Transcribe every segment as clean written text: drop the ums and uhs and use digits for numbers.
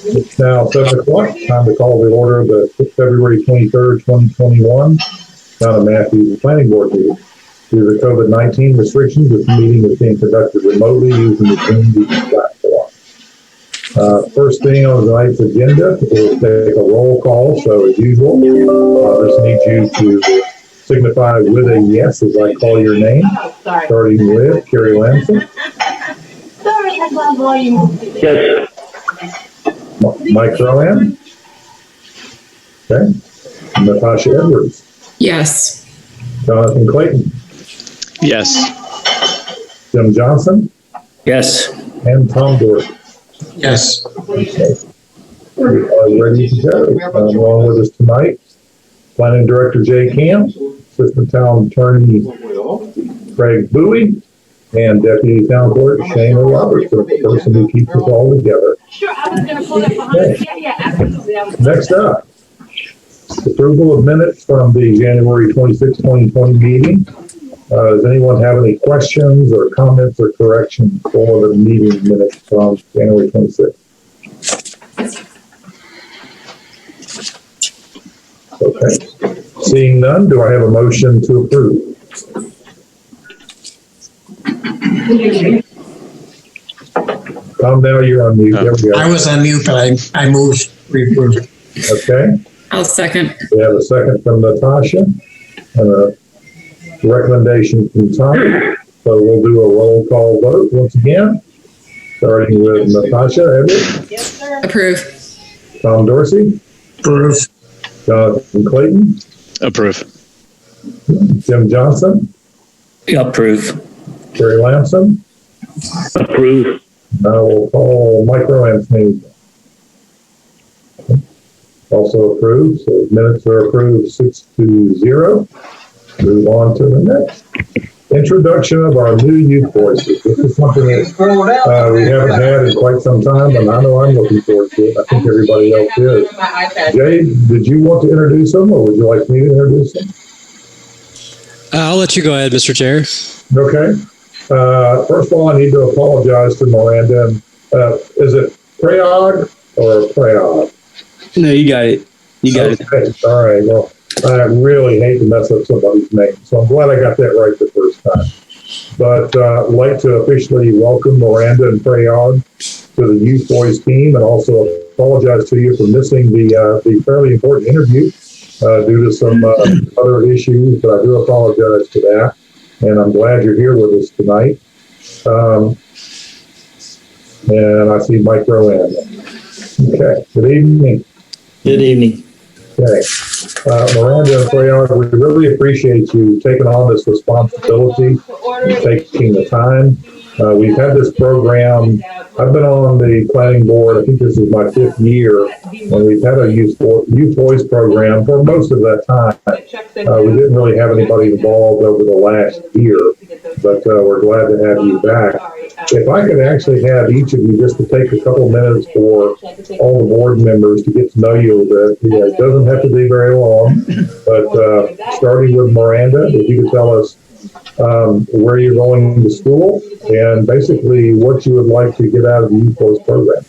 It's now 7 o'clock. Time to call the order of the February 23rd, 2021 Town of Matthews Planning Board meeting. Due to the COVID-19 restrictions, this meeting is being conducted remotely using the Zoom meeting platform. First thing on tonight's agenda, we'll take a roll call. So as usual, just need you to signify with a yes as I call your name, starting with Carrie Lamson. Yes. Mike Rowan. Okay. Natasha Edwards. Yes. Jonathan Clayton. Yes. Jim Johnson. Yes. And Tom Dorsey. Yes. Okay. We are ready to go. Along with us tonight, Planning Director Jay Camp, Assistant Town Attorney Craig Bowie, and Deputy Town Clerk Shana Robertson, the person who keeps us all together. Sure, I was going to pull that behind. Yeah, absolutely. Next up, approval of minutes from the January 26, 2020 meeting. Does anyone have any questions or comments or corrections for the meeting minutes from January 26th? Okay. Seeing none, do I have a motion to approve? Tom, now you're on mute. There we go. I was on mute, but I moved to approve. Okay. I'll second. We have a second from Natasha and a recommendation from Tom. So we'll do a roll call vote once again, starting with Natasha Edwards. Yes, sir. Approve. Tom Dorsey. Approve. Jonathan Clayton. Approve. Jim Johnson. Approve. Carrie Lamson. Approve. Now we'll call Mike Rowan. Also approved. So minutes are approved 6-0. Move on to the next. Introduction of our new youth voices. This is something that we haven't had in quite some time, and I know I'm looking forward to it. I think everybody else is. Jay, did you want to introduce them, or would you like me to introduce them? I'll let you go ahead, Mr. Chair. Okay. First of all, I need to apologize to Miranda. Is it Prayog or Prayog? No, you got it. You got it. All right. Well, I really hate to mess up somebody's name, so I'm glad I got that right the first time. But I'd like to officially welcome Miranda and Prayog to the Youth Voice team, and also apologize to you for missing the fairly important interview due to some other issues, but I do apologize for that. And I'm glad you're here with us tonight. And I see Mike Rowan. Okay, good evening. Good evening. Okay. Miranda and Prayog, we really appreciate you taking on this responsibility and taking the time. We've had this program. I've been on the planning board. I think this is my 5th year, and we've had a youth voice program for most of that time. We didn't really have anybody involved over the last year, but we're glad to have you back. If I could actually have each of you just to take a couple minutes for all the board members to get to know you a bit. It doesn't have to be very long, but starting with Miranda, if you could tell us where you're going to school and basically what you would like to get out of the Youth Voice program.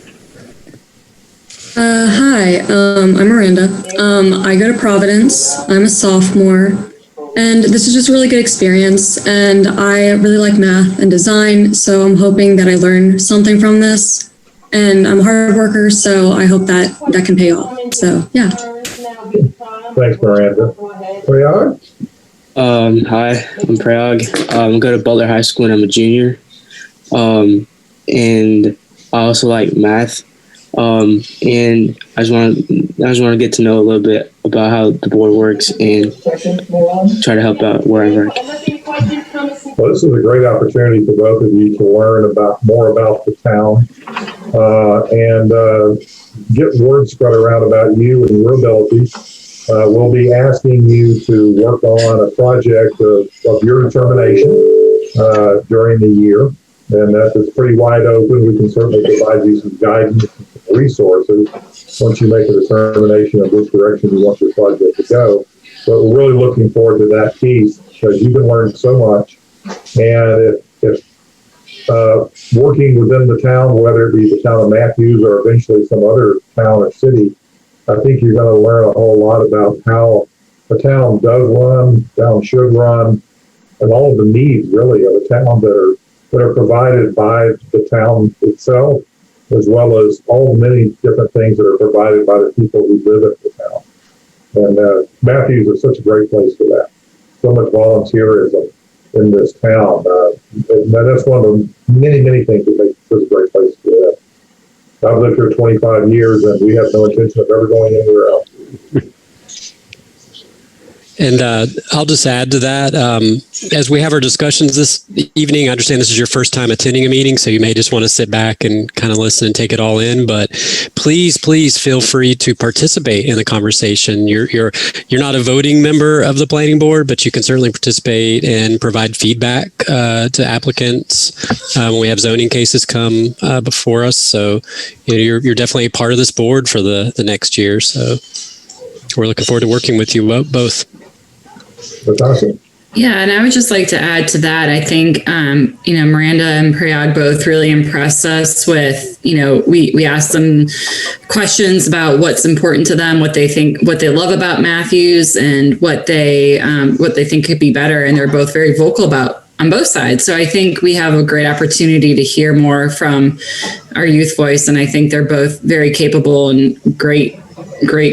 Hi, I'm Miranda. I go to Providence. I'm a sophomore, and this is just a really good experience, and I really like math and design, so I'm hoping that I learn something from this, and I'm a hard worker, so I hope that can pay off. So, yeah. Thanks, Miranda. Prayog? Hi, I'm Prayog. I go to Butler High School and I'm a junior. And I also like math. And I just want to get to know a little bit about how the board works and try to help out where I work. Well, this is a great opportunity for both of you to learn more about the town and get word spread around about you and your abilities. We'll be asking you to work on a project of your determination during the year, and that is pretty wide open. We can certainly provide you some guidance and some resources once you make a determination of which direction you want your project to go. But we're really looking forward to that piece because you can learn so much. And if working within the town, whether it be the town of Matthews or eventually some other town or city, I think you're going to learn a whole lot about how a town does run, town should run, and all of the needs really of a town that are provided by the town itself, as well as all the many different things that are provided by the people who live in the town. And Matthews is such a great place for that. So much volunteerism in this town. And that's one of the many, many things that makes this a great place to live. I've lived here 25 years, and we have no intention of ever going anywhere else. And I'll just add to that, as we have our discussions this evening, I understand this is your first time attending a meeting, so you may just want to sit back and kind of listen and take it all in. But please feel free to participate in the conversation. You're not a voting member of the planning board, but you can certainly participate and provide feedback to applicants when we have zoning cases come before us. So you're definitely a part of this board for the next year. So we're looking forward to working with you both. That's awesome. Yeah, and I would just like to add to that. I think, Miranda and Priyag both really impressed us with, we asked them questions about what's important to them, what they think, what they love about Matthews, and what they think could be better. And they're both very vocal about on both sides. So I think we have a great opportunity to hear more from our youth voice. And I think they're both very capable and great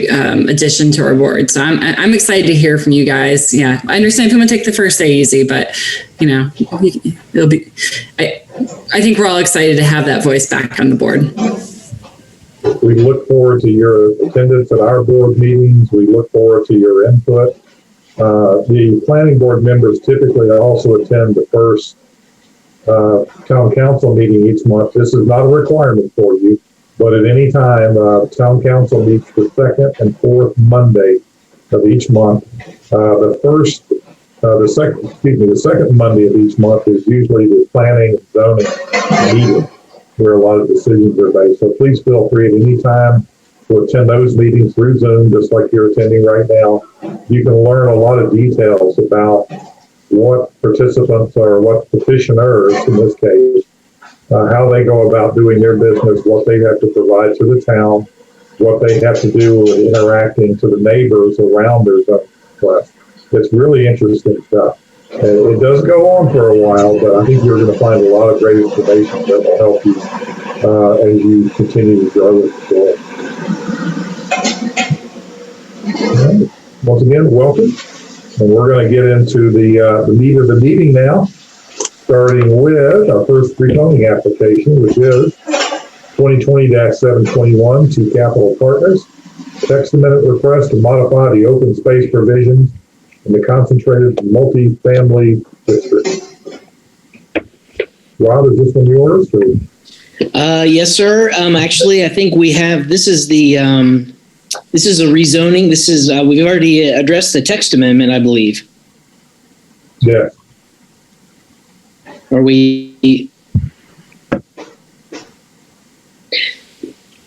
addition to our board. So I'm excited to hear from you guys. Yeah, I understand if you want to take the first day easy, but it'll be. I think we're all excited to have that voice back on the board. We look forward to your attendance at our board meetings. We look forward to your input. The planning board members typically also attend the first town council meeting each month. This is not a requirement for you. But at any time, town council meets the second and fourth Monday of each month. The second Monday of each month is usually the planning and zoning meeting, where a lot of decisions are made. So please feel free at any time to attend those meetings through Zoom, just like you're attending right now. You can learn a lot of details about what participants or what petitioners, in this case, how they go about doing their business, what they have to provide to the town, what they have to do with interacting to the neighbors around their zone request. It's really interesting stuff. And it does go on for a while, but I think you're going to find a lot of great information that will help you as you continue to grow with the board. Once again, welcome. And we're going to get into the meat of the meeting now, starting with our first rezoning application, which is 2020-721 to Capital Partners. Text amendment request to modify the open space provisions in the concentrated multifamily district. Rob, is this one yours? Or? Yes, sir. Actually, I think we have, this is a rezoning. This is, we've already addressed the text amendment, I believe. Yes. Are we?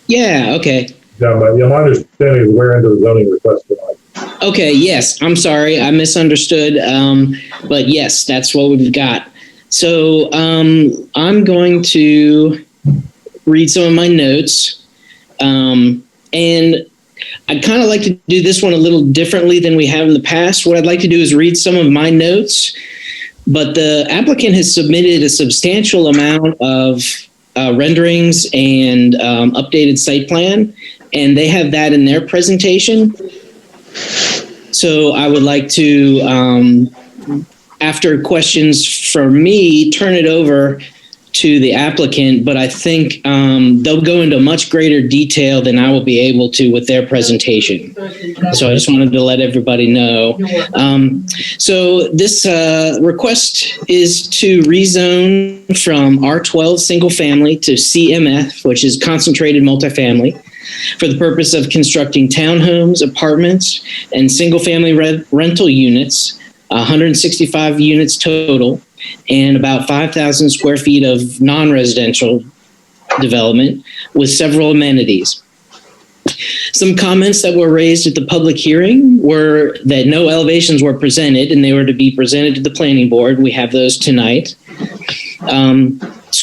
Yeah, okay. Yeah, my understanding is we're into the zoning request tonight. Okay, yes. I'm sorry. I misunderstood. But yes, that's what we've got. So I'm going to read some of my notes. And I'd kind of like to do this one a little differently than we have in the past. What I'd like to do is read some of my notes. But the applicant has submitted a substantial amount of renderings and updated site plan, and they have that in their presentation. So I would like to, after questions from me, turn it over to the applicant, but I think they'll go into much greater detail than I will be able to with their presentation. So I just wanted to let everybody know. So this request is to rezone from R12 single family to CMF, which is concentrated multifamily, for the purpose of constructing townhomes, apartments, and single family rental units, 165 units total, and about 5,000 square feet of non-residential development with several amenities. Some comments that were raised at the public hearing were that no elevations were presented and they were to be presented to the planning board. We have those tonight.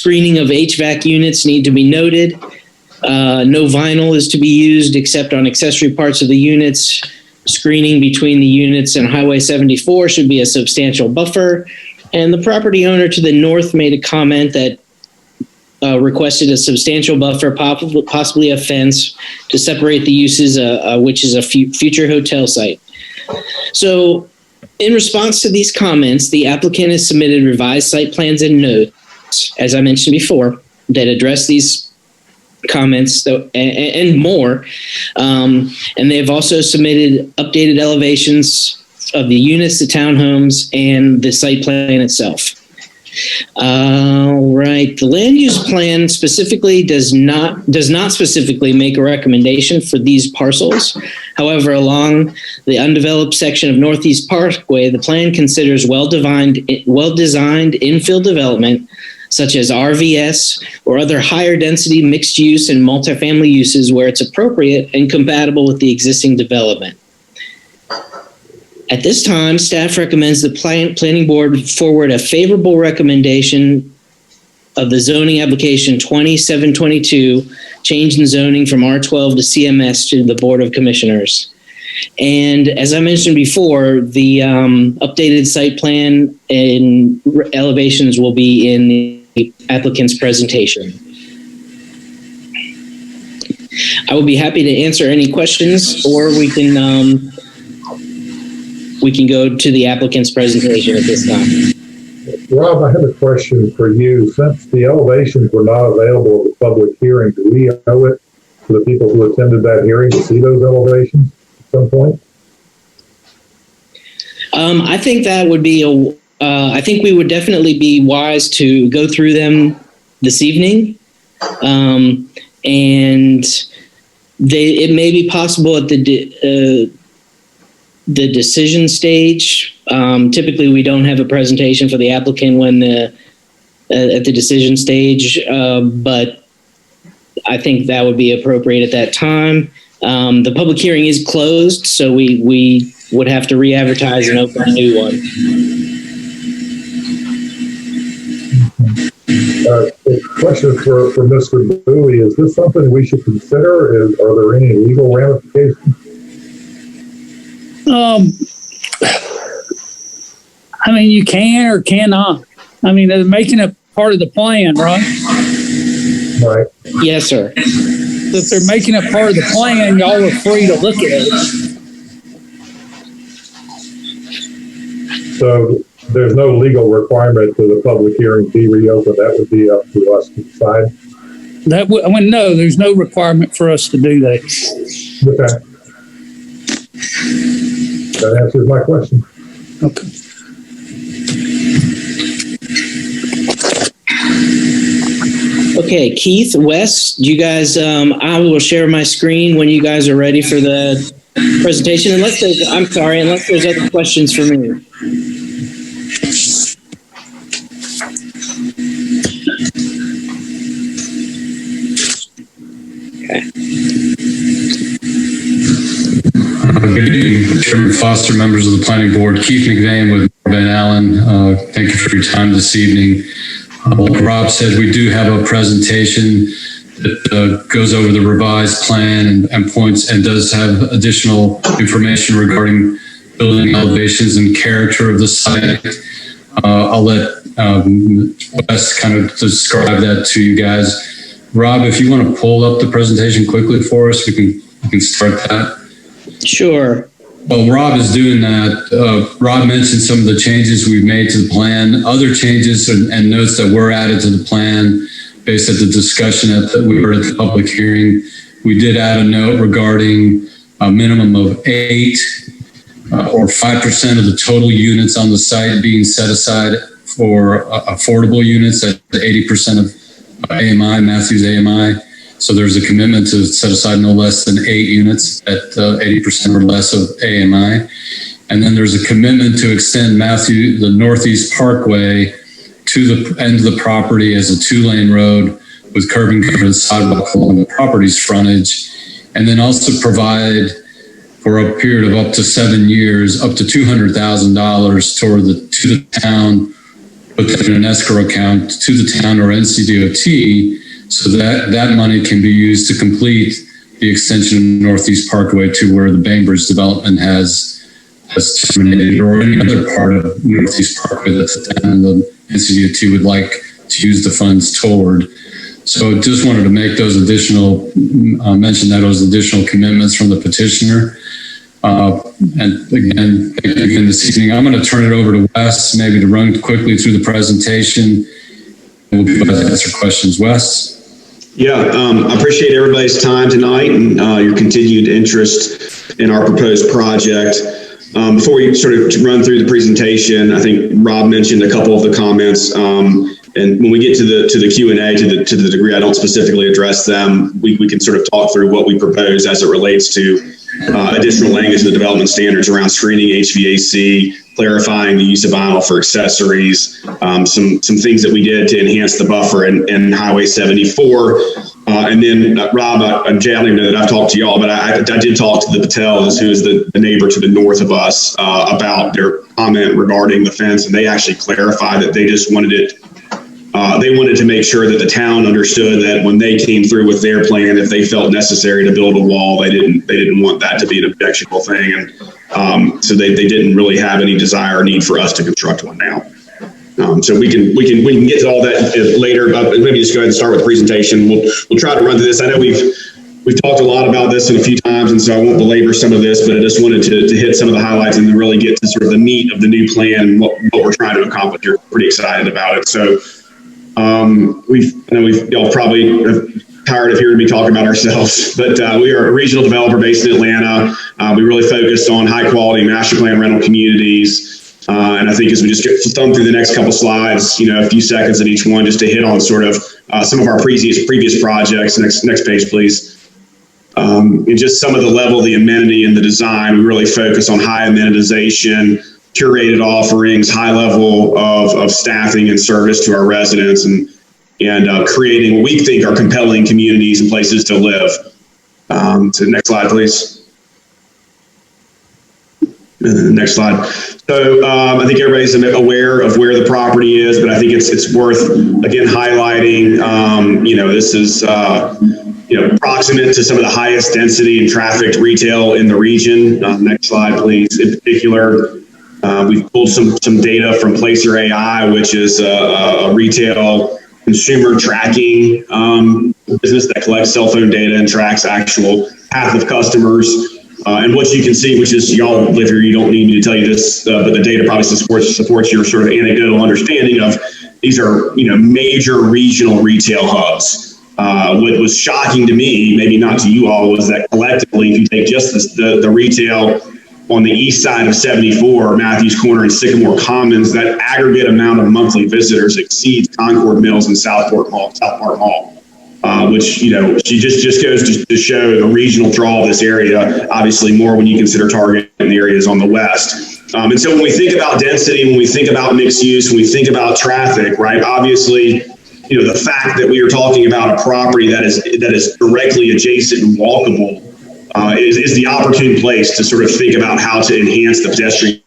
Screening of HVAC units need to be noted. No vinyl is to be used except on accessory parts of the units. Screening between the units and Highway 74 should be a substantial buffer. And the property owner to the north made a comment that requested a substantial buffer, possibly a fence, to separate the uses, which is a future hotel site. So in response to these comments, the applicant has submitted revised site plans and notes, as I mentioned before, that address these comments and more. And they've also submitted updated elevations of the units, the townhomes, and the site plan itself. All right. The land use plan specifically does not specifically make a recommendation for these parcels. However, along the undeveloped section of Northeast Parkway, the plan considers well-designed infill development, such as RVS or other higher density mixed use and multifamily uses where it's appropriate and compatible with the existing development. At this time, staff recommends the planning board forward a favorable recommendation of the zoning application 2722, change in zoning from R12 to CMS to the Board of Commissioners. And as I mentioned before, the updated site plan and elevations will be in the applicant's presentation. I will be happy to answer any questions, or we can go to the applicant's presentation at this time. Rob, I have a question for you. Since the elevations were not available at the public hearing, do we owe it to the people who attended that hearing to see those elevations at some point? I think that would be I think we would definitely be wise to go through them this evening. And it may be possible at the decision stage. Typically, we don't have a presentation for the applicant when at the decision stage, but I think that would be appropriate at that time. The public hearing is closed, so we would have to re-advertise and open a new one. A question for Mr. Bowie: is this something we should consider? Are there any legal ramifications? I mean, you can or cannot. I mean, they're making it part of the plan, right? Right. Yes, sir. If they're making it part of the plan, y'all are free to look at it. So there's no legal requirement for the public hearing be reopened. That would be up to us to decide. No, there's no requirement for us to do that. Okay. That answers my question. Okay. Okay, Keith, Wes, you guys, I will share my screen when you guys are ready for the presentation. Unless there's other questions for me. Good evening, Chairman Foster, members of the Planning Board. Keith McVeigh with Ben Allen. Thank you for your time this evening. Like Rob said, we do have a presentation that goes over the revised plan and points and does have additional information regarding building elevations and character of the site. I'll let Wes kind of describe that to you guys. Rob, if you want to pull up the presentation quickly for us, we can start that. Sure. Well, Rob is doing that. Rob mentioned some of the changes we've made to the plan, other changes and notes that were added to the plan based on the discussion that we were at the public hearing. We did add a note regarding a minimum of 8 or 5% of the total units on the site being set aside for affordable units at 80% of AMI, Matthews AMI. So there's a commitment to set aside no less than 8 units at 80% or less of AMI. And then there's a commitment to extend the Northeast Parkway to the end of the property as a 2-lane road with curb and gutter and sidewalk along the property's frontage. And then also provide for a period of up to 7 years, up to $200,000 to the town put that in an escrow account to the town or NCDOT, so that money can be used to complete the extension of Northeast Parkway to where the Bainbridge development has terminated, or any other part of Northeast Parkway that the town and the NCDOT would like to use the funds toward. So just wanted to make those additional, mention that those additional commitments from the petitioner. And again, thank you again this evening. I'm going to turn it over to Wes, maybe to run quickly through the presentation. We'll be glad to answer questions. Wes? Yeah, I appreciate everybody's time tonight and your continued interest in our proposed project. Before we sort of run through the presentation, I think Rob mentioned a couple of the comments. And when we get to the Q&A, to the degree I don't specifically address them, we can sort of talk through what we propose as it relates to additional language in the development standards around screening HVAC, clarifying the use of vinyl for accessories, some things that we did to enhance the buffer in Highway 74. And then Rob, Jay, I don't even know that I've talked to y'all, but I did talk to the Patels, who is the neighbor to the north of us, about their comment regarding the fence. And they actually clarified that they just wanted it. They wanted to make sure that the town understood that when they came through with their plan, if they felt necessary to build a wall, they didn't want that to be an objectionable thing, and so they didn't really have any desire or need for us to construct one now. So we can get to all that later. Maybe just go ahead and start with the presentation. We'll try to run through this. I know we've talked a lot about this a few times, and so I won't belabor some of this, but I just wanted to hit some of the highlights and then really get to sort of the meat of the new plan and what we're trying to accomplish. You're pretty excited about it. So. Y'all probably are tired of hearing me talk about ourselves, but we are a regional developer based in Atlanta. We really focus on high quality master plan rental communities. And I think as we just get thumb through the next couple slides, a few seconds at each one, just to hit on sort of some of our previous projects. Next page, please. And just some of the level, the amenity and the design, we really focus on high amenitization, curated offerings, high level of staffing and service to our residents, and creating what we think are compelling communities and places to live. So next slide, please. Next slide. So I think everybody's aware of where the property is, but I think it's worth again highlighting. This is proximate to some of the highest density and trafficked retail in the region. Next slide, please. In particular. We've pulled some data from Placer AI, which is a retail consumer tracking business that collects cell phone data and tracks actual path of customers. And what you can see, which is y'all live here, you don't need me to tell you this, but the data probably supports your sort of anecdotal understanding of these are major regional retail hubs. What was shocking to me, maybe not to you all, was that collectively, if you take just the retail on the east side of 74, Matthews Corner and Sycamore Commons, that aggregate amount of monthly visitors exceeds Concord Mills and South Park Mall, which just goes to show the regional draw of this area. Obviously, more when you consider Target and the areas on the west. And so when we think about density, when we think about mixed use, when we think about traffic, right? Obviously, the fact that we are talking about a property that is directly adjacent and walkable. Is the opportune place to sort of think about how to enhance the pedestrian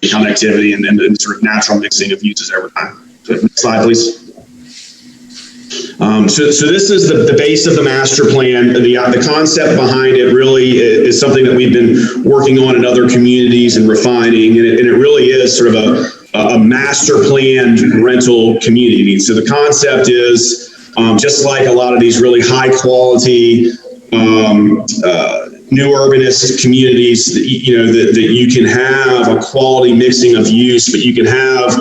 connectivity and sort of natural mixing of uses over time. So next slide, please. So this is the base of the master plan. The concept behind it really is something that we've been working on in other communities and refining, and it really is sort of a master planned rental community. So the concept is just like a lot of these really high quality new urbanist communities, that you can have a quality mixing of use, but you can have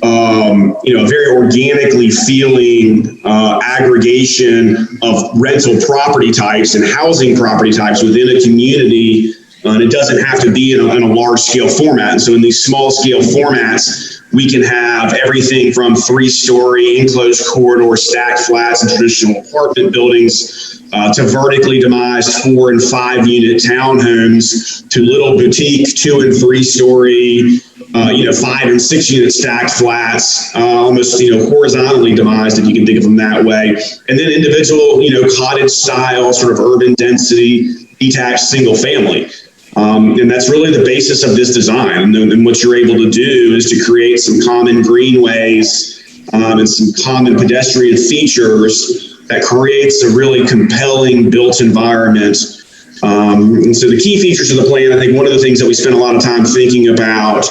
a very organically feeling aggregation of rental property types and housing property types within a community. And it doesn't have to be in a large scale format. And so in these small scale formats, we can have everything from 3-story enclosed corridor stacked flats and traditional apartment buildings to vertically demised 4 and 5 unit townhomes to little boutique 2 and 3-story 5 and 6 unit stacked flats, almost horizontally demised, if you can think of them that way, and then individual cottage style sort of urban density detached single family. And that's really the basis of this design. And what you're able to do is to create some common greenways and some common pedestrian features that creates a really compelling built environment. And so the key features of the plan, I think one of the things that we spent a lot of time thinking about,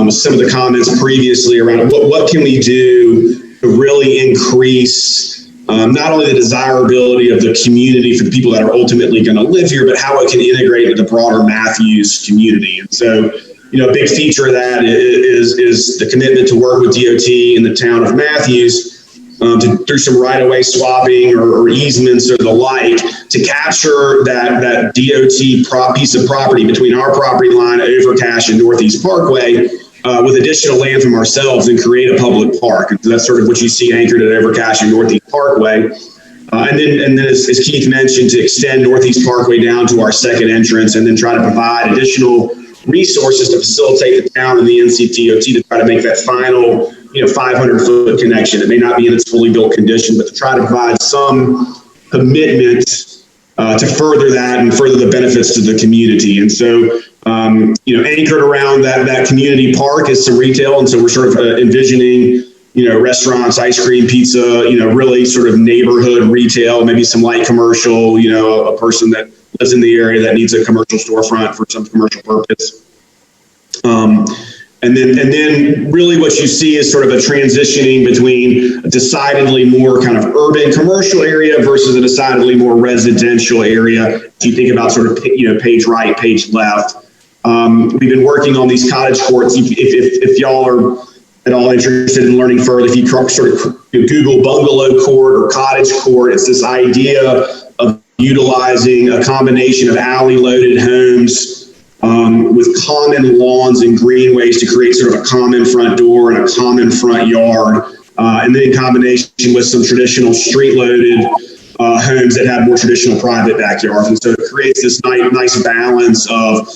some of the comments previously around what can we do to really increase not only the desirability of the community for the people that are ultimately going to live here, but how it can integrate with the broader Matthews community. And so, a big feature of that is the commitment to work with DOT in the town of Matthews through some right-of-way swapping or easements or the like to capture that DOT piece of property between our property line, Hvac, and Northeast Parkway with additional land from ourselves and create a public park. And so that's sort of what you see anchored at Hvac and Northeast Parkway. And then as Keith mentioned, to extend Northeast Parkway down to our second entrance and then try to provide additional resources to facilitate the town and the NCDOT to try to make that final 500-foot connection. It may not be in its fully built condition, but to try to provide some commitment to further that and further the benefits to the community. And so, anchored around that community park is some retail. And so we're sort of envisioning, restaurants, ice cream, pizza, really sort of neighborhood retail, maybe some light commercial, a person that lives in the area that needs a commercial storefront for some commercial purpose. And then really what you see is sort of a transitioning between a decidedly more kind of urban commercial area versus a decidedly more residential area. If you think about sort of, page right, page left. We've been working on these cottage courts. If y'all are at all interested in learning further, if you sort of Google bungalow court or cottage court, it's this idea of utilizing a combination of alley-loaded homes with common lawns and greenways to create sort of a common front door and a common front yard, and then in combination with some traditional street-loaded homes that have more traditional private backyards. And so it creates this nice balance of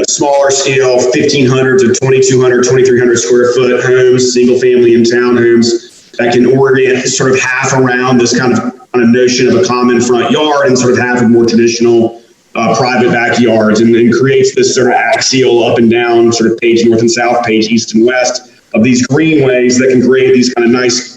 smaller scale, 1,500 to 2,200, 2,300 square foot homes, single family and townhomes that can orient sort of half around this kind of notion of a common front yard and sort of half of more traditional private backyards, and creates this sort of axial up and down sort of page north and south, page east and west of these greenways that can create these kind of nice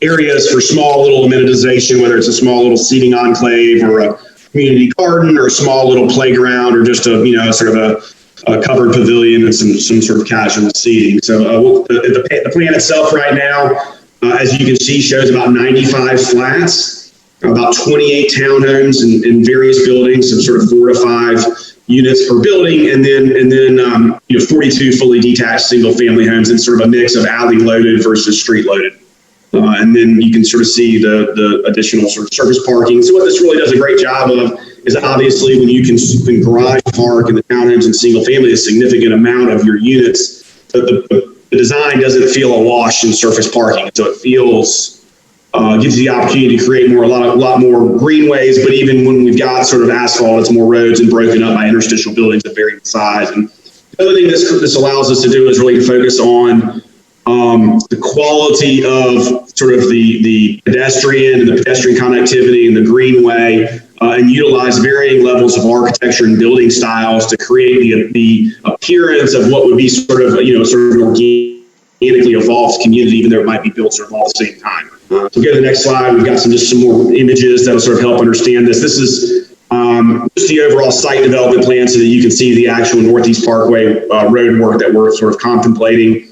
areas for small little amenitization, whether it's a small little seating enclave or a community garden or a small little playground or just a sort of a covered pavilion and some sort of casual seating. So the plan itself right now, as you can see, shows about 95 flats, about 28 townhomes in various buildings, so sort of 4 to 5 units per building, and then 42 fully detached single family homes and sort of a mix of alley loaded versus street loaded. And then you can sort of see the additional sort of surface parking. So what this really does a great job of is obviously when you can garage park in the townhomes and single family, a significant amount of your units, the design doesn't feel awash in surface parking. So it gives you the opportunity to create a lot more greenways, but even when we've got sort of asphalt, it's more roads and broken up by interstitial buildings of varying size. And the other thing this allows us to do is really focus on the quality of sort of the pedestrian and the pedestrian connectivity and the greenway, and utilize varying levels of architecture and building styles to create the appearance of what would be sort of an organically evolved community, even though it might be built sort of all at the same time. So go to the next slide. We've got some more images that'll sort of help understand this. This is just the overall site development plan so that you can see the actual Northeast Parkway road work that we're sort of contemplating.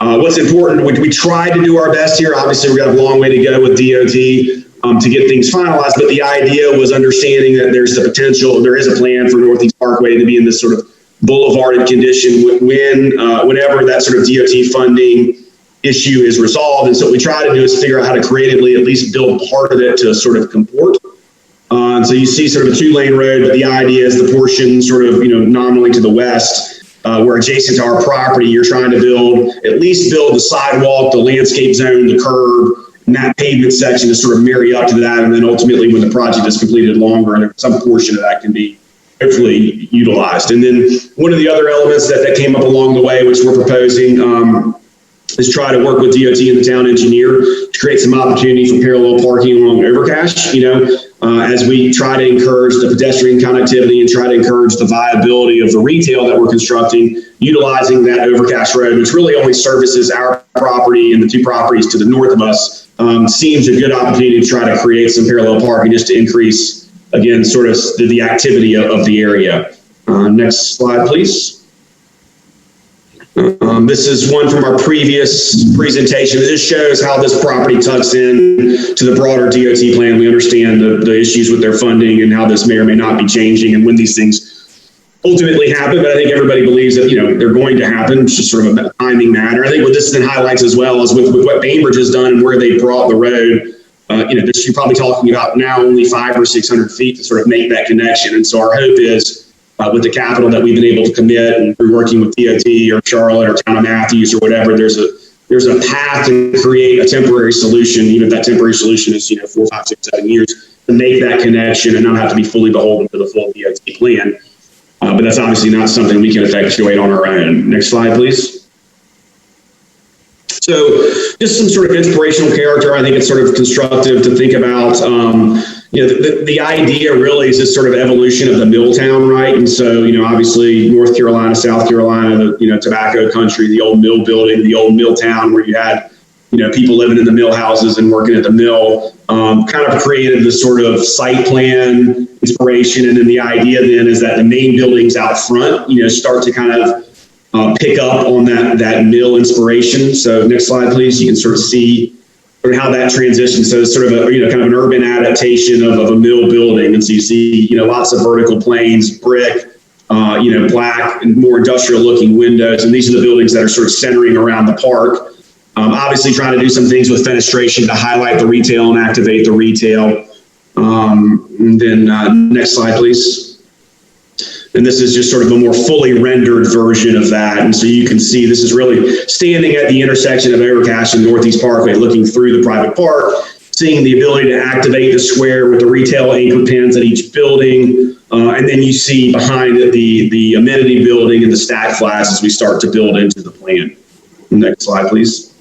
What's important, we tried to do our best here. Obviously, we've got a long way to go with DOT to get things finalized, but the idea was understanding that there is a plan for Northeast Parkway to be in this sort of boulevarded condition whenever that sort of DOT funding issue is resolved. And so what we try to do is figure out how to creatively at least build part of it to sort of comport. So you see sort of a 2-lane road, but the idea is the portion sort of, nominally to the west, where adjacent to our property, you're trying to at least build the sidewalk, the landscape zone, the curb, and that pavement section to sort of marry up to that. And then ultimately when the project is completed longer, and some portion of that can be hopefully utilized. And then one of the other elements that came up along the way, which we're proposing, is try to work with DOT and the town engineer to create some opportunity for parallel parking along Hvac. as we try to encourage the pedestrian connectivity and try to encourage the viability of the retail that we're constructing, utilizing that overcast road, which really only services our property and the two properties to the north of us, seems a good opportunity to try to create some parallel parking just to increase, again, sort of the activity of the area. Next slide, please. This is one from our previous presentation. This shows how this property tucks in to the broader DOT plan. We understand the issues with their funding and how this may or may not be changing and when these things ultimately happen, but I think everybody believes that, they're going to happen. It's just sort of a timing matter. I think what this then highlights as well is with what Bainbridge has done and where they brought the road, you're probably talking about now only 500 or 600 feet to sort of make that connection. And so our hope is, with the capital that we've been able to commit and through working with DOT or Charlotte or Town of Matthews or whatever, there's a path to create a temporary solution, even if that temporary solution is 4, 5, 6, 7 years, to make that connection and not have to be fully beholden to the full DOT plan. But that's obviously not something we can effectuate on our own. Next slide, please. So just some sort of inspirational character. I think it's sort of constructive to think about. The idea really is this sort of evolution of the mill town, right? And so, obviously North Carolina, South Carolina, the tobacco country, the old mill building, the old mill town where you had, people living in the mill houses and working at the mill, kind of created this sort of site plan inspiration. And then the idea then is that the main buildings out front, start to kind of pick up on that mill inspiration. So next slide, please. You can sort of see how that transitions. So it's sort of a, kind of an urban adaptation of a mill building. And so you see, lots of vertical planes, brick, black and more industrial looking windows. And these are the buildings that are sort of centering around the park. Obviously trying to do some things with fenestration to highlight the retail and activate the retail. And then next slide, please. And this is just sort of a more fully rendered version of that. And so you can see this is really standing at the intersection of Overcash and Northeast Parkway, looking through the private park, seeing the ability to activate the square with the retail anchor pins at each building. And then you see behind it the amenity building and the stack flats as we start to build into the plan. Next slide, please.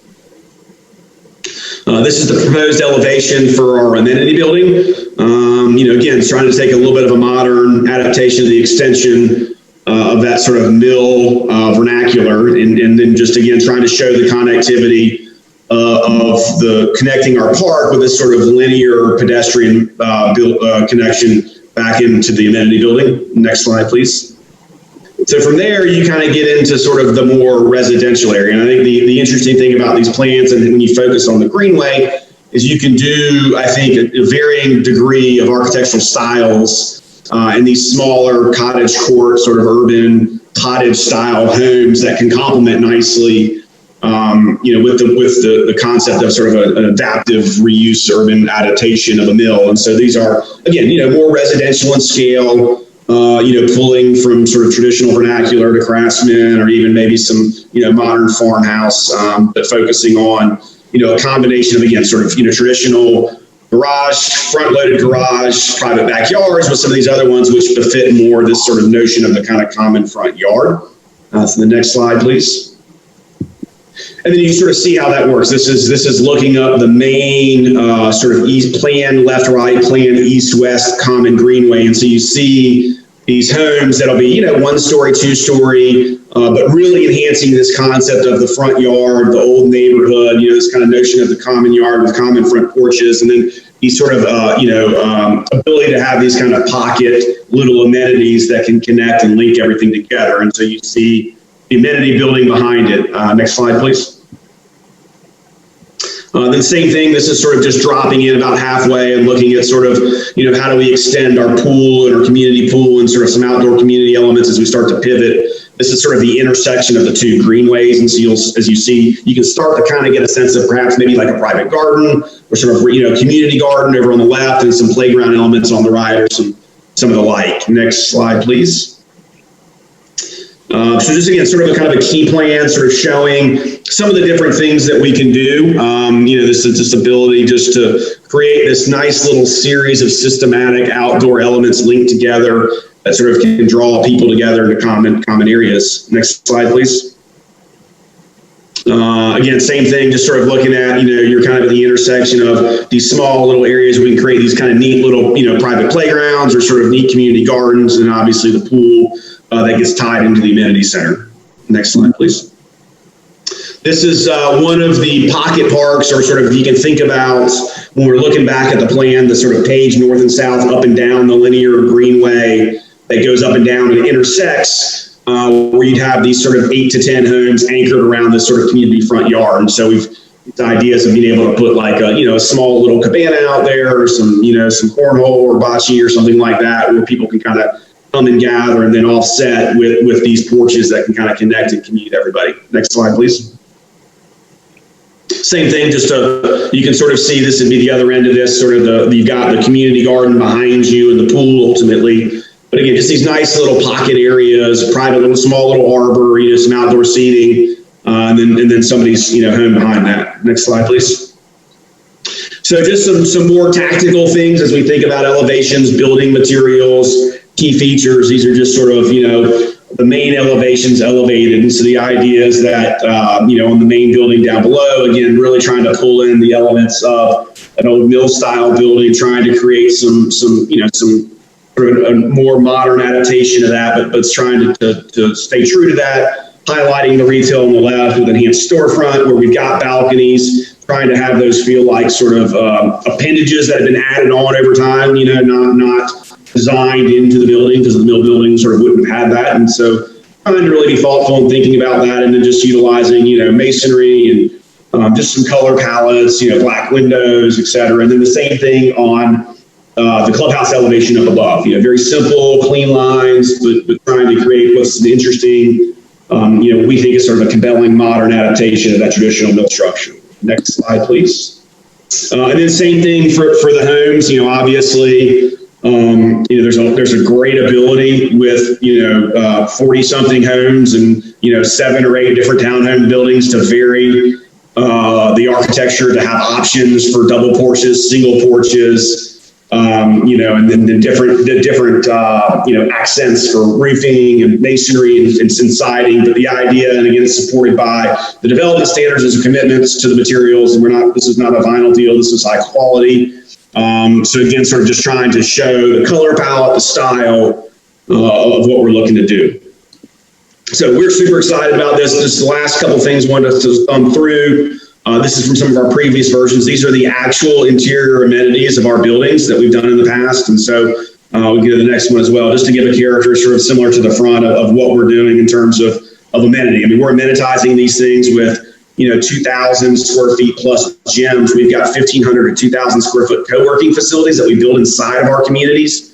This is the proposed elevation for our amenity building. Again, it's trying to take a little bit of a modern adaptation of the extension of that sort of mill vernacular, and then just again trying to show the connectivity of the connecting our park with this sort of linear pedestrian connection back into the amenity building. Next slide, please. So from there, you kind of get into sort of the more residential area. And I think the interesting thing about these plans, and when you focus on the greenway, is you can do, I think, a varying degree of architectural styles in these smaller cottage court, sort of urban cottage style homes that can complement nicely, with the concept of sort of an adaptive reuse urban adaptation of a mill. And so these are, again, more residential in scale. Pulling from sort of traditional vernacular to craftsman, or even maybe some, modern farmhouse, but focusing on, a combination of, again, sort of, traditional garage, front-loaded garage, private backyards with some of these other ones, which befit more this sort of notion of the kind of common front yard. So the next slide, please. And then you sort of see how that works. This is looking up the main sort of east plan, left, right, plan, east, west, common greenway. And so you see these homes that'll be, 1-story, 2-story, but really enhancing this concept of the front yard, the old neighborhood, this kind of notion of the common yard with common front porches. And then these sort of, ability to have these kind of pocket little amenities that can connect and link everything together. And so you see the amenity building behind it. Next slide, please. Then same thing, this is sort of just dropping in about halfway and looking at sort of, how do we extend our pool and our community pool and sort of some outdoor community elements as we start to pivot. This is sort of the intersection of the two greenways. And so as you see, you can start to kind of get a sense of perhaps maybe like a private garden or sort of, community garden over on the left and some playground elements on the right or some of the like. Next slide, please. So just again, sort of a kind of a key plan, sort of showing some of the different things that we can do. This is this ability just to create this nice little series of systematic outdoor elements linked together that sort of can draw people together into common areas. Next slide, please. Again, same thing, just sort of looking at, you're kind of at the intersection of these small little areas where we can create these kind of neat little, private playgrounds or sort of neat community gardens, and obviously the pool that gets tied into the amenity center. Next slide, please. This is one of the pocket parks, or sort of, you can think about when we're looking back at the plan, the sort of page north and south, up and down the linear greenway that goes up and down and intersects, where you'd have these sort of 8 to 10 homes anchored around this sort of community front yard. And so we've ideas of being able to put like a small little cabana out there, or some some cornhole or bocce or something like that, where people can kind of come and gather, and then offset with these porches that can kind of connect and commute everybody. Next slide, please. Same thing, just you can sort of see this would be the other end of this, sort of you've got the community garden behind you and the pool ultimately. But again, just these nice little pocket areas, private little, small little arbor, some outdoor seating, and then somebody's home behind that. Next slide, please. So just some more tactical things as we think about elevations, building materials, key features. These are just sort of the main elevations elevated, and so the idea is that on the main building down below, again, really trying to pull in the elements of an old mill style building, trying to create some sort of a more modern adaptation of that, but it's trying to stay true to that, highlighting the retail on the left with enhanced storefront where we've got balconies, trying to have those feel like sort of appendages that have been added on over time, not designed into the building, because the mill building sort of wouldn't have had that. And so trying to really be thoughtful and thinking about that, and then just utilizing, masonry and just some color palettes, black windows, et cetera. And then the same thing on the clubhouse elevation up above, very simple, clean lines, but trying to create what's an interesting, we think is sort of a compelling modern adaptation of that traditional mill structure. Next slide, please. And then same thing for the homes, obviously, there's a great ability with, 40 something homes and, 7 or 8 different townhome buildings to vary the architecture, to have options for double porches, single porches, and then the different accents for roofing and masonry and siding. But the idea, and again, it's supported by the development standards as a commitment to the materials. This is not a vinyl deal. This is high quality. So again, sort of just trying to show the color palette, the style of what we're looking to do. So we're super excited about this. Just the last couple of things I wanted us to thumb through. This is from some of our previous versions. These are the actual interior amenities of our buildings that we've done in the past. And so we'll get to the next one as well, just to give a character sort of similar to the front of what we're doing in terms of amenity. I mean, we're amenitizing these things with 2,000 square feet plus gyms. We've got 1,500 to 2,000 square foot co-working facilities that we build inside of our communities.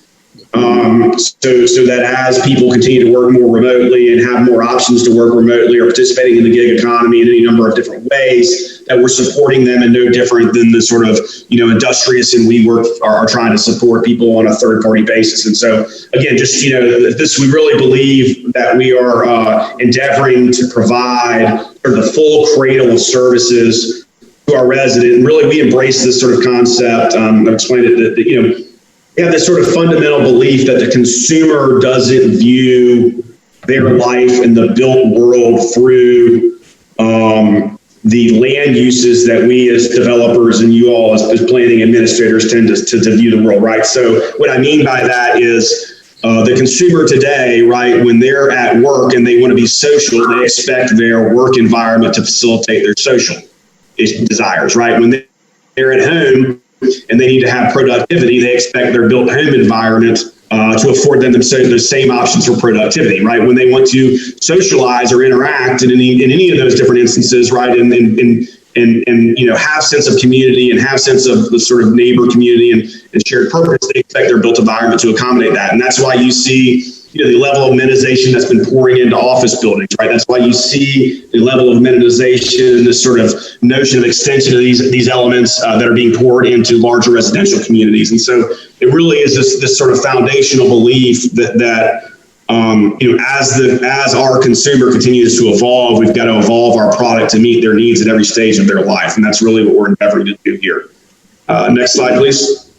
So that as people continue to work more remotely and have more options to work remotely, or participating in the gig economy in any number of different ways, that we're supporting them, and no different than the sort of, Industrious and WeWork are trying to support people on a third-party basis. And so, again, just, we really believe that we are endeavoring to provide sort of the full cradle of services to our resident. And really, we embrace this sort of concept. I've explained it that we have this sort of fundamental belief that the consumer doesn't view their life in the built world through the land uses that we as developers and you all as planning administrators tend to view the world, right? So what I mean by that is the consumer today, right, when they're at work and they want to be social, they expect their work environment to facilitate their social desires, right? When they're at home and they need to have productivity, they expect their built home environment to afford them those same options for productivity, right? When they want to socialize or interact in any of those different instances, right, and have sense of community and have sense of the sort of neighbor community and shared purpose, they expect their built environment to accommodate that. And that's why you see the level of amenitization that's been pouring into office buildings, right? That's why you see the level of amenitization, this sort of notion of extension of these elements that are being poured into larger residential communities. And so it really is this sort of foundational belief that as our consumer continues to evolve, we've got to evolve our product to meet their needs at every stage of their life. And that's really what we're endeavoring to do here. Next slide, please.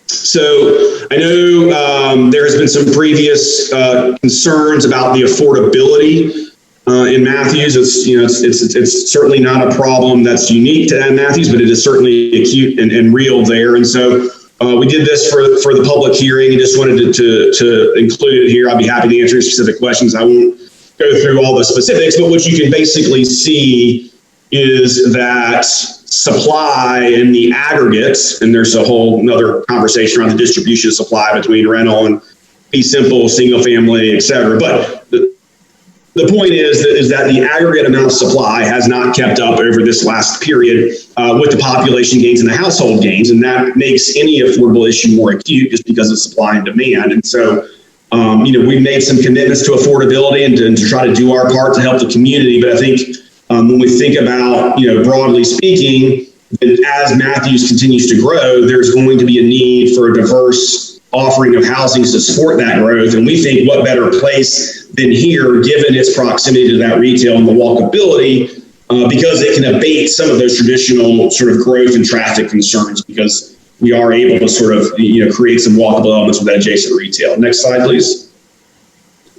So I know there has been some previous concerns about the affordability in Matthews. It's certainly not a problem that's unique to Matthews, but it is certainly acute and real there. And so we did this for the public hearing and just wanted to include it here. I'll be happy to answer specific questions. I won't go through all the specifics, but what you can basically see is that supply in the aggregate, and there's a whole another conversation around the distribution of supply between rental and fee simple, single family, et cetera. But the point is that the aggregate amount of supply has not kept up over this last period with the population gains and the household gains, and that makes any affordable issue more acute just because of supply and demand. And so, we've made some commitments to affordability and to try to do our part to help the community. But I think when we think about, broadly speaking, as Matthews continues to grow, there's going to be a need for a diverse offering of housing to support that growth. And we think what better place than here, given its proximity to that retail and the walkability, because it can abate some of those traditional sort of growth and traffic concerns, because we are able to sort of, create some walkable elements with that adjacent retail. Next slide, please.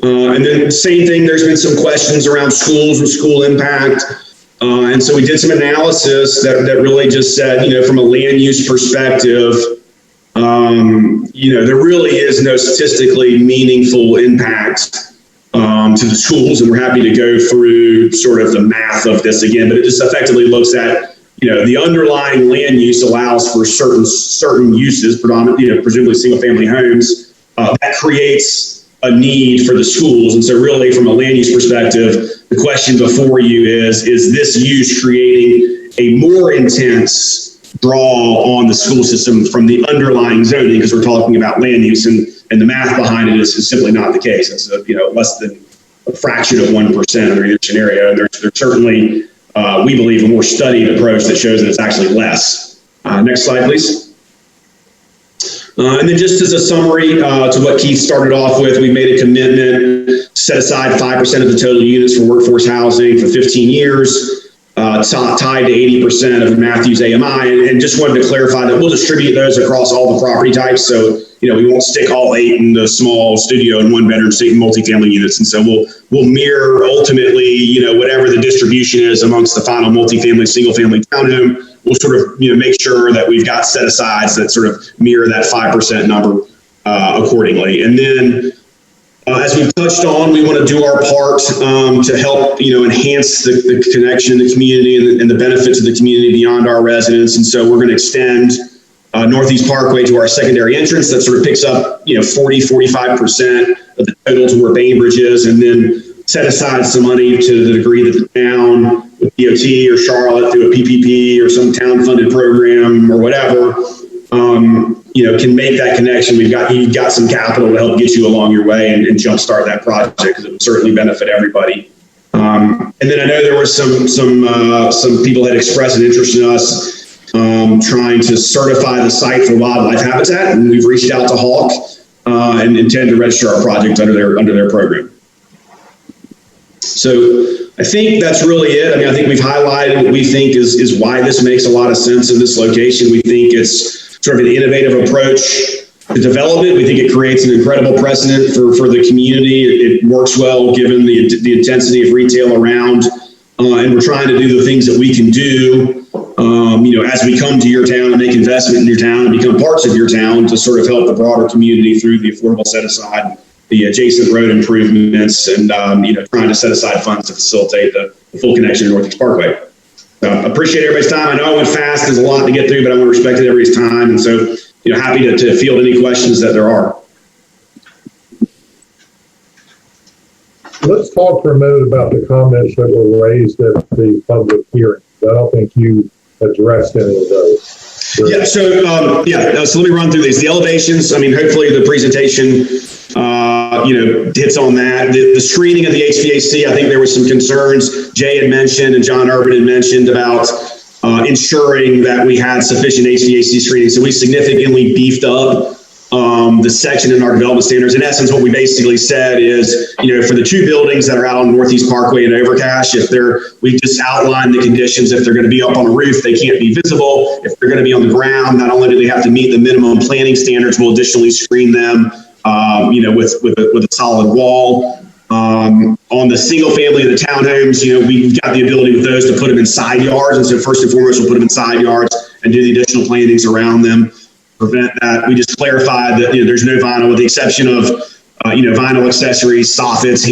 And then same thing, there's been some questions around schools and school impact. And so we did some analysis that really just said, from a land use perspective, there really is no statistically meaningful impact to the schools. And we're happy to go through sort of the math of this again, but it just effectively looks at, the underlying land use allows for certain uses, predominantly, presumably single family homes, that creates a need for the schools. And so really from a land use perspective, the question before you is this use creating a more intense draw on the school system from the underlying zoning, because we're talking about land use, and the math behind it is simply not the case. It's less than a fraction of 1% under each scenario. And there's certainly, we believe, a more studied approach that shows that it's actually less. Next slide, please. And then just as a summary to what Keith started off with, we made a commitment to set aside 5% of the total units for workforce housing for 15 years, tied to 80% of Matthews AMI. And just wanted to clarify that we'll distribute those across all the property types. So, we won't stick all 8 in the small studio and 1-bedroom multifamily units. And so we'll mirror ultimately, whatever the distribution is amongst the final multifamily, single family townhome. We'll sort of, make sure that we've got set asides that sort of mirror that 5% number accordingly. And then, as we've touched on, we want to do our part to help, enhance the connection, the community, and the benefit to the community beyond our residents. And so we're going to extend Northeast Parkway to our secondary entrance that sort of picks up, 45% of the total to where Bainbridge is, and then set aside some money to the degree that the town, with DOT or Charlotte through a PPP or some town-funded program or whatever, can make that connection. You've got some capital to help get you along your way and jumpstart that project, because it would certainly benefit everybody. And then I know there were some people that expressed an interest in us trying to certify the site for wildlife habitat, and we've reached out to Hvac and intend to register our project under their program. So I think that's really it. I think we've highlighted what we think is why this makes a lot of sense in this location. We think it's sort of an innovative approach to development. We think it creates an incredible precedent for the community. It works well given the intensity of retail around, and we're trying to do the things that we can do, as we come to your town and make investment in your town and become parts of your town to sort of help the broader community through the affordable set aside, the adjacent road improvements, and trying to set aside funds to facilitate the full connection to Northeast Parkway. So appreciate everybody's time. I know I went fast. There's a lot to get through, but I want to respect everybody's time. And so, happy to field any questions that there are. Let's talk for a minute about the comments that were raised at the public hearing. I don't think you addressed any of those. Yeah. So let me run through these. The elevations. Hopefully the presentation, hits on that. The screening of the HVAC. I think there was some concerns Jay had mentioned and John Urban had mentioned about ensuring that we had sufficient HVAC screening. So we significantly beefed up the section in our development standards. In essence, what we basically said is, for the 2 buildings that are out on Northeast Parkway and Overcash, we just outlined the conditions. If they're going to be up on a roof, they can't be visible. If they're going to be on the ground, not only do they have to meet the minimum planning standards, we'll additionally screen them, with a solid wall. On the single family and the townhomes, we've got the ability with those to put them in side yards. And so first and foremost, we'll put them in side yards and do the additional plantings around them, prevent that. We just clarified that, there's no vinyl with the exception of, vinyl accessories, soffits,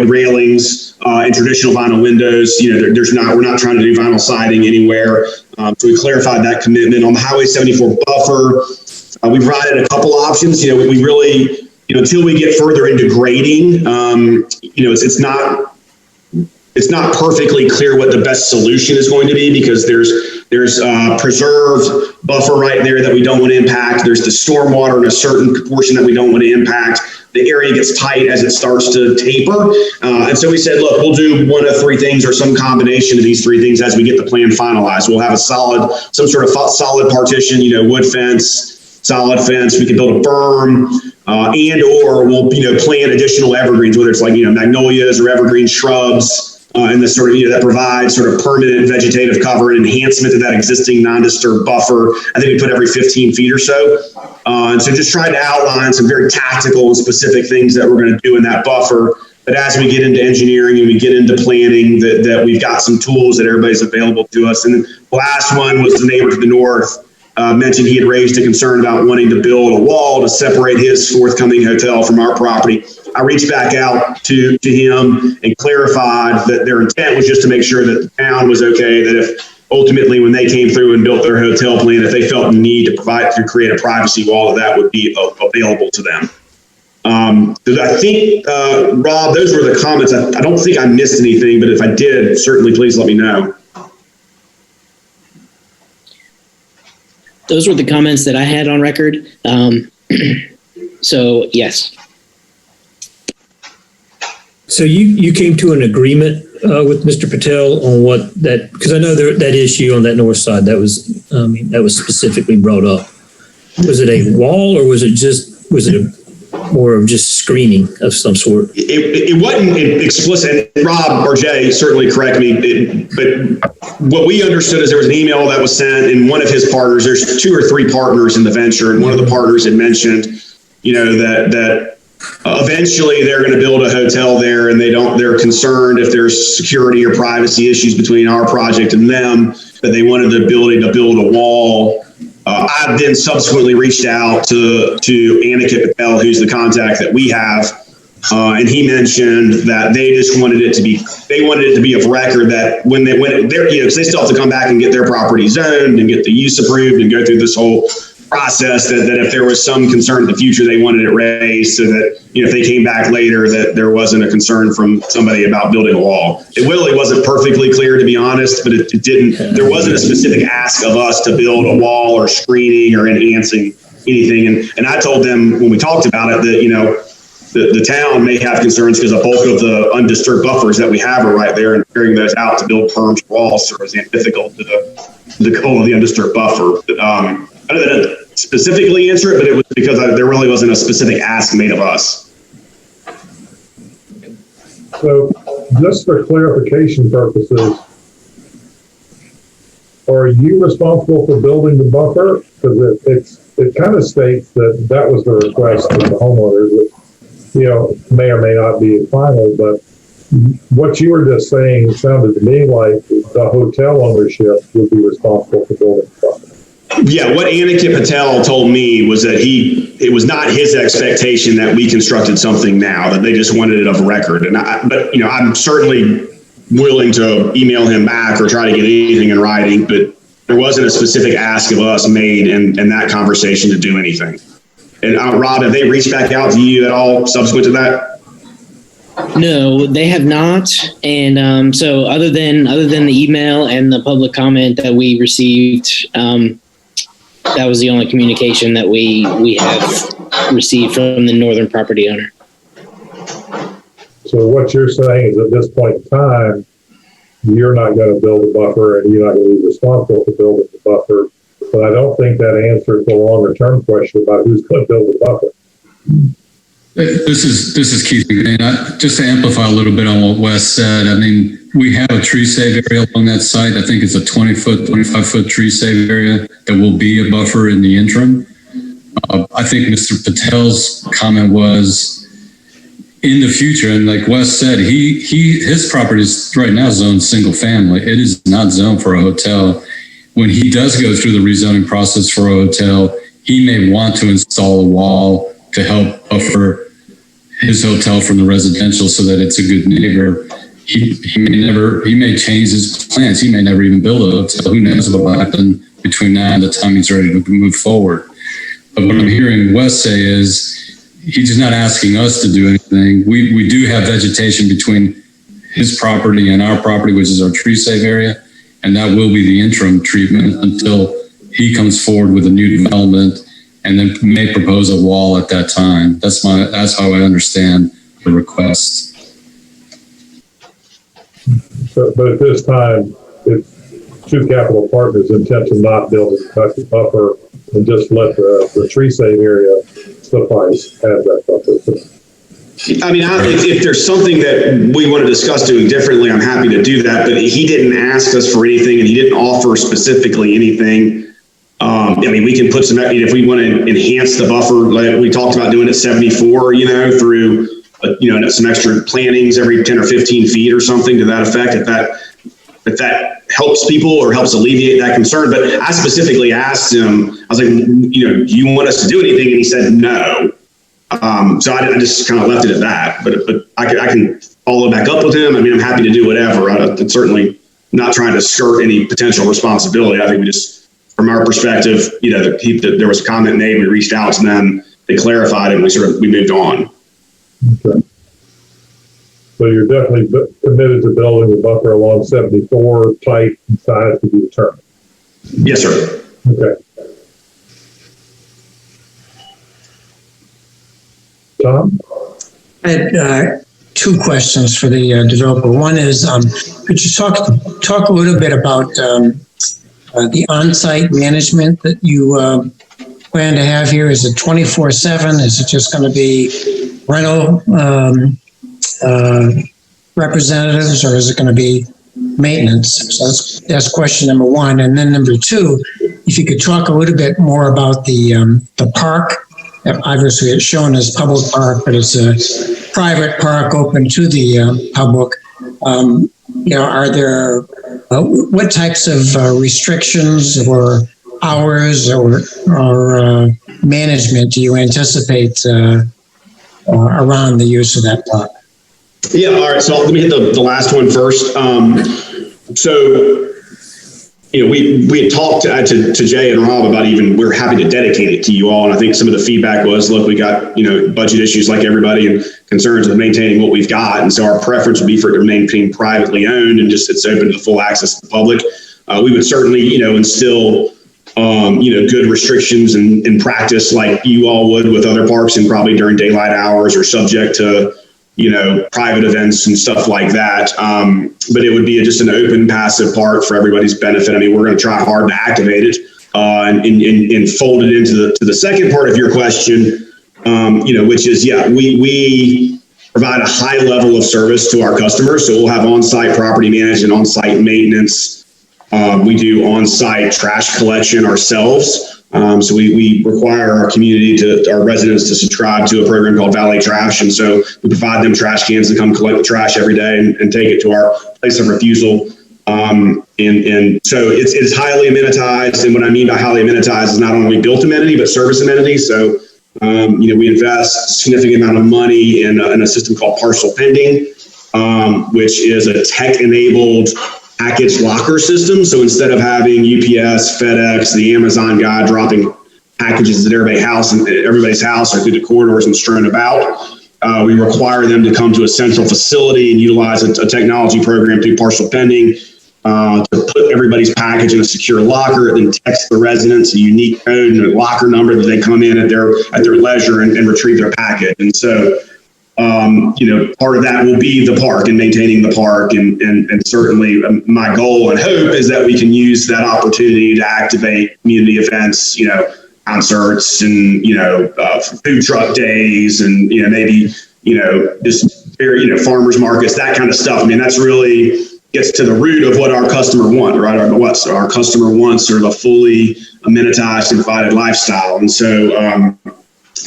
railings, and traditional vinyl windows. We're not trying to do vinyl siding anywhere. So we clarified that commitment. On the Highway 74 buffer, we provided a couple options. We really, until we get further into grading, it's not perfectly clear what the best solution is going to be, because there's preserved buffer right there that we don't want to impact. There's the stormwater in a certain portion that we don't want to impact. The area gets tight as it starts to taper. And so we said, look, we'll do one of three things or some combination of these three things as we get the plan finalized. We'll have some sort of solid partition, wood fence, solid fence. We can build a berm, and or we'll, plant additional evergreens, whether it's like, magnolias or evergreen shrubs. And the sort of, that provides sort of permanent vegetative cover and enhancement to that existing non-disturbed buffer. I think we put every 15 feet or so. And so just trying to outline some very tactical and specific things that we're going to do in that buffer. But as we get into engineering and we get into planning, that we've got some tools that everybody's available to us. And the last one was the neighbor to the north. Mentioned he had raised a concern about wanting to build a wall to separate his forthcoming hotel from our property. I reached back out to him and clarified that their intent was just to make sure that the town was okay, that if ultimately when they came through and built their hotel plan, if they felt the need to create a privacy wall, that would be available to them. So I think, Rob, those were the comments. I don't think I missed anything, but if I did, certainly please let me know. Those were the comments that I had on record. So, yes. So you came to an agreement with Mr. Patel on what that, because I know that issue on that north side, that was specifically brought up. Was it a wall or was it more of just screening of some sort? It wasn't explicit. And Rob or Jay, certainly correct me. But what we understood is there was an email that was sent, and one of his partners, there's 2 or 3 partners in the venture, and one of the partners had mentioned, that eventually they're going to build a hotel there, and they're concerned if there's security or privacy issues between our project and them, that they wanted the ability to build a wall. I've then subsequently reached out to Aniket Patel, who's the contact that we have, and he mentioned that they just wanted it to be of record that when they're, because they still have to come back and get their property zoned and get the use approved and go through this whole process, that if there was some concern in the future, they wanted it raised so that, if they came back later, that there wasn't a concern from somebody about building a wall. It really wasn't perfectly clear, to be honest, but it didn't, there wasn't a specific ask of us to build a wall or screening or enhancing anything. And I told them when we talked about it that, the town may have concerns because a bulk of the undisturbed buffers that we have are right there, and carrying those out to build berms or walls is antithetical to the goal of the undisturbed buffer. I didn't specifically answer it, but it was because there really wasn't a specific ask made of us. So just for clarification purposes, are you responsible for building the buffer? Because it kind of states that was the request of the homeowners, which, may or may not be final, but what you were just saying sounded to me like the hotel ownership would be responsible for building the buffer. Yeah, what Aniket Patel told me was that it was not his expectation that we constructed something now, that they just wanted it of record. But I'm certainly willing to email him back or try to get anything in writing, but there wasn't a specific ask of us made in that conversation to do anything. And Rob, have they reached back out to you at all subsequent to that? No, they have not. And so other than the email and the public comment that we received, that was the only communication that we have received from the northern property owner. So what you're saying is at this point in time, you're not going to build a buffer and you're not going to be responsible for building the buffer. But I don't think that answers the longer term question about who's going to build the buffer. This is Keith again. Just to amplify a little bit on what Wes said, I mean, we have a tree save area along that site. I think it's a 25-foot tree save area that will be a buffer in the interim. I think Mr. Patel's comment was, in the future, and like Wes said, his property is right now zoned single family. It is not zoned for a hotel. When he does go through the rezoning process for a hotel, he may want to install a wall to help buffer his hotel from the residential so that it's a good neighbor. He may change his plans. He may never even build a hotel. Who knows what will happen between now and the time he's ready to move forward. But what I'm hearing Wes say is he's not asking us to do anything. We do have vegetation between his property and our property, which is our tree save area. And that will be the interim treatment until he comes forward with a new development and then may propose a wall at that time. That's how I understand the request. But at this time, it's Two Capital Partners' intent to not build a protected buffer and just let the tree save area suffice, have that buffer. I mean, if there's something that we want to discuss doing differently, I'm happy to do that. But he didn't ask us for anything, and he didn't offer specifically anything. I mean, we can put some, if we want to enhance the buffer, like we talked about doing at 74, through, some extra plantings every 10 or 15 feet or something to that effect, if that helps people or helps alleviate that concern. But I specifically asked him, I was like, do you want us to do anything? And he said, no. So I just kind of left it at that, but I can follow back up with him. I mean, I'm happy to do whatever. I'm certainly not trying to skirt any potential responsibility. I think we just, from our perspective, there was a comment made, we reached out to them, they clarified it, and we moved on. Okay. So you're definitely committed to building the buffer along 74, type and size to be determined. Yes, sir. Okay. Tom? I had two questions for the developer. One is, could you talk a little bit about the on-site management that you plan to have here? Is it 24/7? Is it just going to be rental representatives, or is it going to be maintenance? So that's question number one. And then number two, if you could talk a little bit more about the park. Obviously, it's shown as public park, but it's a private park open to the public. Are there what types of restrictions or hours or management do you anticipate around the use of that park? Yeah, all right. So let me hit the last one first. We had talked to Jay and Rob about we're happy to dedicate it to you all. And I think some of the feedback was, look, we got, budget issues like everybody and concerns with maintaining what we've got. And so our preference would be for it to remain privately owned and just it's open to full access to the public. We would certainly, instill, good restrictions in practice like you all would with other parks and probably during daylight hours or subject to, private events and stuff like that. But it would be just an open, passive park for everybody's benefit. I mean, we're going to try hard to activate it and fold it into the second part of your question, which is, we provide a high level of service to our customers. So we'll have on-site property management, on-site maintenance. We do on-site trash collection ourselves. So we require our our residents to subscribe to a program called Valley Trash. And so we provide them trash cans to come collect the trash every day and take it to our place of refusal. And so it's highly amenitized. And what I mean by highly amenitized is not only built amenity, but service amenity. So, we invest a significant amount of money in a system called Parcel Pending, which is a tech-enabled package locker system. So instead of having UPS, FedEx, the Amazon guy dropping packages at everybody's house or through the corridors and strewn about, we require them to come to a central facility and utilize a technology program through Parcel Pending to put everybody's package in a secure locker, then text the residents a unique code and a locker number that they come in at their leisure and retrieve their package. And so part of that will be the park and maintaining the park. And certainly my goal and hope is that we can use that opportunity to activate community events, concerts and, food truck days and, maybe, just farmers markets, that kind of stuff. I mean, that's really gets to the root of what our customer wants, right? Our customer wants sort of a fully amenitized and provided lifestyle. And so,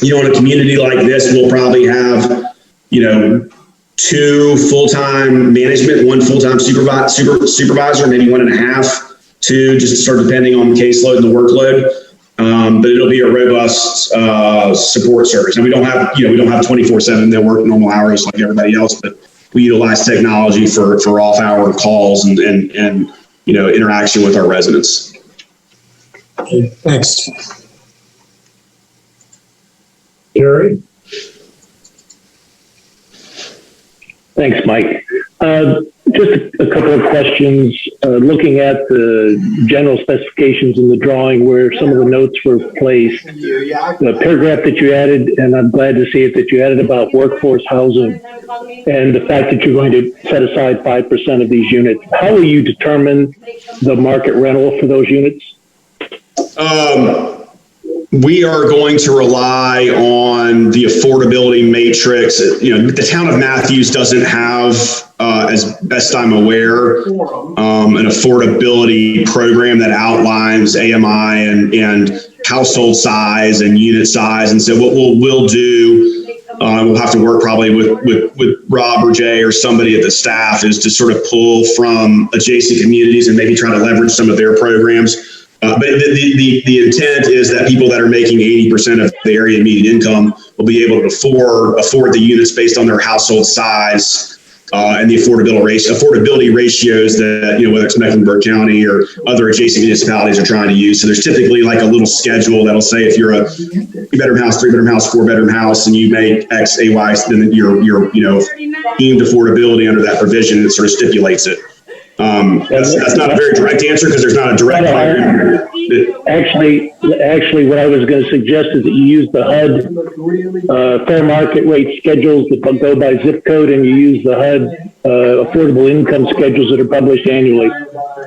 in a community like this, we'll probably have 2 full-time management, 1 full-time supervisor, maybe 1.5, 2, just start depending on the caseload and the workload. But it'll be a robust support service. And we don't have 24/7. They work normal hours like everybody else, but we utilize technology for off-hour calls and interaction with our residents. Thanks. Jerry? Thanks, Mike. Just a couple of questions. Looking at the general specifications in the drawing where some of the notes were placed, the paragraph that you added, and I'm glad to see it, that you added about workforce housing and the fact that you're going to set aside 5% of these units. How will you determine the market rental for those units? We are going to rely on the affordability matrix. The town of Matthews doesn't have, as best I'm aware, an affordability program that outlines AMI and household size and unit size. And so what we'll do, we'll have to work probably with Rob or Jay or somebody at the staff, is to sort of pull from adjacent communities and maybe try to leverage some of their programs. But the intent is that people that are making 80% of the area median income will be able to afford the units based on their household size and the affordability ratios that, whether it's Mecklenburg County or other adjacent municipalities are trying to use. So there's typically like a little schedule that'll say if you're a 2-bedroom house, 3-bedroom house, 4-bedroom house, and you make X, AY, then you're deemed affordability under that provision. It sort of stipulates it. That's not a very direct answer because there's not a direct program. Actually, what I was going to suggest is that you use the HUD fair market rate schedules that go by zip code, and you use the HUD affordable income schedules that are published annually.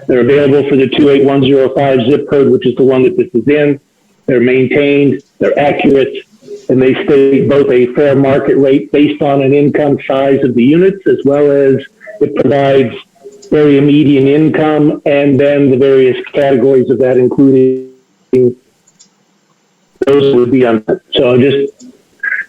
They're available for the 28105 zip code, which is the one that this is in. They're maintained, they're accurate, and they state both a fair market rate based on an income size of the units, as well as it provides area median income, and then the various categories of that, including those would be on that. So just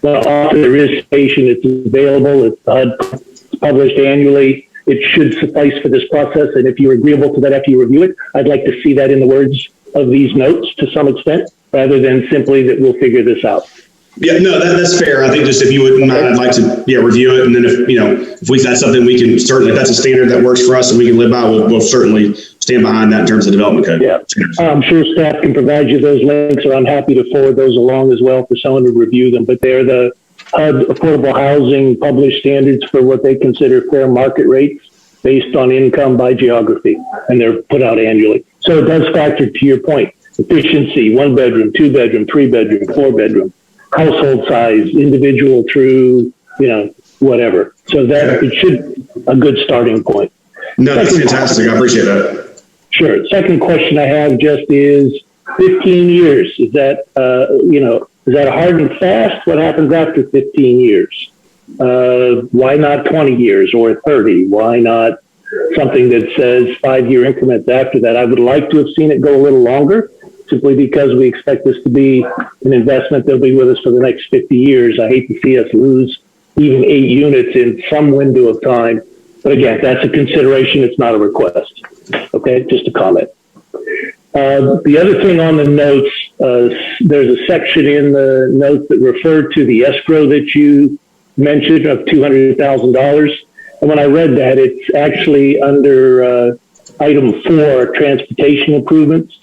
often there is station, it's available, it's published annually. It should suffice for this process, and if you're agreeable to that after you review it, I'd like to see that in the words of these notes to some extent, rather than simply that we'll figure this out. Yeah, no, that's fair. I think just if you wouldn't mind, I'd like to review it, and then if that's something we can certainly, if that's a standard that works for us and we can live by, we'll certainly stand behind that in terms of development code. Yeah, I'm sure staff can provide you those links, or I'm happy to forward those along as well for someone to review them. But they're the HUD affordable housing published standards for what they consider fair market rates based on income by geography, and they're put out annually. So it does factor to your point: efficiency, 1-bedroom, 2-bedroom, 3-bedroom, 4-bedroom. Household size, individual through, whatever. So that it should be a good starting point. No, that's fantastic. I appreciate that. Sure. Second question I have just is 15 years. Is that, is that hard and fast? What happens after 15 years? Why not 20 years or 30? Why not something that says 5-year increments after that? I would like to have seen it go a little longer, simply because we expect this to be an investment that'll be with us for the next 50 years. I hate to see us lose even 8 units in some window of time. But again, that's a consideration. It's not a request. Okay, just a comment. The other thing on the notes, there's a section in the notes that referred to the escrow that you mentioned of $200,000. And when I read that, it's actually under item 4, transportation improvements.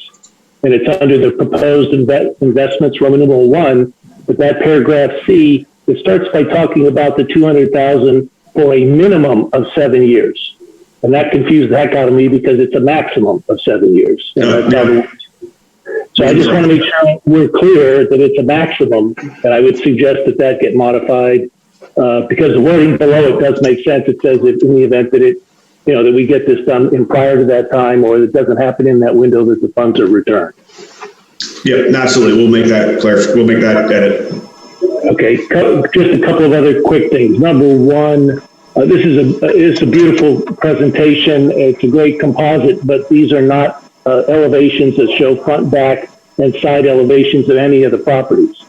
And it's under the proposed investments, Roman numeral 1, but that paragraph C, it starts by talking about the $200,000 for a minimum of 7 years. And that confused the heck out of me because it's a maximum of 7 years. So I just want to make sure we're clear that it's a maximum, and I would suggest that get modified because the wording below it does make sense. It says that in the event that that we get this done in prior to that time, or it doesn't happen in that window, that the funds are returned. Yeah, absolutely. We'll make that clear. We'll make that edit. Okay, just a couple of other quick things. Number one, this is a beautiful presentation. It's a great composite, but these are not elevations that show front, back, and side elevations of any of the properties.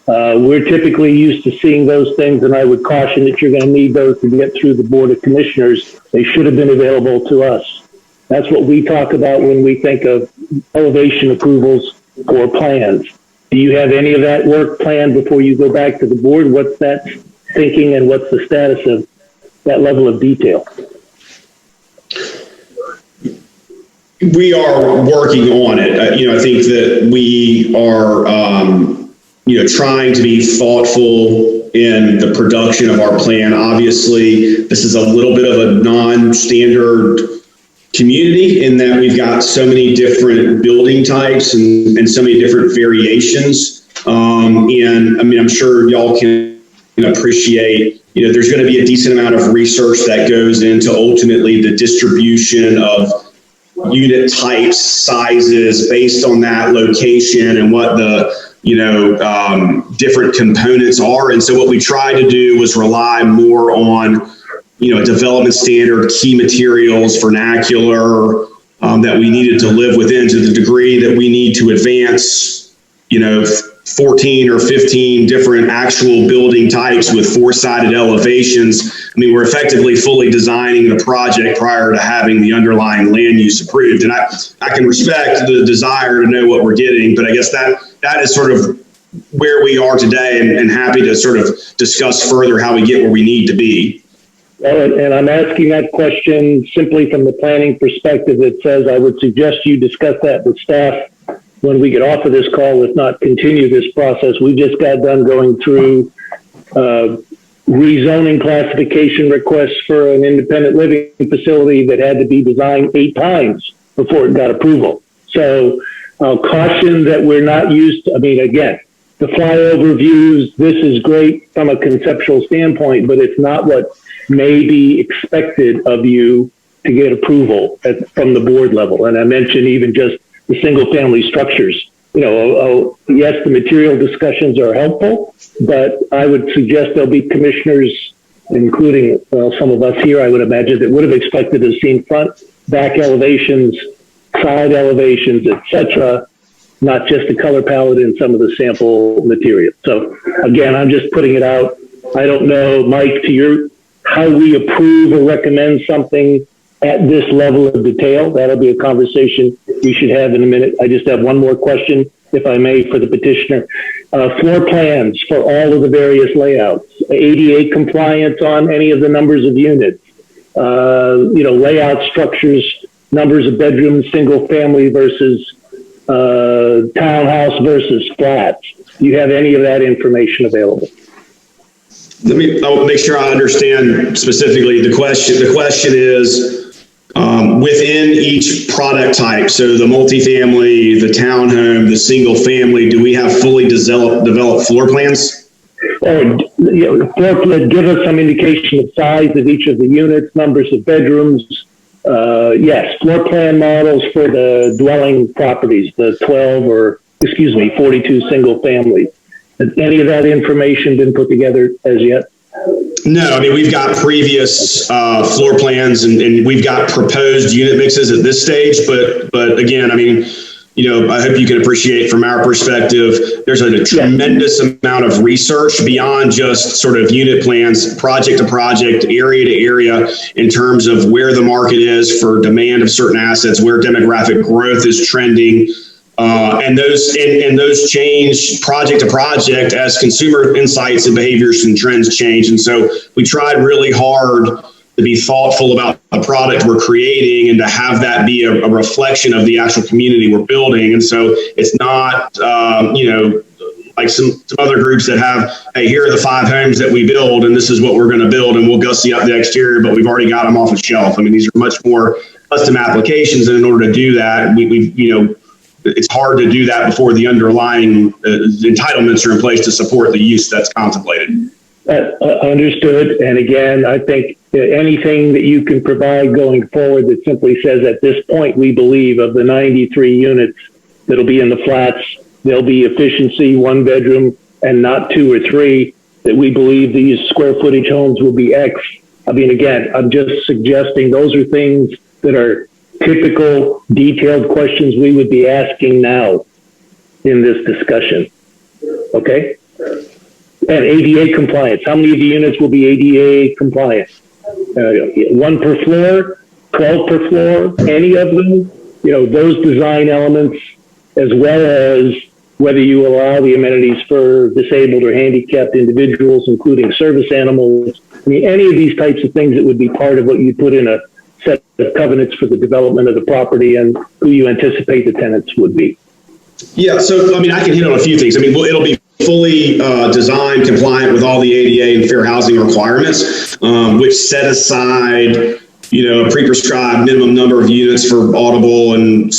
We're typically used to seeing those things, and I would caution that you're going to need those to get through the Board of Commissioners. They should have been available to us. That's what we talk about when we think of elevation approvals for plans. Do you have any of that work planned before you go back to the board? What's that thinking, and what's the status of that level of detail? We are working on it. I think that we are, trying to be thoughtful in the production of our plan. Obviously, this is a little bit of a non-standard community in that we've got so many different building types and so many different variations. And I mean, I'm sure y'all can appreciate, there's going to be a decent amount of research that goes into ultimately the distribution of unit types, sizes based on that location and what the different components are. And so what we tried to do was rely more on development standard, key materials, vernacular that we needed to live within, to the degree that we need to advance 14 or 15 different actual building types with four-sided elevations. I mean, we're effectively fully designing the project prior to having the underlying land use approved. And I can respect the desire to know what we're getting, but I guess that is sort of where we are today, and happy to sort of discuss further how we get where we need to be. Well, and I'm asking that question simply from the planning perspective that says I would suggest you discuss that with staff when we get off of this call, if not continue this process. We just got done going through rezoning classification requests for an independent living facility that had to be designed 8 times before it got approval. So I'll caution that we're not used to, I mean, again, the flyover views, this is great from a conceptual standpoint, but it's not what may be expected of you to get approval from the board level. And I mentioned even just the single family structures. Yes, the material discussions are helpful, but I would suggest there'll be commissioners, including some of us here, I would imagine, that would have expected to have seen front, back elevations, side elevations, etc., not just the color palette in some of the sample material. So again, I'm just putting it out. I don't know, Mike, how we approve or recommend something at this level of detail. That'll be a conversation we should have in a minute. I just have one more question, if I may, for the petitioner. Floor plans for all of the various layouts, ADA compliance on any of the numbers of units, layout structures, numbers of bedrooms, single family versus townhouse versus flats. Do you have any of that information available? I'll make sure I understand specifically the question. The question is, within each product type, so the multifamily, the townhome, the single family, do we have fully developed floor plans? Give us some indication of size of each of the units, numbers of bedrooms. Yes, floor plan models for the dwelling properties, the 42 single family. Has any of that information been put together as yet? No, I mean, we've got previous floor plans and we've got proposed unit mixes at this stage, but again, I mean, I hope you can appreciate from our perspective, there's a tremendous amount of research beyond just sort of unit plans, project to project, area to area, in terms of where the market is for demand of certain assets, where demographic growth is trending. And those change project to project as consumer insights and behaviors and trends change. And so we tried really hard to be thoughtful about the product we're creating and to have that be a reflection of the actual community we're building. And so it's not, like some other groups that have, hey, here are the 5 homes that we build and this is what we're going to build and we'll gussy up the exterior, but we've already got them off the shelf. I mean, these are much more custom applications. And in order to do that, it's hard to do that before the underlying entitlements are in place to support the use that's contemplated. Understood. And again, I think anything that you can provide going forward that simply says at this point, we believe of the 93 units that'll be in the flats, there'll be efficiency, 1 bedroom and not 2 or 3, that we believe these square footage homes will be X. I mean, again, I'm just suggesting those are things that are typical detailed questions we would be asking now in this discussion. Okay? And ADA compliance. How many of the units will be ADA compliant? 1 per floor, 12 per floor, any of them? Those design elements, as well as whether you allow the amenities for disabled or handicapped individuals, including service animals. I mean, any of these types of things that would be part of what you put in a set of covenants for the development of the property and who you anticipate the tenants would be. Yeah, so, I can hit on a few things. It'll be fully designed compliant with all the ADA and fair housing requirements, which set aside a pre-prescribed minimum number of units for audible and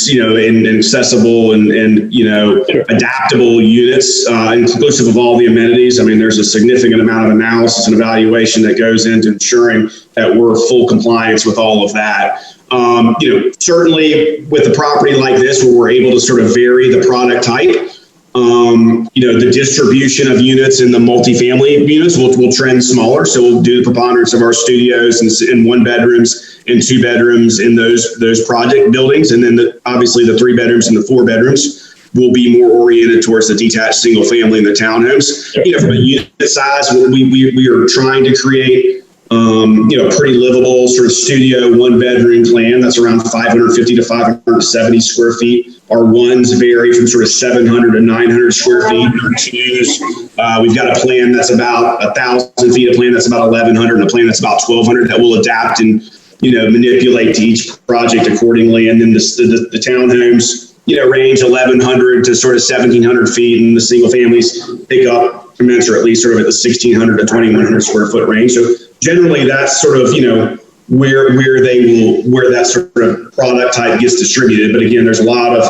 accessible and Sure. adaptable units, inclusive of all the amenities. There's a significant amount of analysis and evaluation that goes into ensuring that we're full compliance with all of that. Certainly with a property like this where we're able to sort of vary the product type, the distribution of units in the multifamily units will trend smaller. So we'll do the preponderance of our studios in 1 bedrooms and 2 bedrooms in those project buildings. And then obviously the 3 bedrooms and the 4 bedrooms will be more oriented towards the detached single family and the townhomes. From a unit size, we are trying to create pretty livable sort of studio 1 bedroom plan that's around 550 to 570 square feet. Our 1s vary from sort of 700 to 900 square feet. Our 2s, we've got a plan that's about 1,000 feet, a plan that's about 1,100, and a plan that's about 1,200 that will adapt and manipulate to each project accordingly. And then the townhomes, range 1,100 to sort of 1,700 feet, and the single families pick up commensurately sort of at the 1,600 to 2,100 square foot range. So generally, that's sort of where that sort of product type gets distributed. But again, there's a lot of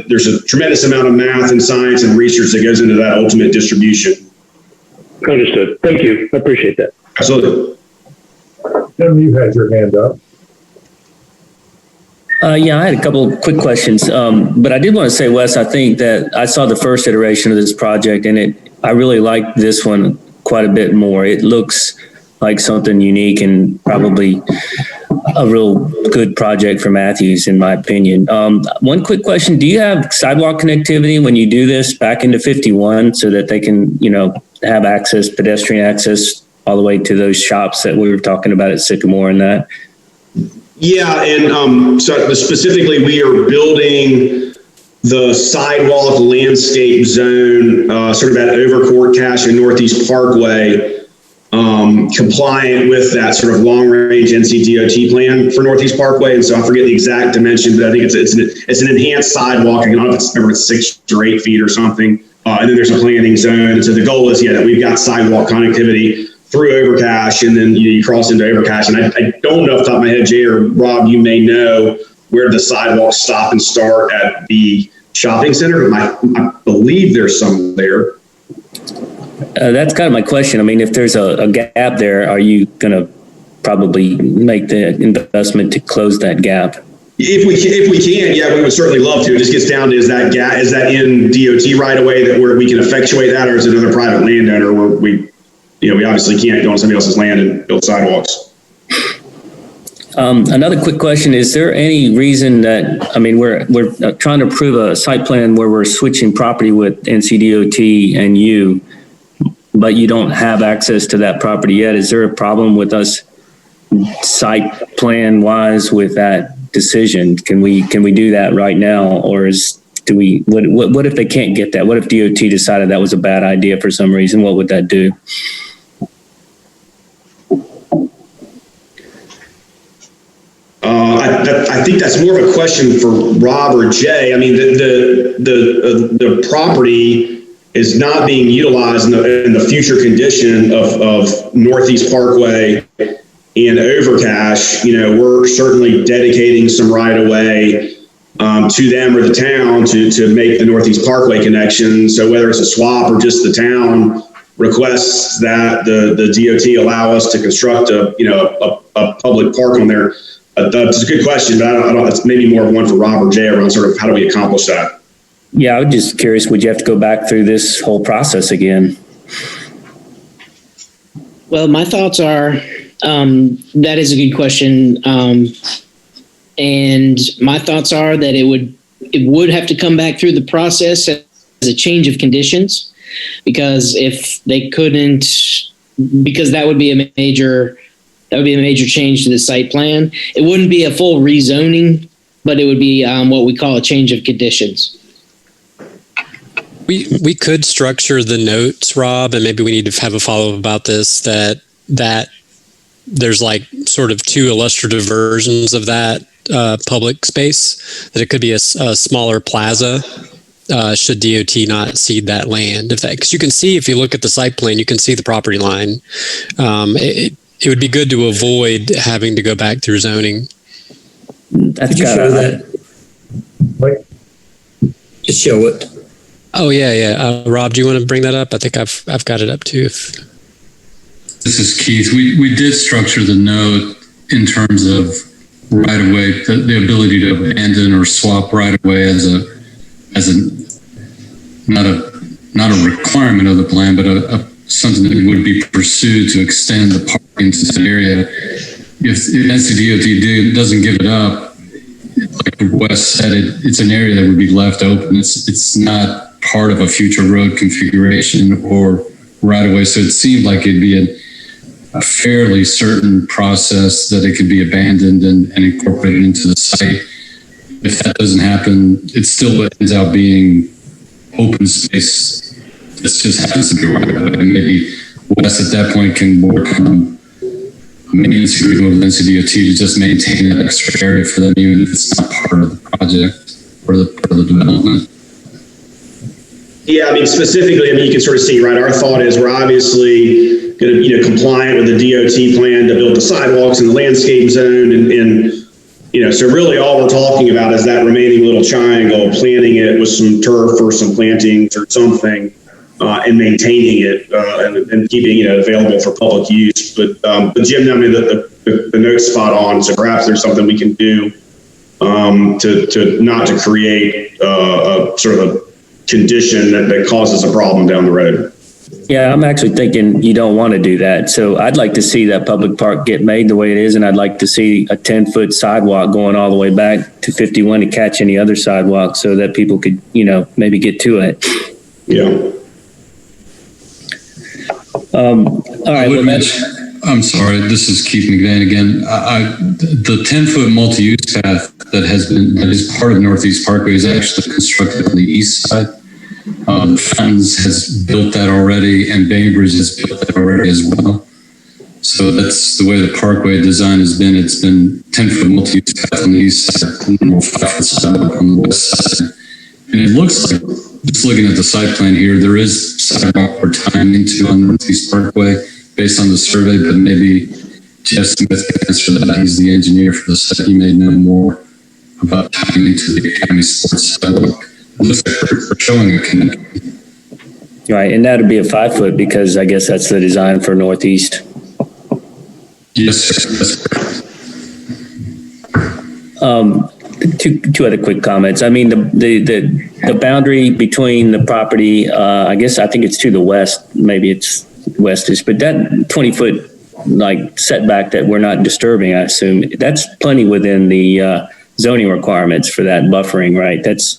there's a tremendous amount of math and science and research that goes into that ultimate distribution. Understood. Thank you. I appreciate that. Absolutely. Tim, you had your hand up. Yeah, I had a couple of quick questions, but I did want to say, Wes, I think that I saw the first iteration of this project, and I really like this one quite a bit more. It looks like something unique and probably a real good project for Matthews, in my opinion. One quick question: do you have sidewalk connectivity when you do this back into 51, so that they can, have access, pedestrian access, all the way to those shops that we were talking about at Sycamore and that? Yeah, and so specifically, we are building the sidewalk landscape zone sort of at Overcourt Cache and Northeast Parkway, compliant with that sort of long-range NCDOT plan for Northeast Parkway. And so I forget the exact dimension, but I think it's an enhanced sidewalk. I don't know if it's 6 or 8 feet or something. And then there's a planning zone. And so the goal is, that we've got sidewalk connectivity through Overcache, and then you cross into Overcache. And I don't know off the top of my head, Jay or Rob, you may know where the sidewalks stop and start at the shopping center. I believe there's some there. That's kind of my question. I mean, if there's a gap there, are you going to probably make the investment to close that gap? If we can, yeah, we would certainly love to. It just gets down to, is that in DOT right away that where we can effectuate that, or is it another private landowner where we obviously can't go on somebody else's land and build sidewalks? Another quick question: is there any reason that, we're trying to approve a site plan where we're switching property with NCDOT and you, but you don't have access to that property yet? Is there a problem with us site plan wise with that decision? Can we do that right now, or what if they can't get that? What if DOT decided that was a bad idea for some reason? What would that do? I think that's more of a question for Rob or Jay. I mean, the property is not being utilized in the future condition of Northeast Parkway and Overcache. We're certainly dedicating some right of way to them or the town to make the Northeast Parkway connection. So whether it's a swap or just the town requests that the DOT allow us to construct a public park on there. That's a good question, but I don't. It's maybe more of one for Rob or Jay around sort of how do we accomplish that. Yeah, I was just curious. Would you have to go back through this whole process again? Well, my thoughts are that is a good question, and my thoughts are that it would have to come back through the process as a change of conditions. because if they couldn't, because that would be a major change to the site plan. It wouldn't be a full rezoning, but it would be what we call a change of conditions. We could structure the notes, Rob, and maybe we need to have a follow-up about this, that there's like sort of two illustrative versions of that public space, that it could be a smaller plaza should DOT not cede that land. Because you can see, if you look at the site plan, you can see the property line. It would be good to avoid having to go back through zoning. Could you show that? Right. Just show it. Oh yeah. Rob, do you want to bring that up? I think I've got it up too. This is Keith. We did structure the note in terms of right of way, the ability to abandon or swap right of way as not a requirement of the plan, but something that would be pursued to extend the park into the area. If NCDOT doesn't give it up, like Wes said, it's an area that would be left open. It's not part of a future road configuration or right of way. So it seemed like it'd be a fairly certain process that it could be abandoned and incorporated into the site. If that doesn't happen, it still ends up being open space. This just happens to be right of way. And maybe Wes at that point can work on a maintenance agreement with NCDOT to just maintain that extra area for them, even if it's not part of the project or the development. Yeah, I mean, specifically, you can sort of see, right, our thought is we're obviously going to, compliant with the DOT plan to build the sidewalks in the landscape zone. And so really all we're talking about is that remaining little triangle, planting it with some turf or some plantings or something, and maintaining it and keeping it available for public use. But Jim, I mean, the note's spot on. So perhaps there's something we can do to not to create a sort of a condition that causes a problem down the road. Yeah, I'm actually thinking you don't want to do that. So I'd like to see that public park get made the way it is, and I'd like to see a 10-foot sidewalk going all the way back to 51 to catch any other sidewalk so that people could, maybe get to it. Yeah. All right. I'm sorry, this is Keith McVeigh again. The 10-foot multi-use path that is part of Northeast Parkway is actually constructed on the east side. Fountains has built that already, and Bainbridge has built that already as well. So that's the way the parkway design has been. It's been 10-foot multi-use path on the east side, and 5-foot sidewalk on the west side. And it looks like, just looking at the site plan here, there is sidewalk we're tying into on Northeast Parkway based on the survey, but maybe Jeff Smith can answer that. He's the engineer for the site. He may know more about tying into the Academy Sports sidewalk. It looks like we're showing a connection. Right, and that would be a 5-foot because I guess that's the design for Northeast. Yes, sir. That's correct. Two other quick comments. I mean, the boundary between the property, I think it's to the west, maybe it's westish, but that 20-foot setback that we're not disturbing, I assume, that's plenty within the zoning requirements for that buffering, right? That's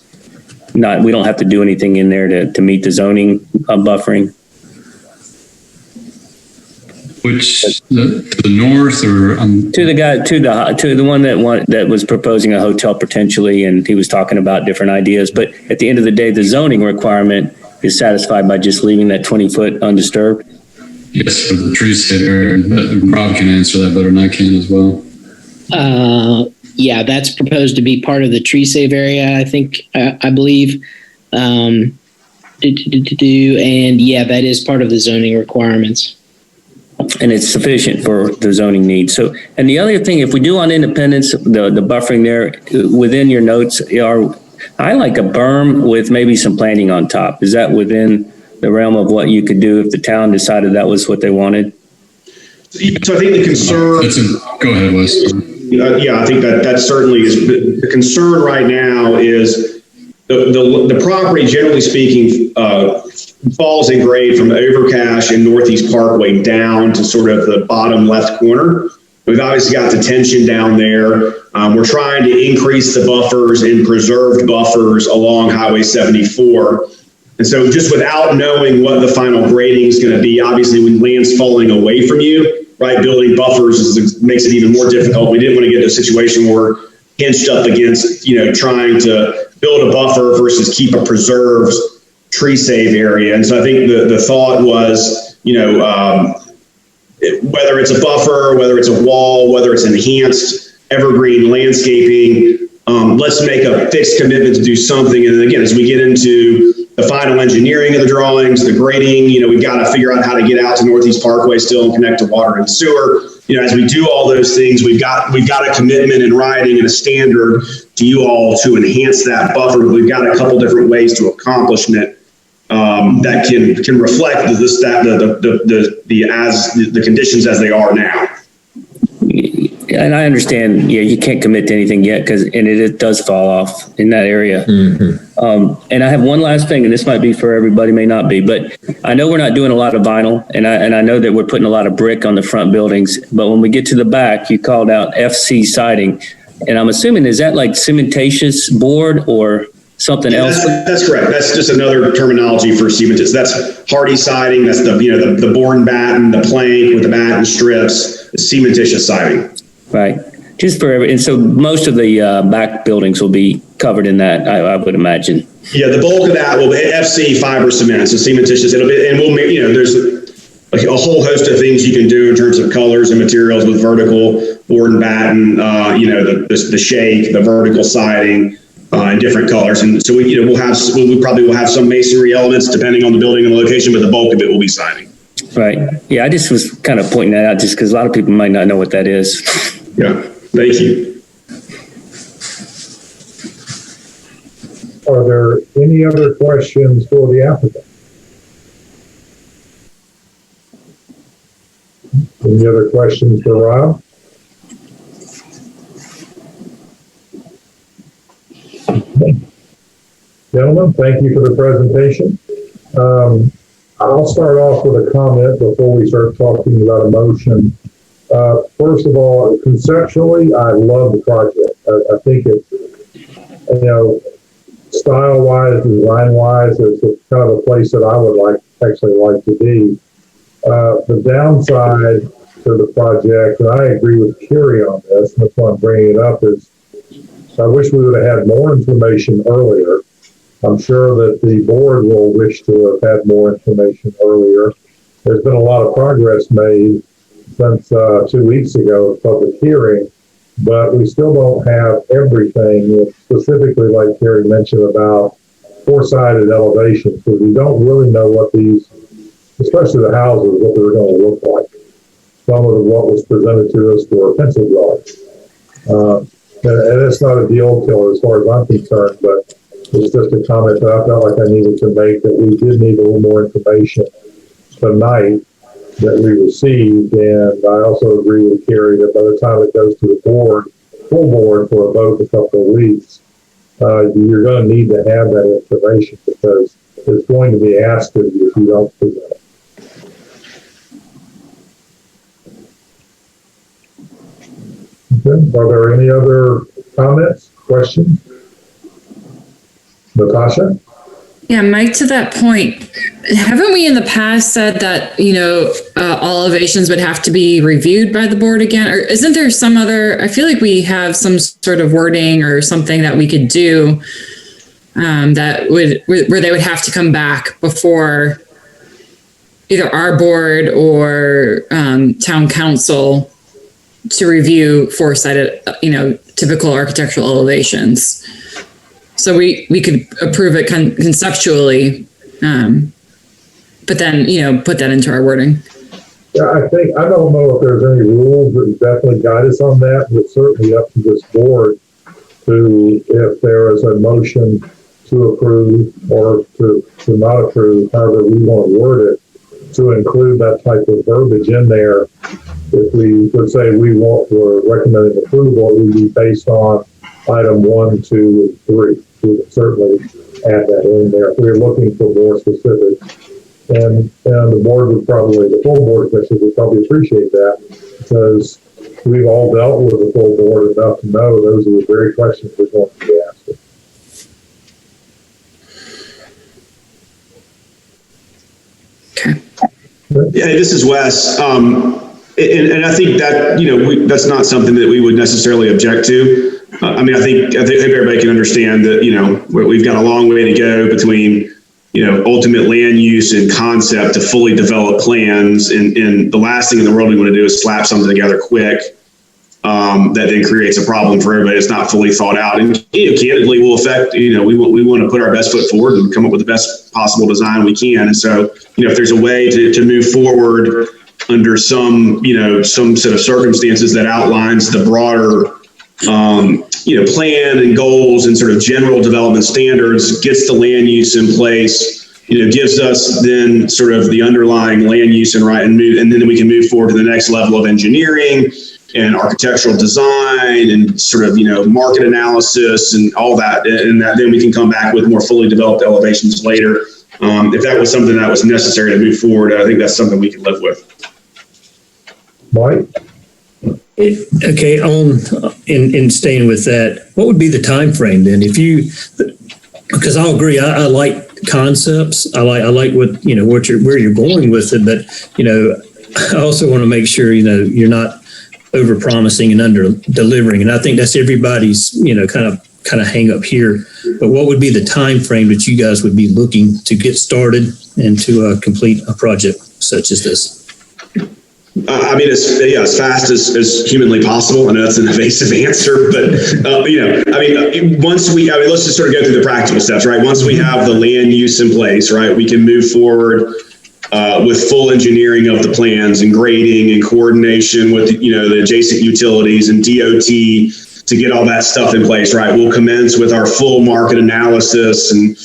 not, we don't have to do anything in there to meet the zoning buffering. Which to the north or to the one that was proposing a hotel potentially, and he was talking about different ideas. But at the end of the day, the zoning requirement is satisfied by just leaving that 20-foot undisturbed. Yes, for the tree state area. Rob can answer that better than I can as well. Yeah, that's proposed to be part of the tree save area, I think, I believe. And yeah, that is part of the zoning requirements. And it's sufficient for the zoning needs. So, and the other thing, if we do on Independence, the buffering there within your notes I like a berm with maybe some planting on top. Is that within the realm of what you could do if the town decided that was what they wanted? So I think the concern. Go ahead, Wes. Yeah, I think that certainly is the concern right now. Is the property, generally speaking, falls in grade from Overcash and Northeast Parkway down to sort of the bottom left corner. We've obviously got detention down there. We're trying to increase the buffers and preserved buffers along Highway 74. And so just without knowing what the final grading is going to be, obviously when land's falling away from you, right, building buffers makes it even more difficult. We didn't want to get to a situation where we're hinged up against, trying to build a buffer versus keep a preserved tree save area. And so I think the thought was, whether it's a buffer, whether it's a wall, whether it's enhanced evergreen landscaping, let's make a fixed commitment to do something. And then again, as we get into the final engineering of the drawings, the grading, we've got to figure out how to get out to Northeast Parkway still and connect to water and sewer. As we do all those things, we've got a commitment in writing and a standard to you all to enhance that buffer. We've got a couple different ways to accomplish it that can reflect the conditions as they are now. And I understand, you can't commit to anything yet it does fall off in that area. Mm-hmm. And I have one last thing, and this might be for everybody, may not be, but I know we're not doing a lot of vinyl, and I know that we're putting a lot of brick on the front buildings, but when we get to the back, you called out FC siding, and I'm assuming, is that like cementatious board or something else? That's correct. That's just another terminology for cementatious. That's hardy siding. That's the board and batten, the plank with the batten strips, cementatious siding. Right. Just for and so most of the back buildings will be covered in that, I would imagine. Yeah, the bulk of that will be FC fiber cement, so cementitious. It'll be, and we'll, there's a whole host of things you can do in terms of colors and materials with vertical board and batten. The shake, the vertical siding, in different colors, and so we probably will have some masonry elements depending on the building and the location, but the bulk of it will be siding. Right. Yeah, I just was kind of pointing that out just because a lot of people might not know what that is. Yeah. Thank you. Are there any other questions for the applicant? Any other questions for Rob? Gentlemen, thank you for the presentation. I'll start off with a comment before we start talking about a motion. First of all, conceptually, I love the project. I think it's, style-wise, design-wise, it's kind of a place that I would like to be. The downside to the project, and I agree with Kerry on this, and that's why I'm bringing it up, is I wish we would have had more information earlier. I'm sure that the board will wish to have had more information earlier. There's been a lot of progress made since 2 weeks ago, public hearing, but we still don't have everything, specifically like Kerry mentioned about four-sided elevations, because we don't really know what these, especially the houses, what they're going to look like. Some of what was presented to us were pencil drawings. And it's not a deal killer as far as I'm concerned, but it's just a comment that I felt like I needed to make, that we did need a little more information tonight that we received. And I also agree with Kerry that by the time it goes to the board, full board for a vote in a couple of weeks, you're going to need to have that information, because it's going to be asked of you if you don't present it. Okay. Are there any other comments, questions? Natasha? Yeah, Mike, to that point, haven't we in the past said that, all elevations would have to be reviewed by the board again? Or isn't there some other, I feel like we have some sort of wording or something that we could do where they would have to come back before either our board or town council to review four-sided, typical architectural elevations. So we could approve it conceptually, but then, put that into our wording. Yeah, I don't know if there's any rules that definitely guide us on that, but it's certainly up to this board to, if there is a motion to approve or to not approve, however we want to word it, to include that type of verbiage in there. If we would say we're recommending approval, it would be based on item 1, 2, and 3. We would certainly add that in there if we're looking for more specifics. And the board would probably, the full board especially, would probably appreciate that, because we've all dealt with the full board enough to know those are the very questions we're going to be asking. Yeah, hey, this is Wes. And I think that, that's not something that we would necessarily object to. I think everybody can understand that, we've got a long way to go between, ultimate land use and concept to fully develop plans. And the last thing in the world we want to do is slap something together quick that then creates a problem for everybody. It's not fully thought out. And candidly will affect, we want to put our best foot forward and come up with the best possible design we can. And so, if there's a way to move forward under some set of circumstances that outlines the broader, plan and goals and sort of general development standards, gets the land use in place, gives us then sort of the underlying land use and then we can move forward to the next level of engineering and architectural design and sort of, market analysis and all that. And that then we can come back with more fully developed elevations later. If that was something that was necessary to move forward, I think that's something we can live with. Mike? Okay, in staying with that, what would be the time frame then? Because I'll agree, I like concepts. I like what where you're going with it, but I also want to make sure you're not over promising and under delivering, and I think that's everybody's kind of hang up here. But what would be the time frame that you guys would be looking to get started and to complete a project such as this? As fast as humanly possible. I know that's an evasive answer, but let's just sort of go through the practical steps, right? Once we have the land use in place, right, we can move forward with full engineering of the plans and grading and coordination with the adjacent utilities and DOT to get all that stuff in place, right? We'll commence with our full market analysis and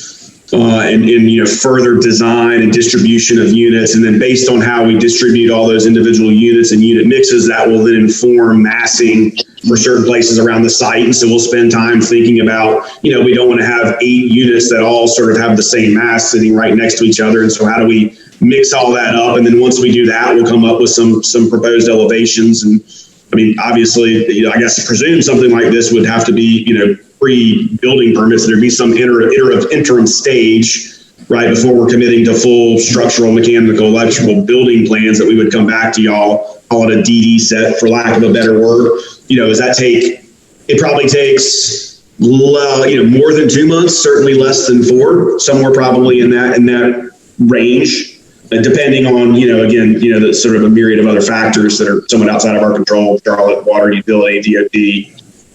further design and distribution of units. And then based on how we distribute all those individual units and unit mixes, that will then inform massing for certain places around the site. And so we'll spend time thinking about, we don't want to have 8 units that all sort of have the same mass sitting right next to each other. And so how do we mix all that up? And then once we do that, we'll come up with some proposed elevations. And obviously, I guess to presume something like this would have to be, pre-building permits. There'd be some interim stage, right, before we're committing to full structural, mechanical, electrical building plans that we would come back to y'all, call it a DD set, for lack of a better word. It probably takes, more than 2 months, certainly less than 4, somewhere probably in that range, depending on, the sort of a myriad of other factors that are somewhat outside of our control, Charlotte, water utility, DOT,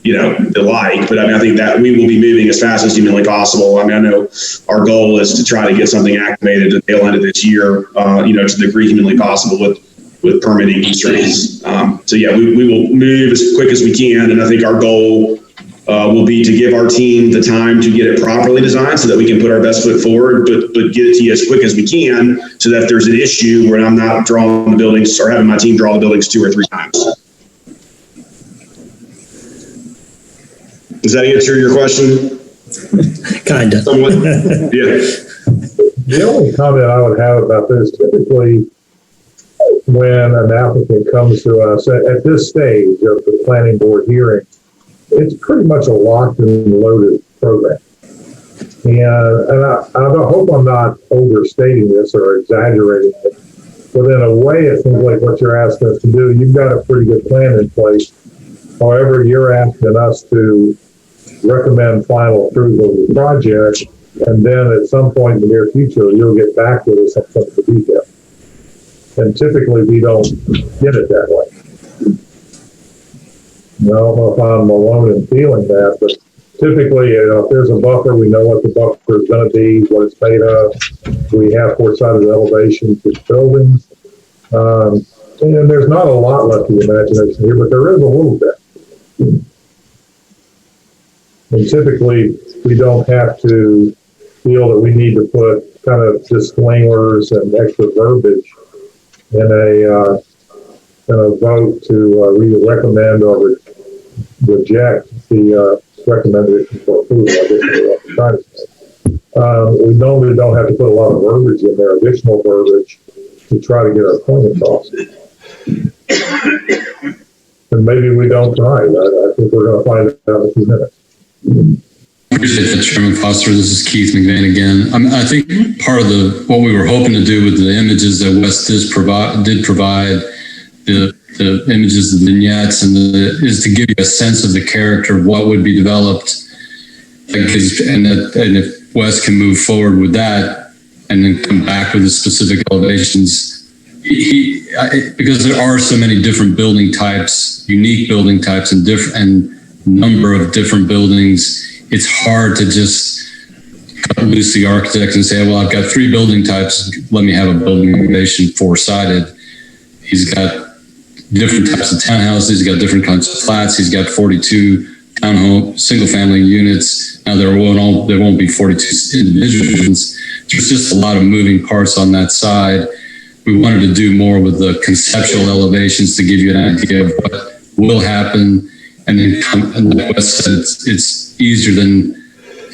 the like. But I think that we will be moving as fast as humanly possible. I know our goal is to try to get something activated at the tail end of this year, to the degree humanly possible with permitting constraints. We will move as quick as we can. And I think our goal will be to give our team the time to get it properly designed so that we can put our best foot forward, but get it to you as quick as we can so that if there's an issue where I'm not drawing the buildings or having my team draw the buildings 2 or 3 times. Does that answer your question? Kind of. Somewhat. Yeah. The only comment I would have about this, typically when an applicant comes to us at this stage of the planning board hearing, it's pretty much a locked and loaded program. And I hope I'm not overstating this or exaggerating it, but in a way, it seems like what you're asking us to do, you've got a pretty good plan in place. However, you're asking us to recommend final approval of the project, and then at some point in the near future, you'll get back with us on some of the details. And typically, we don't get it that way. I don't know if I'm alone in feeling that, but typically, if there's a buffer, we know what the buffer is going to be, what it's made of. We have four-sided elevations for buildings. And there's not a lot left to the imagination here, but there is a little bit. And typically, we don't have to feel that we need to put kind of disclaimers and extra verbiage in a vote to either recommend or reject the recommendation for approval. I guess is what I'm trying to say. We normally don't have to put a lot of verbiage in there, additional verbiage, to try to get our point across. And maybe we don't try. I think we're going to find out in a few minutes. Appreciate that, Chairman Foster. This is Keith McVeigh again. I think part of what we were hoping to do with the images that Wes did provide, the images, the vignettes, is to give you a sense of the character of what would be developed. And if Wes can move forward with that and then come back with the specific elevations, because there are so many different building types, unique building types, and number of different buildings, it's hard to just cut loose the architect and say, well, I've got 3 building types, let me have a building elevation 4-sided. He's got different types of townhouses, he's got different kinds of flats, he's got 42 townhome single family units. Now there won't be 42 individuals. There's just a lot of moving parts on that side. We wanted to do more with the conceptual elevations to give you an idea of what will happen. And then, like Wes said, it's easier than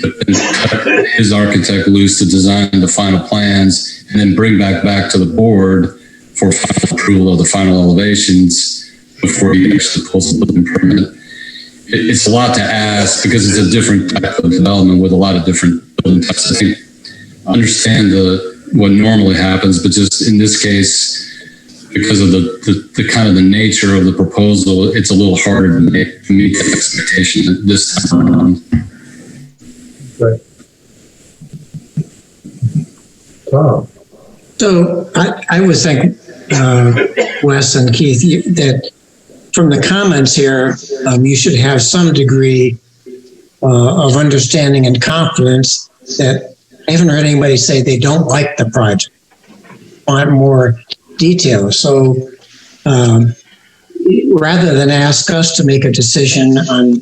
cut his architect loose to design the final plans and then bring back to the board for final approval of the final elevations before he actually pulls the building permit. It's a lot to ask because it's a different type of development with a lot of different building types. I think understand what normally happens, but just in this case, because of the kind of the nature of the proposal, it's a little harder to meet the expectation this time around. Right. Tom. So I would think, Wes and Keith, that from the comments here, you should have some degree of understanding and confidence that I haven't heard anybody say they don't like the project, want more detail. So rather than ask us to make a decision on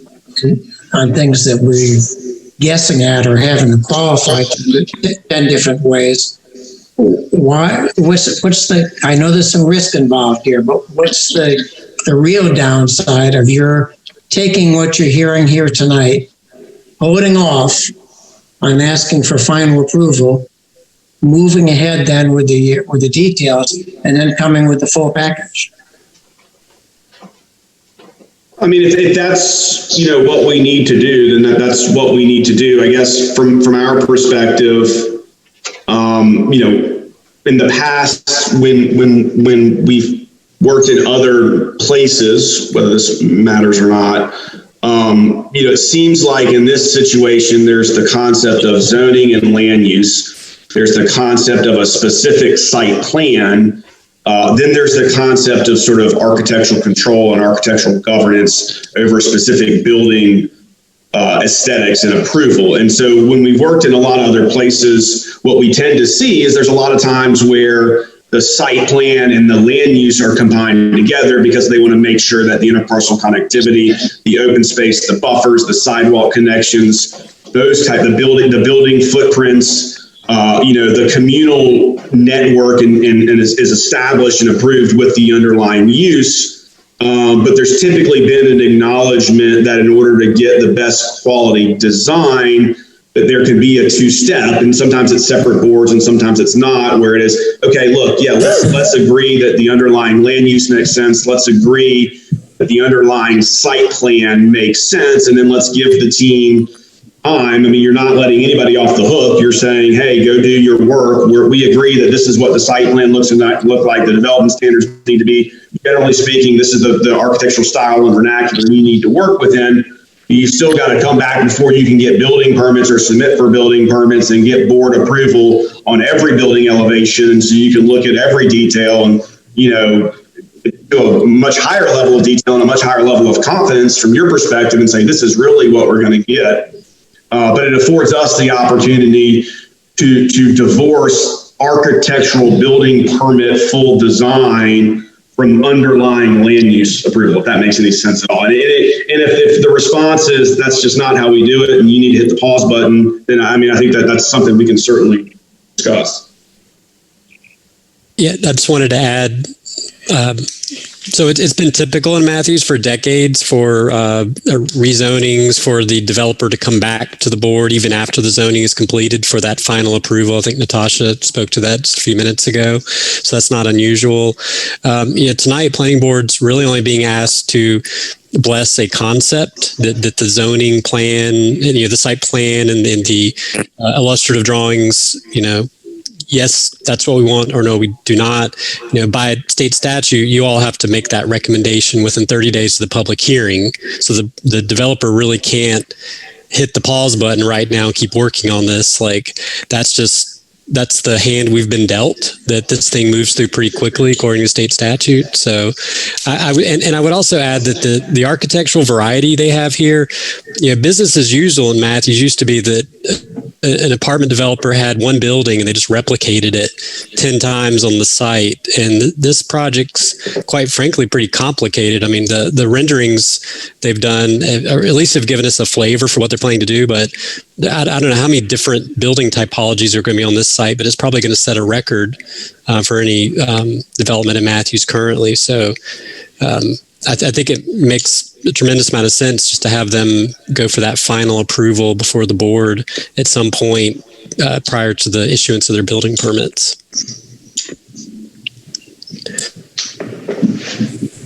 things that we're guessing at or having to qualify 10 different ways, what's the, I know there's some risk involved here, but what's the real downside of your taking what you're hearing here tonight, holding off on asking for final approval, moving ahead then with the details, and then coming with the full package? I mean, if that's, what we need to do, then that's what we need to do. I guess from our perspective, in the past, when we've worked in other places, whether this matters or not, it seems like in this situation, there's the concept of zoning and land use. There's the concept of a specific site plan. Then there's the concept of sort of architectural control and architectural governance over specific building aesthetics and approval. And so when we've worked in a lot of other places, what we tend to see is there's a lot of times where the site plan and the land use are combined together because they want to make sure that the interparcel connectivity, the open space, the buffers, the sidewalk connections, those type of building footprints, the communal network and is established and approved with the underlying use. But there's typically been an acknowledgement that in order to get the best quality design, that there can be a 2-step, and sometimes it's separate boards and sometimes it's not, where it is, okay, look, yeah, let's agree that the underlying land use makes sense. Let's agree that the underlying site plan makes sense. And then let's give the team time. I mean, you're not letting anybody off the hook. You're saying, hey, go do your work. We agree that this is what the site plan look like. The development standards need to be. Generally speaking, this is the architectural style and vernacular you need to work within. You still got to come back before you can get building permits or submit for building permits and get board approval on every building elevation. And so you can look at every detail and, to a much higher level of detail and a much higher level of confidence from your perspective and say, this is really what we're going to get. But it affords us the opportunity to divorce architectural building permit full design from underlying land use approval, if that makes any sense at all. And if the response is that's just not how we do it and you need to hit the pause button, then I think that's something we can certainly discuss. Yeah, I just wanted to add, so it's been typical in Matthews for decades for rezonings for the developer to come back to the board even after the zoning is completed for that final approval. I think Natasha spoke to that just a few minutes ago, so that's not unusual. Tonight, planning board's really only being asked to bless a concept that the zoning plan, and, the site plan and the illustrative drawings, yes, that's what we want, or no, we do not. By state statute, you all have to make that recommendation within 30 days of the public hearing. So the developer really can't hit the pause button right now and keep working on this. Like, that's the hand we've been dealt, that this thing moves through pretty quickly according to state statute. So I would also add that the architectural variety they have here, business as usual in Matthews used to be that an apartment developer had one building and they just replicated it 10 times on the site. And this project's quite frankly pretty complicated. I mean, the renderings they've done, or at least have given us a flavor for what they're planning to do, but I don't know how many different building typologies are going to be on this site, but it's probably going to set a record for any development in Matthews currently. So I think it makes a tremendous amount of sense just to have them go for that final approval before the board at some point prior to the issuance of their building permits.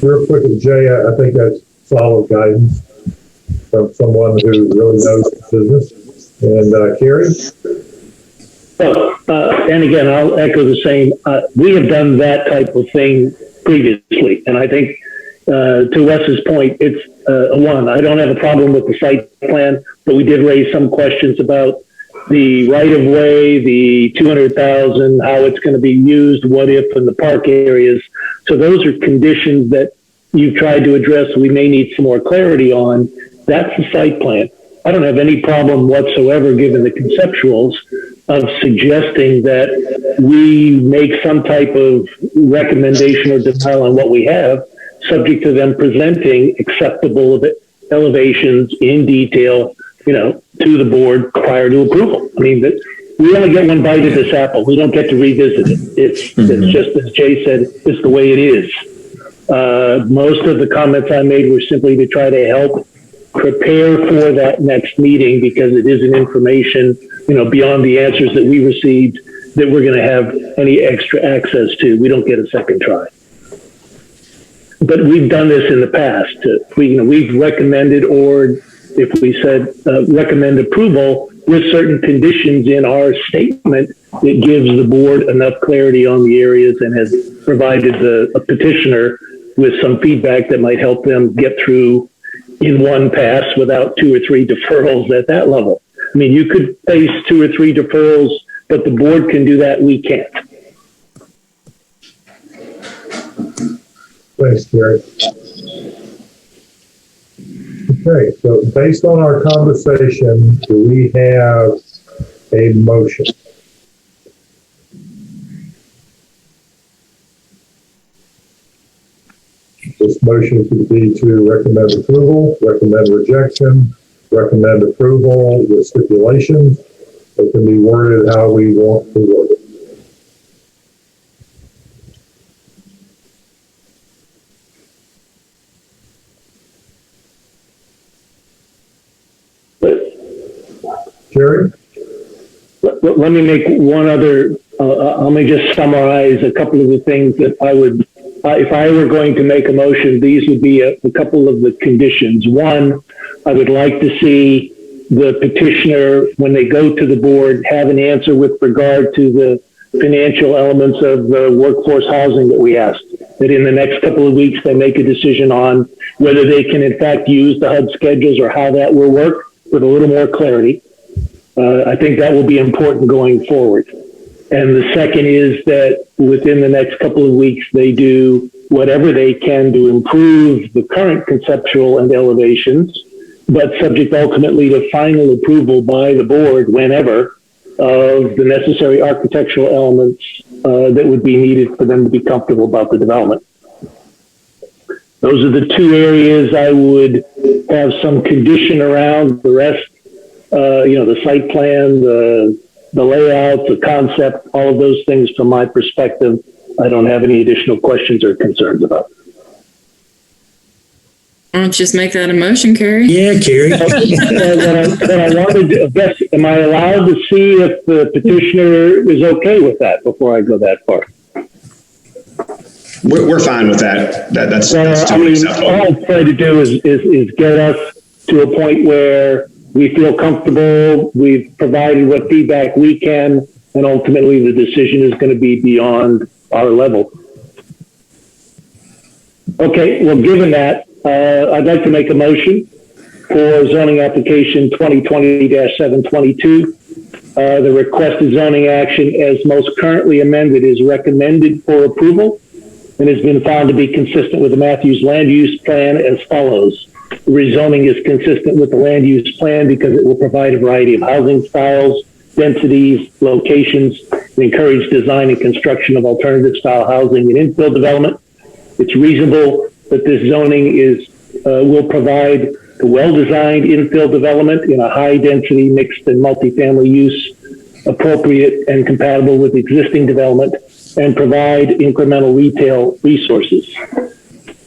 Real quick, Jay, I think that's solid guidance from someone who really knows the business. And Carrie? And again, I'll echo the same. We have done that type of thing previously. And I think to Wes's point, it's one, I don't have a problem with the site plan, but we did raise some questions about the right of way, the 200,000, how it's going to be used, what if in the park areas. So those are conditions that you've tried to address. We may need some more clarity on. That's the site plan. I don't have any problem whatsoever, given the conceptuals, of suggesting that we make some type of recommendation or denial on what we have, subject to them presenting acceptable elevations in detail, to the board prior to approval. I mean, we only get one bite of this apple. We don't get to revisit it. It's just, as Jay said, it's the way it is. Most of the comments I made were simply to try to help prepare for that next meeting, because it is an information, beyond the answers that we received, that we're going to have any extra access to. We don't get a second try. But we've done this in the past. We've recommended, or if we said recommend approval with certain conditions in our statement, that gives the board enough clarity on the areas and has provided a petitioner with some feedback that might help them get through in one pass without 2 or 3 deferrals at that level. I mean, you could face 2 or 3 deferrals, but the board can do that. We can't. Thanks, Gary. Okay, so based on our conversation, do we have a motion? This motion could be to recommend approval, recommend rejection, recommend approval with stipulations. It can be worded how we want to word it. Jerry? Let me make one other, let me just summarize a couple of the things that I would, if I were going to make a motion, these would be a couple of the conditions. One, I would like to see the petitioner, when they go to the board, have an answer with regard to the financial elements of the workforce housing that we asked. That in the next couple of weeks, they make a decision on whether they can in fact use the HUD schedules or how that will work with a little more clarity. I think that will be important going forward. And the second is that within the next couple of weeks, they do whatever they can to improve the current conceptual and elevations, but subject ultimately to final approval by the board whenever of the necessary architectural elements that would be needed for them to be comfortable about the development. Those are the 2 areas I would have some condition around. The rest, the site plan, the layout, the concept, all of those things from my perspective, I don't have any additional questions or concerns about. Why don't you just make that a motion, Carrie? Yeah, Carrie. What I wanted to guess, am I allowed to see if the petitioner is okay with that before I go that far? We're fine with that. That's totally acceptable. All I'm trying to do is get us to a point where we feel comfortable, we've provided what feedback we can, and ultimately the decision is going to be beyond our level. Okay, well, given that, I'd like to make a motion for zoning application 2020-722. The requested zoning action as most currently amended is recommended for approval and has been found to be consistent with the Matthews land use plan as follows. Rezoning is consistent with the land use plan because it will provide a variety of housing styles, densities, locations, and encourage design and construction of alternative style housing and infill development. It's reasonable that this zoning will provide a well-designed infill development in a high-density mixed and multifamily use, appropriate and compatible with existing development, and provide incremental retail resources.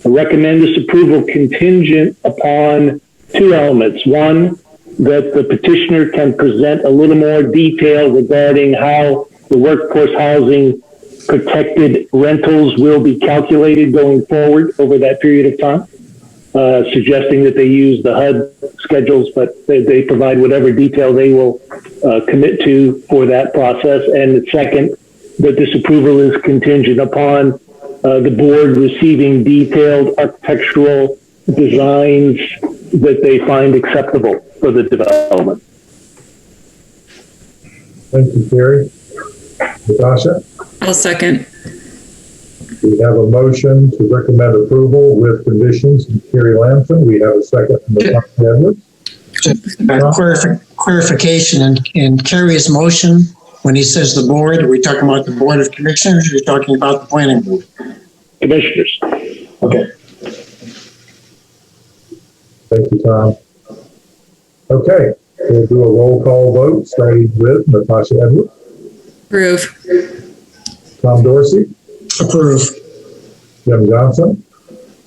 I recommend this approval contingent upon two elements. One, that the petitioner can present a little more detail regarding how the workforce housing protected rentals will be calculated going forward over that period of time, suggesting that they use the HUD schedules, but they provide whatever detail they will commit to for that process. And second, that this approval is contingent upon the board receiving detailed architectural designs that they find acceptable for the development. Thank you, Carrie. Natasha? I'll second. We have a motion to recommend approval with conditions from Carrie Lamson. We have a second from Natasha Edwards. Clarification in Carrie's motion, when he says the board, are we talking about the Board of Commissioners or are we talking about the Planning Board? Commissioners. Okay. Thank you, Tom. Okay, we'll do a roll call vote, starting with Natasha Edwards. Approve. Tom Dorsey. Approve. Jim Johnson.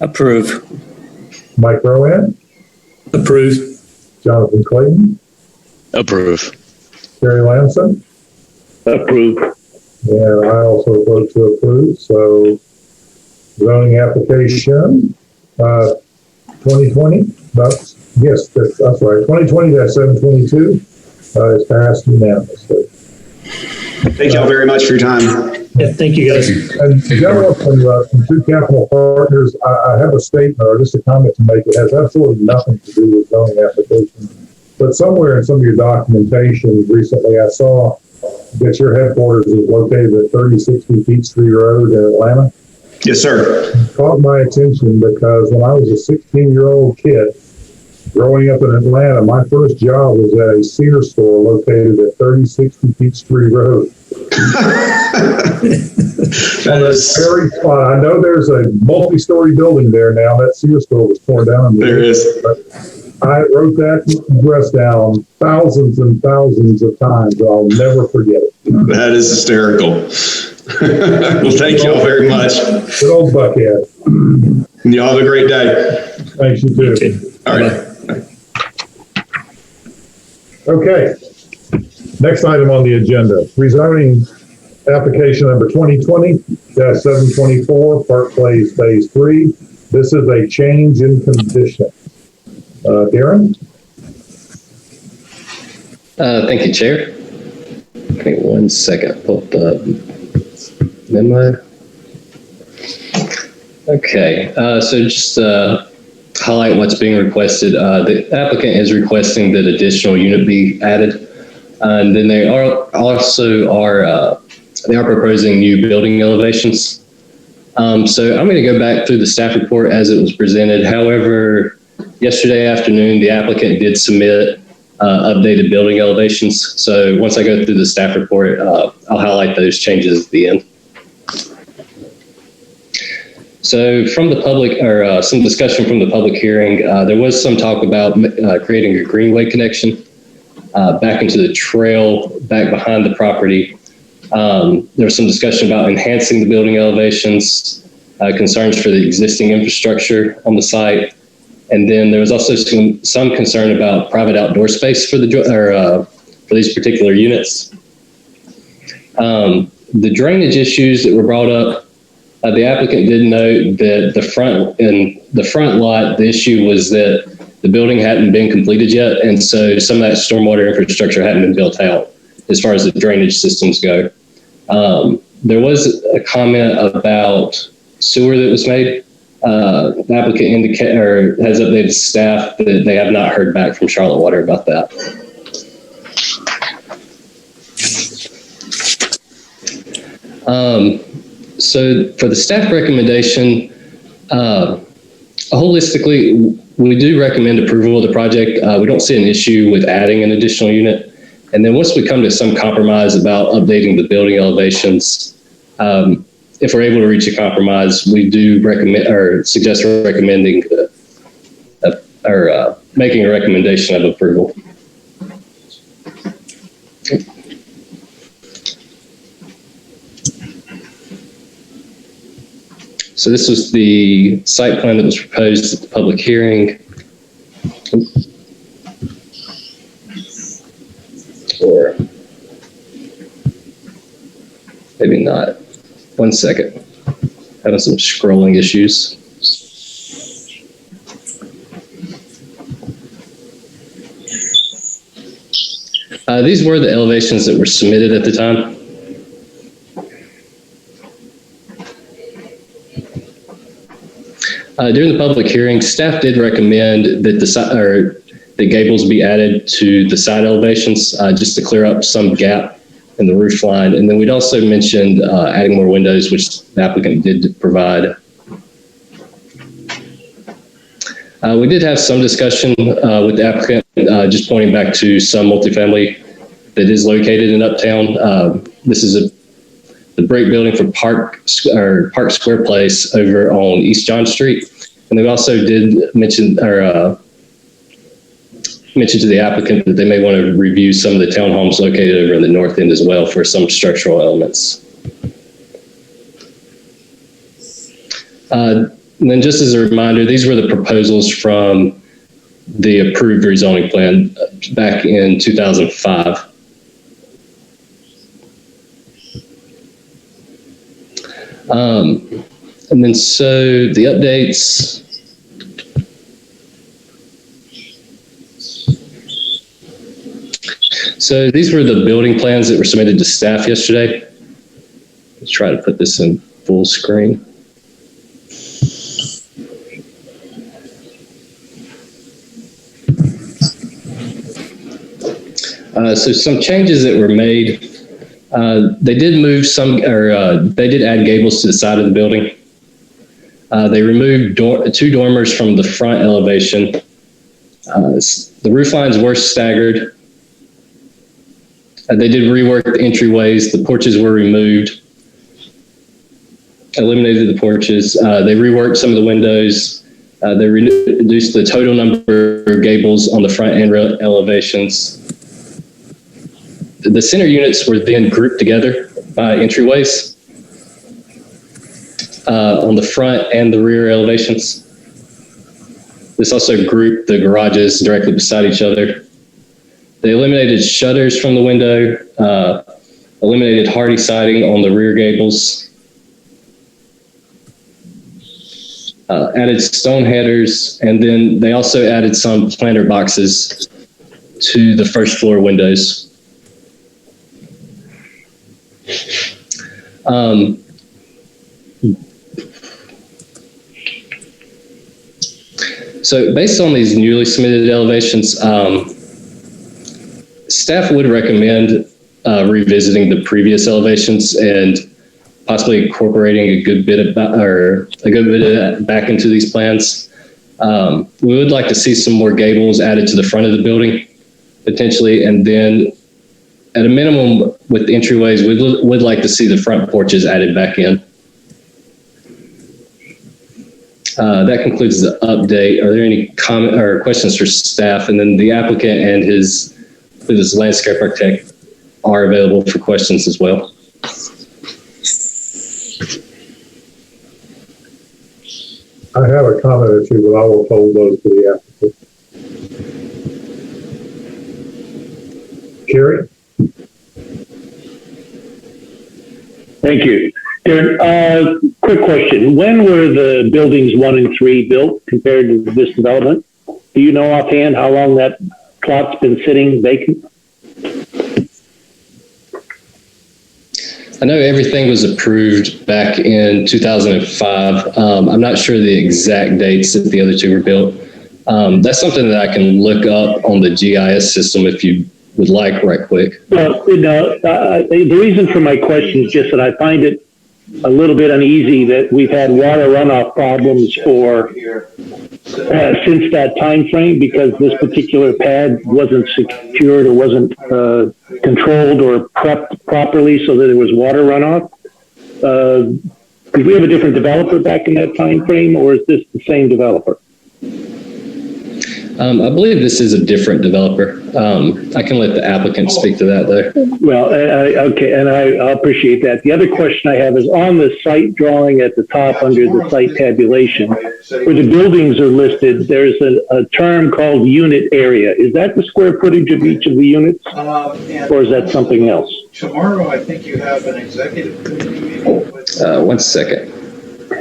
Approve. Mike Rowan. Approve. Jonathan Clayton. Approve. Carrie Lamson. Approve. And I also vote to approve. So zoning application 2020. Yes, that's right. 2020-722 is passed unanimously. Thank y'all very much for your time. Yeah, thank you, guys. And gentlemen from Two Capital Partners, I have a statement or just a comment to make. It has absolutely nothing to do with zoning application. But somewhere in some of your documentation recently, I saw that your headquarters is located at 3060 Peachtree Road in Atlanta. Yes, sir. It caught my attention because when I was a 16-year-old kid growing up in Atlanta, my first job was at a Sears store located at 3060 Peachtree Road. That is very spot. I know there's a multi-story building there now. That Sears store was torn down. There is. But I wrote that address down thousands and thousands of times, and I'll never forget it. That is hysterical. Well, thank you all very much. Good old Buckhead. Y'all have a great day. Thanks, you too. Okay. All right. Okay. Next item on the agenda, rezoning application number 2020-724, Park Place Phase 3. This is a change in condition. Darren? Thank you, Chair. Okay, 1 second. Pull up the memo. Okay, so just highlight what's being requested. The applicant is requesting that additional unit be added. And then they are proposing new building elevations. So I'm going to go back through the staff report as it was presented. However, yesterday afternoon, the applicant did submit updated building elevations. So once I go through the staff report, I'll highlight those changes at the end. So from the public, or some discussion from the public hearing, there was some talk about creating a greenway connection back into the trail back behind the property. There was some discussion about enhancing the building elevations, concerns for the existing infrastructure on the site. And then there was also some concern about private outdoor space for these particular units. The drainage issues that were brought up The applicant did note that the front lot, the issue was that the building hadn't been completed yet, and so some of that stormwater infrastructure hadn't been built out as far as the drainage systems go. There was a comment about sewer that was made. The applicant has updated staff that they have not heard back from Charlotte Water about that. So for the staff recommendation, holistically, we do recommend approval of the project. We don't see an issue with adding an additional unit. And then once we come to some compromise about updating the building elevations, if we're able to reach a compromise, we do recommend or suggest recommending making a recommendation of approval. So this was the site plan that was proposed at the public hearing. Or maybe not. 1 second. Having some scrolling issues. These were the elevations that were submitted at the time. During the public hearing, staff did recommend that the gables be added to the side elevations just to clear up some gap in the roof line. And then we'd also mentioned adding more windows, which the applicant did provide. We did have some discussion with the applicant, just pointing back to some multifamily that is located in Uptown. This is the break building for Park Square Place over on East John Street. And they also did mention to the applicant that they may want to review some of the townhomes located over in the north end as well for some structural elements. And then just as a reminder, these were the proposals from the approved rezoning plan back in 2005. And then so the updates. So these were the building plans that were submitted to staff yesterday. Let's try to put this in full screen. So some changes that were made. They did move they did add gables to the side of the building. They removed two dormers from the front elevation. The roof lines were staggered. They did rework the entryways. The porches were removed. Eliminated the porches. They reworked some of the windows. They reduced the total number of gables on the front and rear elevations. The center units were then grouped together by entryways on the front and the rear elevations. This also grouped the garages directly beside each other. They eliminated shutters from the window, eliminated hardy siding on the rear gables, added stone headers, and then they also added some planter boxes to the first floor windows. So based on these newly submitted elevations, staff would recommend revisiting the previous elevations and possibly incorporating a good bit of that back into these plans. We would like to see some more gables added to the front of the building, potentially, and then at a minimum with entryways, we would like to see the front porches added back in. That concludes the update. Are there any comment or questions for staff? And then the applicant and his landscape architect are available for questions as well. I have a comment or two, but I will hold those for the applicant. Kerry? Thank you. Darren, quick question. When were the buildings 1 and 3 built compared to this development? Do you know offhand how long that plot's been sitting vacant? I know everything was approved back in 2005. I'm not sure the exact dates that the other two were built. That's something that I can look up on the GIS system if you would like right quick. Well, the reason for my question is just that I find it a little bit uneasy that we've had water runoff problems for since that time frame, because this particular pad wasn't secured or wasn't controlled or prepped properly so that there was water runoff. Did we have a different developer back in that time frame, or is this the same developer? I believe this is a different developer. I can let the applicant speak to that, though. Well, okay, and I appreciate that. The other question I have is on the site drawing at the top under the site tabulation, where the buildings are listed, there's a term called unit area. Is that the square footage of each of the units, or is that something else? Tomorrow, I think you have an executive committee meeting with... 1 second.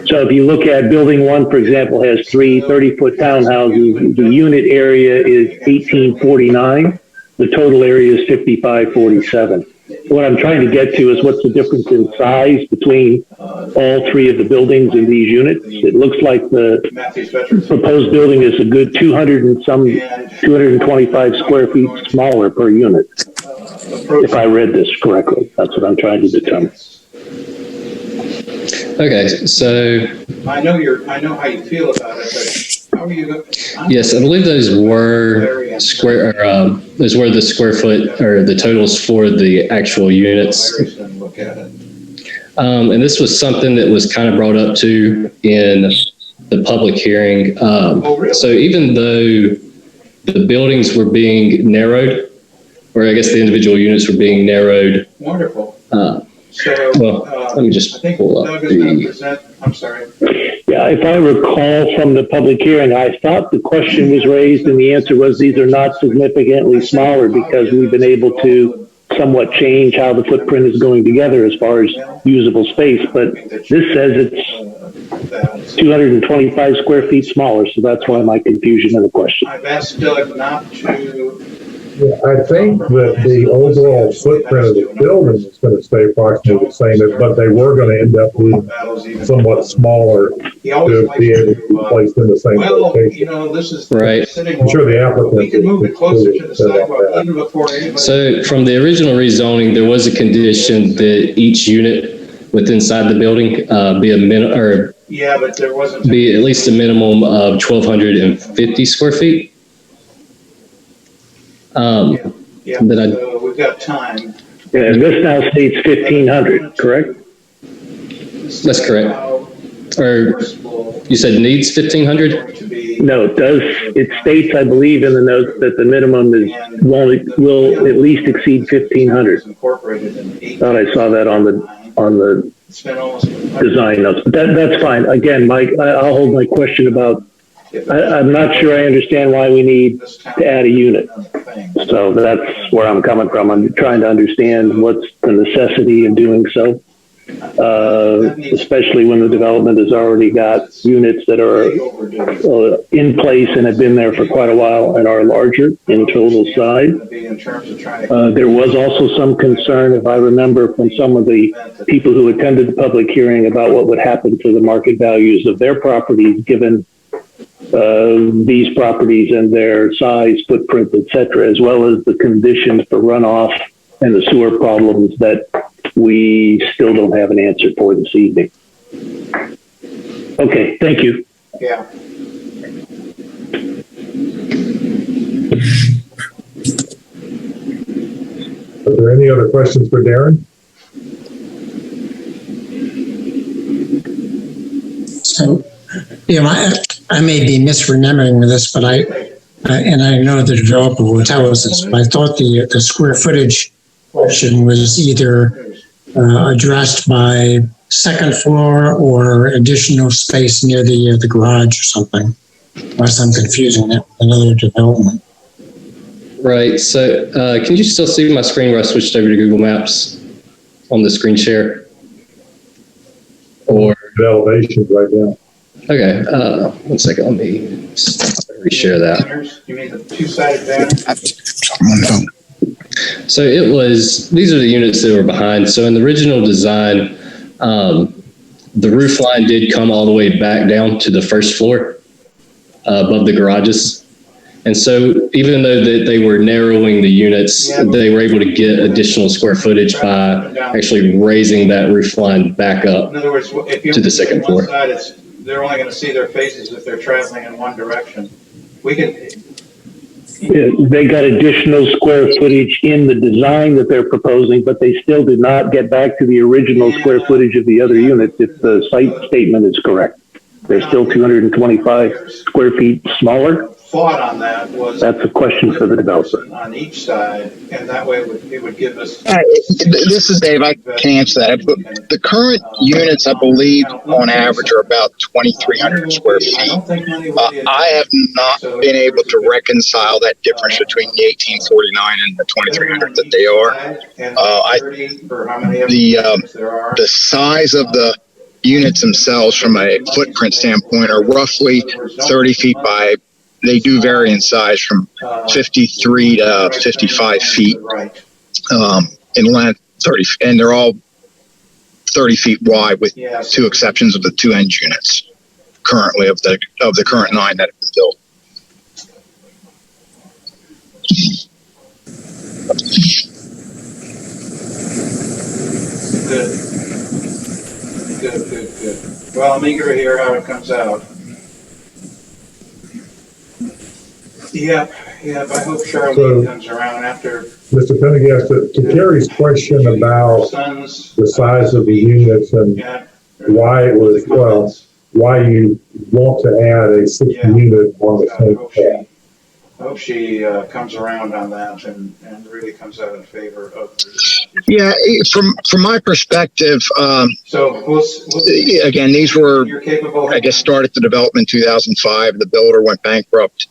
So if you look at building 1, for example, has 3 30-foot townhouses. The unit area is 1849. The total area is 5547. What I'm trying to get to is what's the difference in size between all 3 of the buildings in these units. It looks like the proposed building is a good 225 square feet smaller per unit. If I read this correctly, that's what I'm trying to determine. Okay, so I know how you feel about it, but how are you? Yes, I believe those were square. Those were the square foot or the totals for the actual units. And this was something that was kind of brought up too in the public hearing. So even though the buildings were being narrowed, or I guess the individual units were being narrowed. Wonderful. Let me just pull up the... I'm sorry. Yeah, if I recall from the public hearing, I thought the question was raised and the answer was these are not significantly smaller because we've been able to somewhat change how the footprint is going together as far as usable space. But this says it's 225 square feet smaller, so that's why my confusion of the question. I've asked Doug not to... Yeah, I think that the overall footprint of the building is going to stay approximately the same, but they were going to end up being somewhat smaller to be able to be placed in the same location. You know, this is right. I'm sure the applicant. We can move it closer to the sidewalk even before anybody. So from the original rezoning, there was a condition that each unit within inside the building yeah, but there wasn't be at least a minimum of 1,250 square feet. Yeah, so we've got time. Yeah, this now states 1,500, correct? That's correct. Or you said needs 1,500? No, it does. It states, I believe, in the notes that the minimum will at least exceed 1,500. Thought I saw that on the design notes. But that's fine. Again, Mike, I'll hold my question about. I'm not sure I understand why we need to add a unit. So that's where I'm coming from. I'm trying to understand what's the necessity in doing so, especially when the development has already got units that are in place and have been there for quite a while and are larger in total size. There was also some concern, if I remember, from some of the people who attended the public hearing about what would happen to the market values of their properties given these properties and their size, footprint, etc., as well as the conditions for runoff and the sewer problems that we still don't have an answer for this evening. Okay, thank you. Yeah. Are there any other questions for Darren? So, I may be misremembering this, but and I know the developer will tell us this, but I thought the square footage question was either addressed by second floor or additional space near the garage or something, unless I'm confusing it with another development. Right. So can you still see my screen where I switched over to Google Maps on the screen share? or The elevations right now. okay. 1 second. Let me reshare that. Banners? You mean the two-sided banners? So these are the units that were behind. So in the original design, the roof line did come all the way back down to the first floor above the garages. And so even though they were narrowing the units, they were able to get additional square footage by actually raising that roof line back up In other words, if you're to the second on one floor. side, they're only going to see their faces if they're traveling in one direction. We can. Yeah, they got additional square footage in the design that they're proposing, but they still did not get back to the original square footage of the other units if the site statement is correct. They're still 225 square feet smaller. Thought on that was That's a question for the developer. on each side, and that way it would give us. This is Dave. I can answer that. But the current units, I believe, on average, are about 2,300 square feet. I have not been able to reconcile that difference between the 1849 and the 2,300 that they are. The size of the units themselves, from a footprint standpoint, are roughly 30 feet by. They do vary in size from 53 to 55 feet in length, 30, and they're all 30 feet wide, with two exceptions of the two end units currently of the current 9 that have been built. Good. Well, I'm eager to hear how it comes out. Yep. I hope Charlene comes around after. Mr. Pendergast, to Terry's question about the size of the units and why you want to add a 6th unit on the same pad. I hope she comes around on that and really comes out in favor of. Yeah, from my perspective, again, these were, I guess, started the development in 2005. The builder went bankrupt.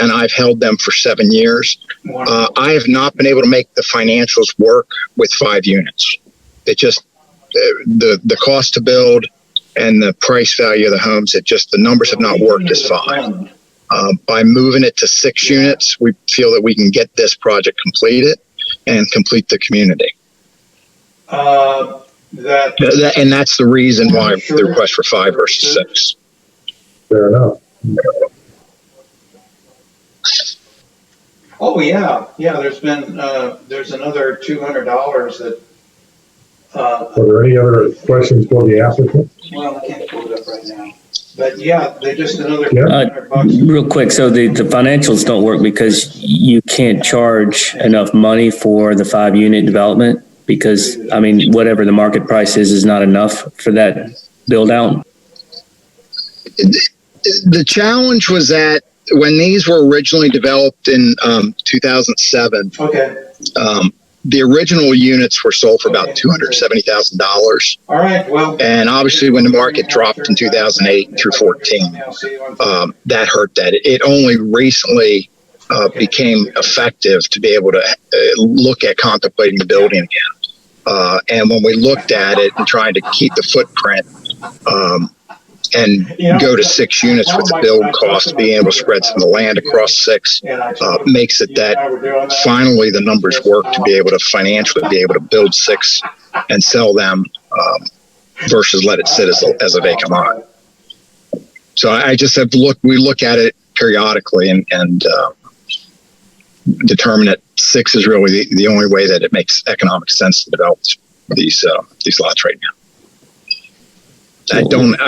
And I've held them for 7 years. I have not been able to make the financials work with 5 units. It just, the cost to build and the price value of the homes, the numbers have not worked as 5. By moving it to 6 units, we feel that we can get this project completed and complete the community. And that's the reason why the request for 5 versus 6. Fair enough. Oh yeah. There's been there's another $200 that. Are there any other questions for the applicant? Well, I can't pull it up right now, but yeah, they just another $200. Real quick, so the financials don't work because you can't charge enough money for the 5 unit development, because I mean whatever the market price is not enough for that build out. The challenge was that when these were originally developed in 2007, the original units were sold for about $270,000. All right, well. And obviously, when the market dropped in 2008 through 14, that hurt that. It only recently became effective to be able to look at contemplating the building again. And when we looked at it and trying to keep the footprint, and go to 6 units with the build cost, being able to spread some of the land across 6 makes it that finally the numbers work to be able to financially be able to build 6 and sell them versus let it sit as a vacant lot. So I just have we look at it periodically and determine that 6 is really the only way that it makes economic sense to develop these lots right now. I don't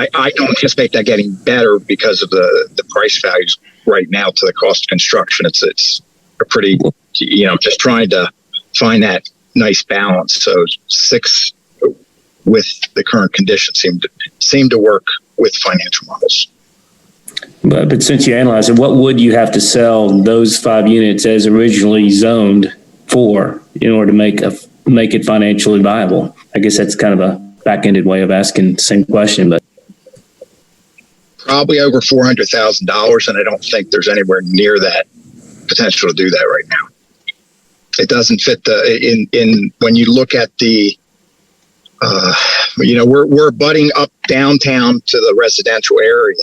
anticipate that getting better because of the price values right now to the cost of construction. It's a pretty, just trying to find that nice balance. So 6 with the current conditions seem to work with financial models. But since you analyze it, what would you have to sell those 5 units as originally zoned for in order to make it financially viable? I guess that's kind of a back-ended way of asking the same question, but probably over $400,000, and I don't think there's anywhere near that potential to do that right now. It doesn't fit when you look at the we're butting up downtown to the residential area.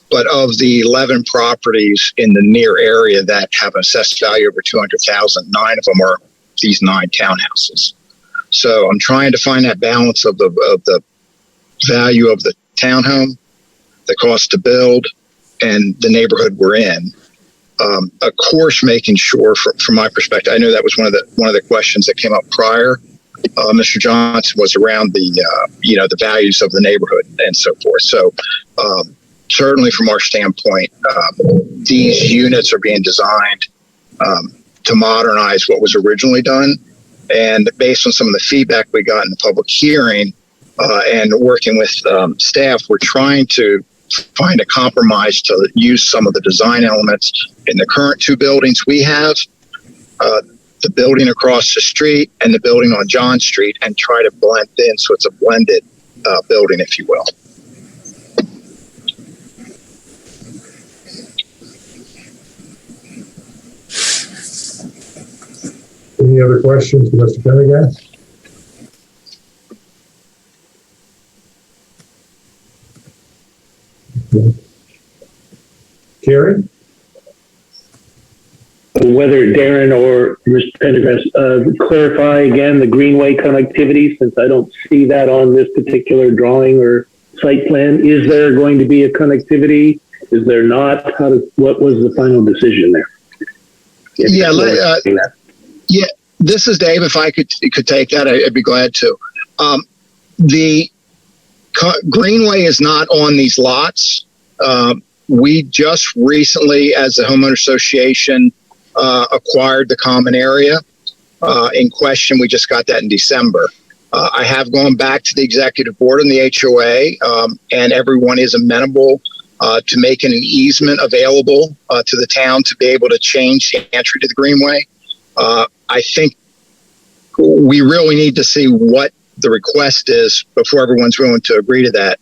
But of the 11 properties in the near area that have an assessed value over 200,000, 9 of them are these 9 townhouses. So I'm trying to find that balance of the value of the townhome, the cost to build, and the neighborhood we're in. Of course, making sure, from my perspective, I know that was one of the questions that came up prior. Mr. Johnson, was around the values of the neighborhood and so forth. So certainly, from our standpoint, these units are being designed to modernize what was originally done. And based on some of the feedback we got in the public hearing and working with staff, we're trying to find a compromise to use some of the design elements in the current 2 buildings we have, the building across the street and the building on John Street, and try to blend in so it's a blended building, if you will. Any other questions for Mr. Pendergast? Carrie? Whether Darren or Mr. Pendergrass clarify again the greenway connectivity, since I don't see that on this particular drawing or site plan. Is there going to be a connectivity? Is there not? What was the final decision there? Yeah, this is Dave. If I could take that, I'd be glad to. The greenway is not on these lots. We just recently, as a homeowner association, acquired the common area in question. We just got that in December. I have gone back to the executive board and the HOA, and everyone is amenable to making an easement available to the town to be able to change the entry to the greenway. I think we really need to see what the request is before everyone's willing to agree to that.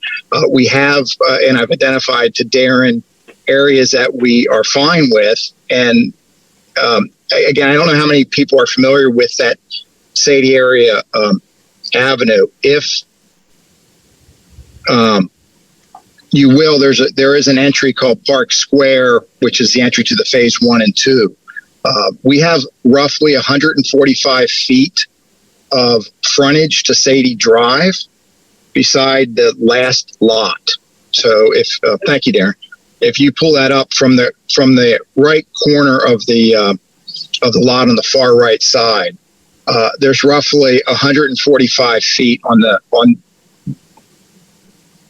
We have, and I've identified to Darren, areas that we are fine with. And again, I don't know how many people are familiar with that Sadie area avenue. If you will, there is an entry called Park Square, which is the entry to the phase 1 and 2. We have roughly 145 feet of frontage to Sadie Drive beside the last lot. So thank you, Darren. If you pull that up from the right corner of the lot on the far right side, there's roughly 145 feet on the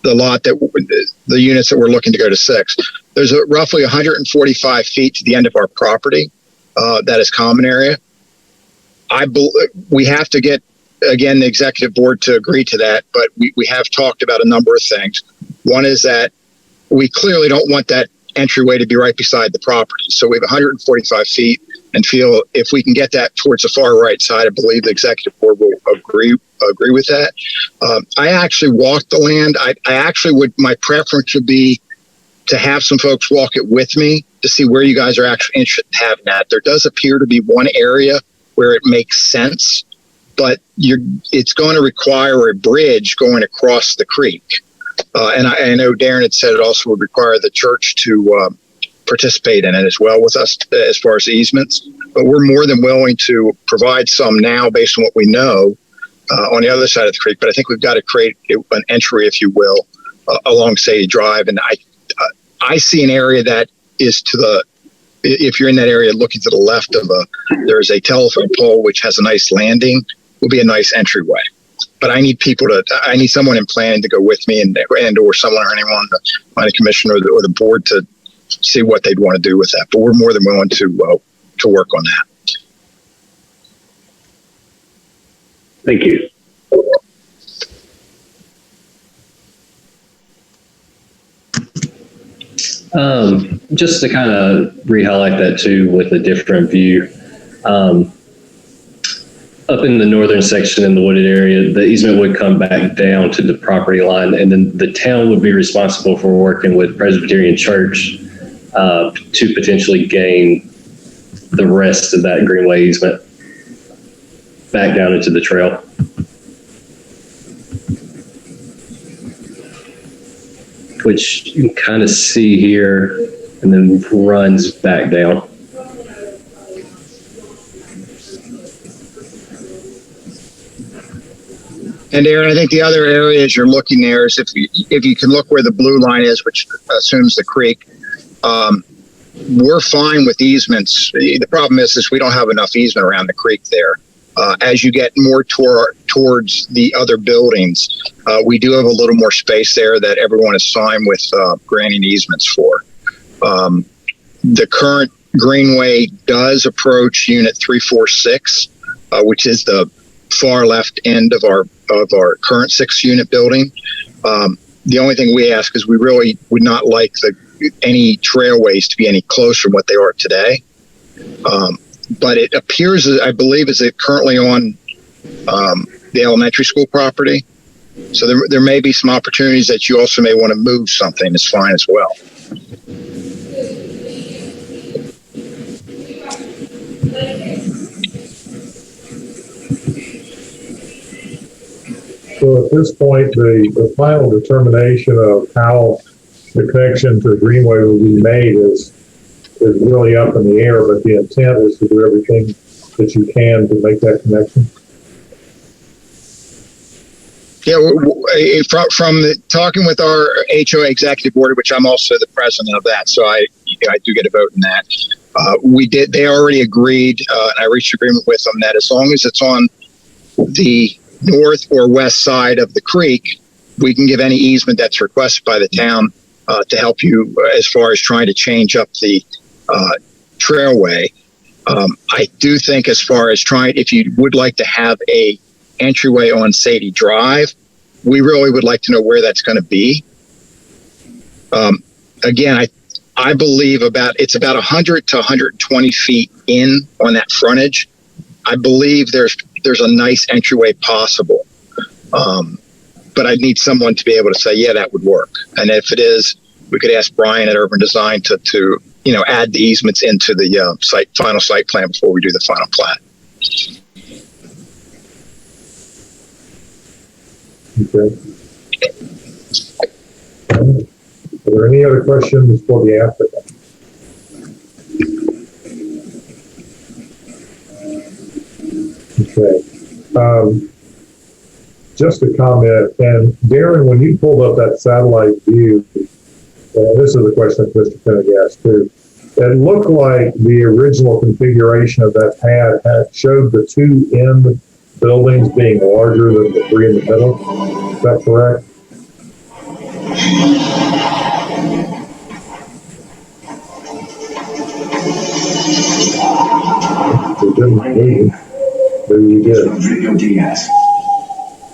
lot that the units that we're looking to go to 6. There's roughly 145 feet to the end of our property. That is common area. We have to get, again, the executive board to agree to that, but we have talked about a number of things. One is that we clearly don't want that entryway to be right beside the property. So we have 145 feet and feel if we can get that towards the far right side, I believe the executive board will agree with that. I actually walked the land. My preference would be to have some folks walk it with me to see where you guys are actually interested in having that. There does appear to be one area where it makes sense, but it's going to require a bridge going across the creek. And I know Darren had said it also would require the church to participate in it as well with us as far as easements. But we're more than willing to provide some now based on what we know on the other side of the creek. But I think we've got to create an entry, if you will, along Sadie Drive. And I see an area that is if you're in that area looking to the left of there's a telephone pole which has a nice landing, will be a nice entryway. But I need someone in planning to go with me and or someone or anyone, the commission or the board to see what they'd want to do with that. But we're more than willing to work on that. Thank you. Just to kind of re-highlight that too with a different view. Up in the northern section in the wooded area, the easement would come back down to the property line, and then the town would be responsible for working with Presbyterian Church to potentially gain the rest of that greenway easement back down into the trail. which you can kind of see here, and then runs back down. And Aaron, I think the other areas you're looking there is if you can look where the blue line is, which assumes the creek, we're fine with easements. The problem is we don't have enough easement around the creek there. As you get more towards the other buildings, we do have a little more space there that everyone is fine with granting easements for. The current greenway does approach Unit 346, which is the far left end of our current 6-unit building. The only thing we ask is we really would not like any trailways to be any closer from what they are today. But it appears, I believe, is it currently on the elementary school property. So there may be some opportunities that you also may want to move something. It's fine as well. So at this point, the final determination of how the connection to the greenway will be made is really up in the air, but the intent is to do everything that you can to make that connection. Yeah, from talking with our HOA executive board, which I'm also the president of that, so I do get a vote in that. They already agreed, and I reached agreement with them that as long as it's on the north or west side of the creek, we can give any easement that's requested by the town to help you as far as trying to change up the trailway. I do think as far as if you would like to have a entryway on Sadie Drive, we really would like to know where that's going to be. Again, I believe it's about 100 to 120 feet in on that frontage. I believe there's a nice entryway possible. But I'd need someone to be able to say, yeah, that would work. And if it is, we could ask Brian at Urban Design to add the easements into the final site plan before we do the final plat. Okay. Are there any other questions for the applicant? Okay. Just a comment, and Darren, when you pulled up that satellite view, and this is a question that Mr. Pennig asked too, it looked like the original configuration of that pad showed the two end buildings being larger than the three in the middle. Is that correct? It didn't move. Maybe you did.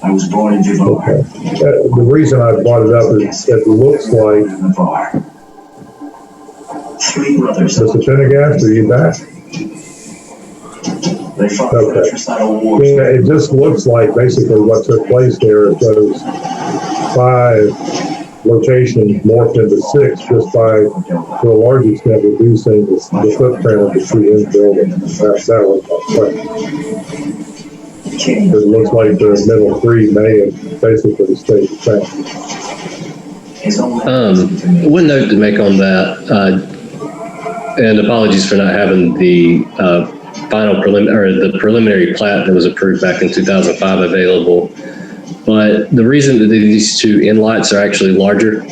I was born in Hvac. Okay. The reason I brought it up is it looks like. Mr. Pendergast, are you back? Okay. Yeah, it just looks like basically what took place there is those 5 locations morphed into 6 just by, to a large extent, reducing the footprint of the 2 end buildings. That was my question. It looks like the middle 3 may have basically stayed the same. One note to make on that, and apologies for not having the the preliminary plat that was approved back in 2005 available. But the reason that these 2 inlets are actually larger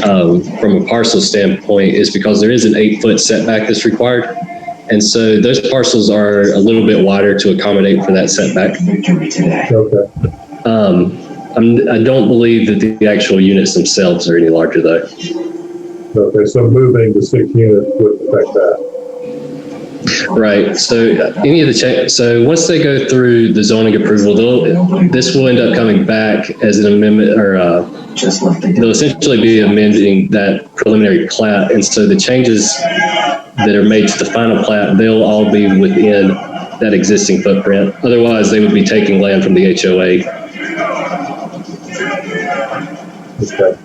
from a parcel standpoint is because there is an 8-foot setback that's required. And so those parcels are a little bit wider to accommodate for that setback. Okay. I don't believe that the actual units themselves are any larger though. Okay, so moving to 6 units would affect that. Right. So any of the so once they go through the zoning approval, this will end up coming back as an amendment, or they'll essentially be amending that preliminary plat, and so the changes that are made to the final plat, they'll all be within that existing footprint. Otherwise, they would be taking land from the HOA. Okay.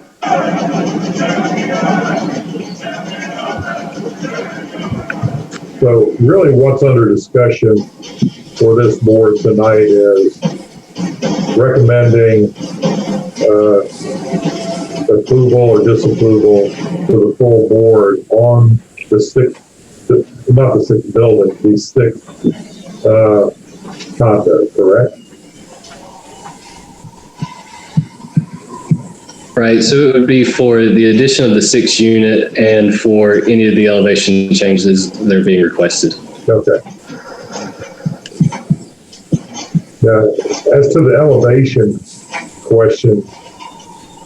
So really what's under discussion for this board tonight is recommending approval or disapproval to the full board on the not the sixth building, the sixth condo, correct? Right. So it would be for the addition of the 6th unit and for any of the elevation changes that are being requested. Okay. Now, as to the elevation question,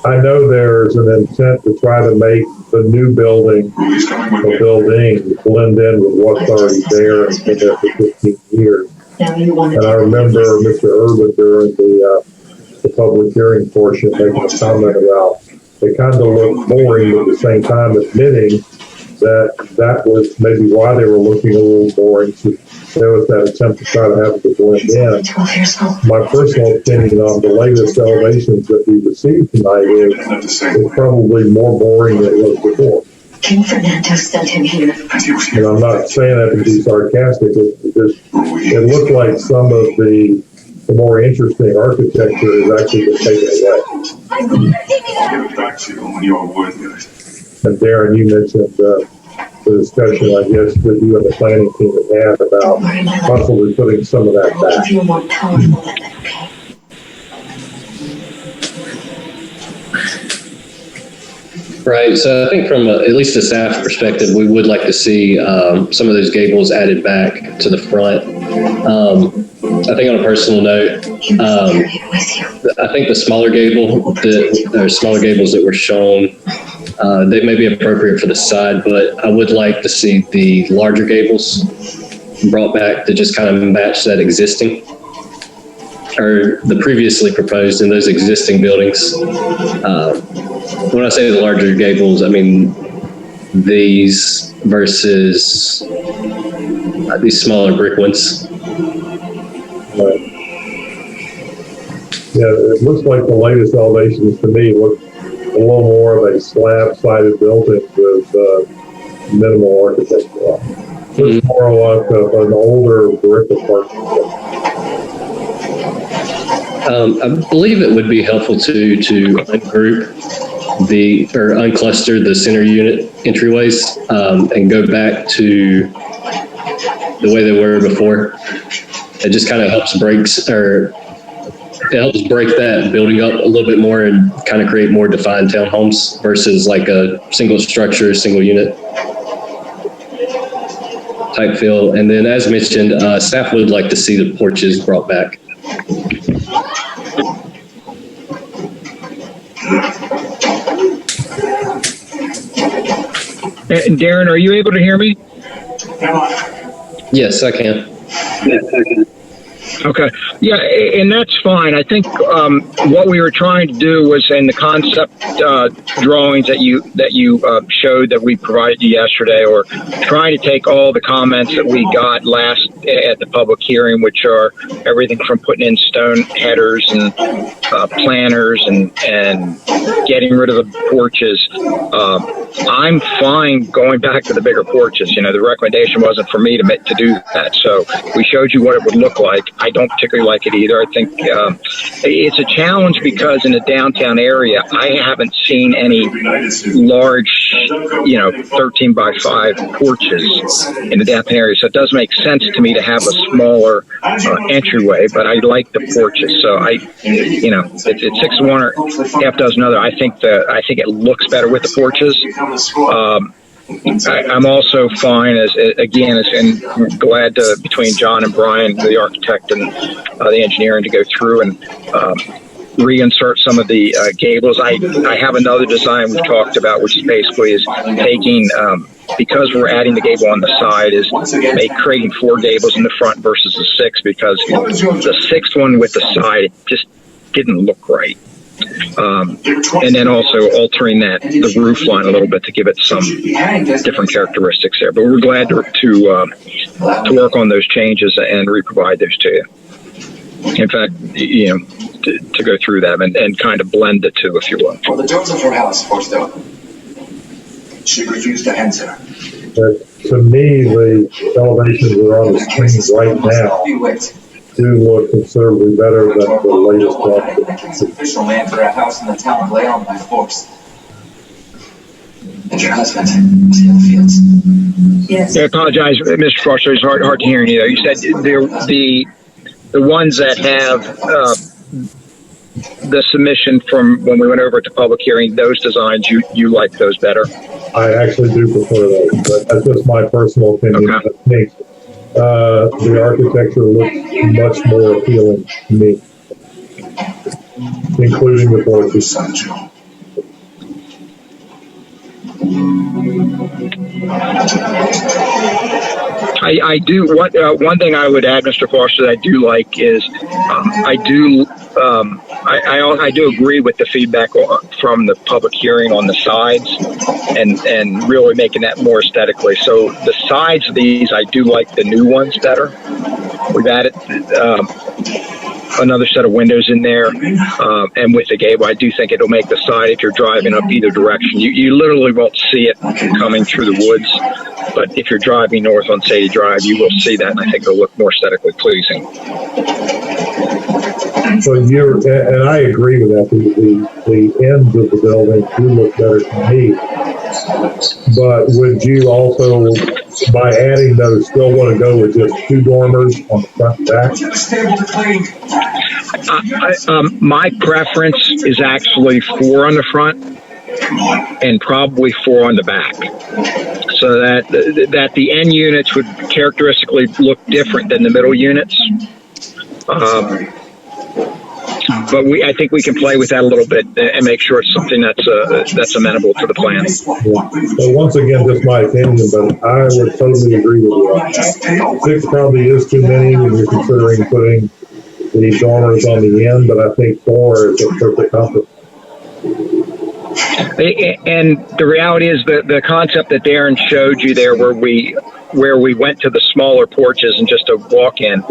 I know there's an intent to try to make the new building or building blend in with what's already there and been there for 15 years. And I remember Mr. Urban during the public hearing portion making a comment about it kind of looked boring, but at the same time admitting that was maybe why they were looking a little boring. So there was that attempt to try to have it blend in. My personal opinion on the latest elevations that we received tonight is it's probably more boring than it was before. King Fernando sent him here. And I'm not saying that to be sarcastic. It looked like some of the more interesting architecture is actually been taken away. And Darren, you mentioned the discussion, I guess, that you and the planning team have had about possibly putting some of that back. Right. So I think from at least a staff perspective, we would like to see some of those gables added back to the front. I think on a personal note, I think the smaller gables that were shown, they may be appropriate for the side, but I would like to see the larger gables brought back to just kind of match that existing or the previously proposed in those existing buildings. When I say the larger gables, I mean these versus these smaller brick ones. Right. Yeah, it looks like the latest elevations to me look a little more of a slab-sided building with minimal architecture. It's more like an older brick apartment. I believe it would be helpful to ungroup or uncluster the center unit entryways and go back to the way they were before. It just kind of helps break that building up a little bit more and kind of create more defined townhomes versus like a single structure, single unit type feel. And then as mentioned, staff would like to see the porches brought back. Darren, are you able to hear me? Yes, I can. Okay. Yeah, and that's fine. I think what we were trying to do was in the concept drawings that you showed that we provided you yesterday, or trying to take all the comments that we got last at the public hearing, which are everything from putting in stone headers and planters and getting rid of the porches. I'm fine going back to the bigger porches. You know, the recommendation wasn't for me to do that. So we showed you what it would look like. I don't particularly like it either. I think it's a challenge because in the downtown area, I haven't seen any large, 13 by 5 porches in the downtown area. So it does make sense to me to have a smaller entryway, but I like the porches. So it's 6 to 1 or half dozen other. I think it looks better with the porches. I'm also fine and glad to, between John and Brian, the architect and the engineering, to go through and reinsert some of the gables. I have another design we've talked about, which is basically taking, because we're adding the gable on the side, is creating 4 gables in the front versus the 6, because the 6th one with the side, it just didn't look right. And then also altering the roof line a little bit to give it some different characteristics there. But we're glad to work on those changes and reprovide those to you. In fact, to go through them and kind of blend the two, if you will. Well, the doors of her house forced open. She refused to enter. To me, the elevations that are on the screen right now do look considerably better than the latest one. It's official land for a house in the town lay on by force. And your husband was in the fields. Yes. I apologize, Mr. Foster. It's hard to hear you. You said the ones that have the submission from when we went over to public hearing, those designs, you like those better? I actually do prefer those, but that's just my personal opinion. Okay. I think the architecture looks much more appealing to me, including the porches. I do. One thing I would add, Mr. Foster, that I do like is I do agree with the feedback from the public hearing on the sides and really making that more aesthetically. So the sides of these, I do like the new ones better. We've added another set of windows in there, and with the gable, I do think it'll make the side, if you're driving up either direction, you literally won't see it coming through the woods, but if you're driving north on Sadie Drive, you will see that, and I think it'll look more aesthetically pleasing. So and I agree with that. The ends of the building do look better to me. But would you also, by adding those, still want to go with just 2 dormers on the front and back? My preference is actually 4 on the front and probably 4 on the back, so that the end units would characteristically look different than the middle units. But I think we can play with that a little bit and make sure it's something that's amenable to the plan. Yeah. So once again, just my opinion, but I would totally agree with you. 6 probably is too many when you're considering putting the dormers on the end, but I think 4 is a perfect compromise. And the reality is that the concept that Darren showed you there, where we went to the smaller porches and just a walk-in,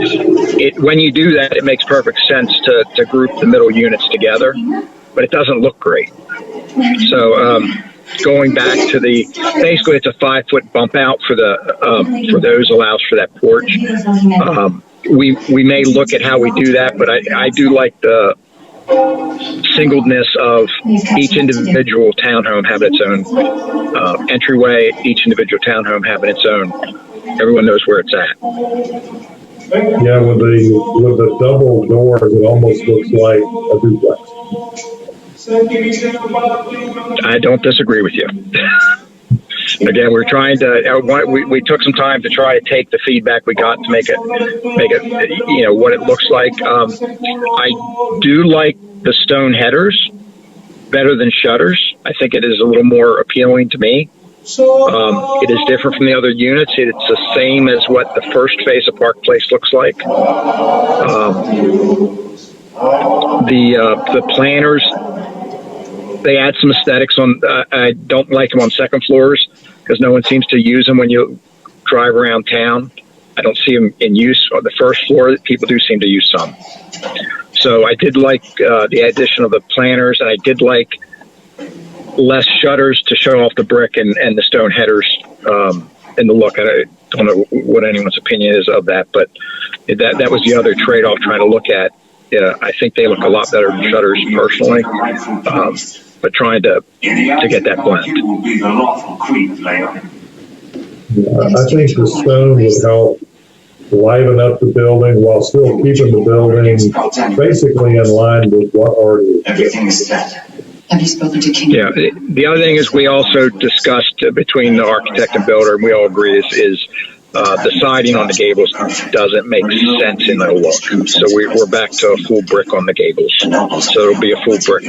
when you do that, it makes perfect sense to group the middle units together, but it doesn't look great. So going back to basically it's a 5-foot bump out for those allows for that porch. We may look at how we do that, but I do like the singledness of each individual townhome having its own entryway, each individual townhome having its own. Everyone knows where it's at. Yeah, with the double doors, it almost looks like a duplex. I don't disagree with you. Again, we're trying to. We took some time to try to take the feedback we got to make it, what it looks like. I do like the stone headers better than shutters. I think it is a little more appealing to me. It is different from the other units. It's the same as what the first phase of Park Place looks like. The planners, they add some aesthetics on. I don't like them on second floors because no one seems to use them when you drive around town. I don't see them in use on the first floor. People do seem to use some. So I did like the addition of the planners, and I did like less shutters to show off the brick and the stone headers in the look. I don't know what anyone's opinion is of that, but that was the other trade-off trying to look at. I think they look a lot better than shutters personally, but trying to get that blend. I think the stone would help liven up the building while still keeping the building basically in line with what already exists. Have you spoken to King? Yeah, the other thing is we also discussed between the architect and builder, and we all agree is the siding on the gables doesn't make sense in the look. So we're back to a full brick on the gables. So it'll be a full brick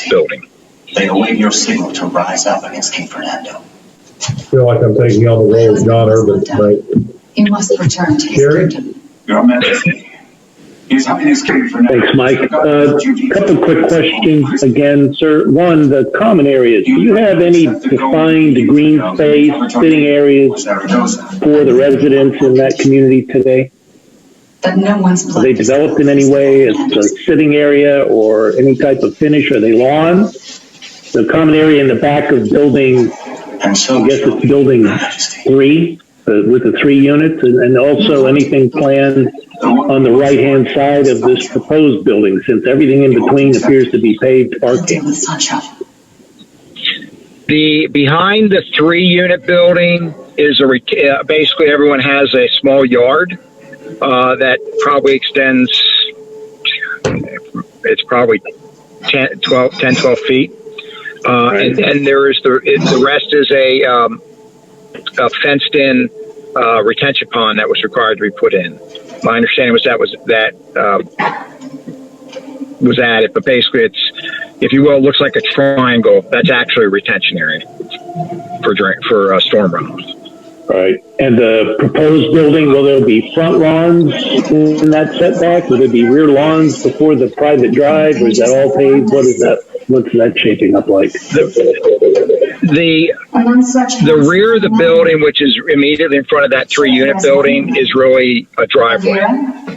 building. They await your signal to rise up against King Fernando. I feel like I'm taking on the role of John Urban tonight. You must return to Gary? Your Majesty. Thanks, Mike. A couple quick questions again, sir. One, the common areas. Do you have any defined green space, sitting areas for the residents in that community today? But no one's Are they developed in any way as a sitting area or any type of finish? Are they lawns? The common area in the back of building, I guess it's building 3 with the 3 units, and also anything planned on the right-hand side of this proposed building, since everything in between appears to be paved parking. Behind the 3-unit building is basically everyone has a small yard that probably extends. It's probably 10, 12 feet. And then there is the rest is a fenced-in retention pond that was required to be put in. My understanding was that was added, but basically it's, if you will, it looks like a triangle. That's actually a retention area for storm runoff. Right. And the proposed building, will there be front lawns in that setback? Will there be rear lawns before the private drive, or is that all paved? What's that shaping up like? The rear of the building, which is immediately in front of that 3-unit building, is really a driveway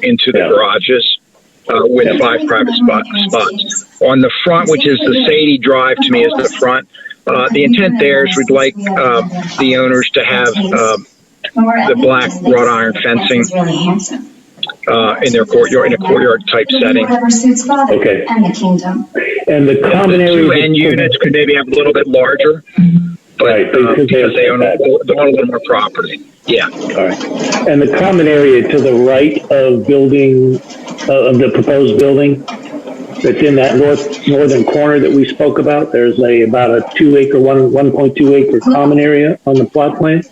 into the garages with 5 private spots. On the front, which is the Sadie Drive, to me is the front. The intent there is we'd like the owners to have the black wrought iron fencing in their courtyard, in a courtyard type setting. Okay. And the common area. 2 end units could maybe have a little bit larger, but because they own a little more property. Yeah. All right. And the common area to the right of building of the proposed building that's in that northern corner that we spoke about, there's about a 1.2 acre common area on the plot plan.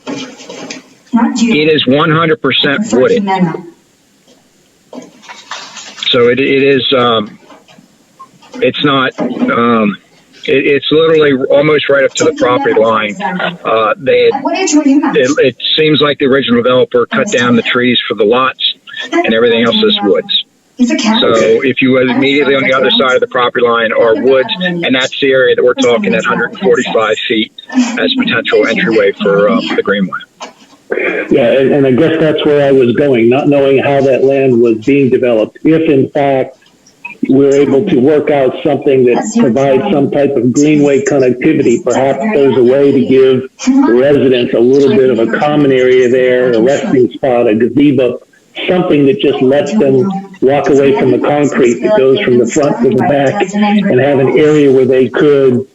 It is 100% wooded. So it is. It's not. It's literally almost right up to the property line. It seems like the original developer cut down the trees for the lots, and everything else is woods. So if you were immediately on the other side of the property line are woods, and that's the area that we're talking at 145 feet as potential entryway for the greenway. Yeah, and I guess that's where I was going, not knowing how that land was being developed. If in fact we're able to work out something that provides some type of greenway connectivity, perhaps there's a way to give residents a little bit of a common area there, a resting spot, a gazebo, something that just lets them walk away from the concrete that goes from the front to the back and have an area where they could,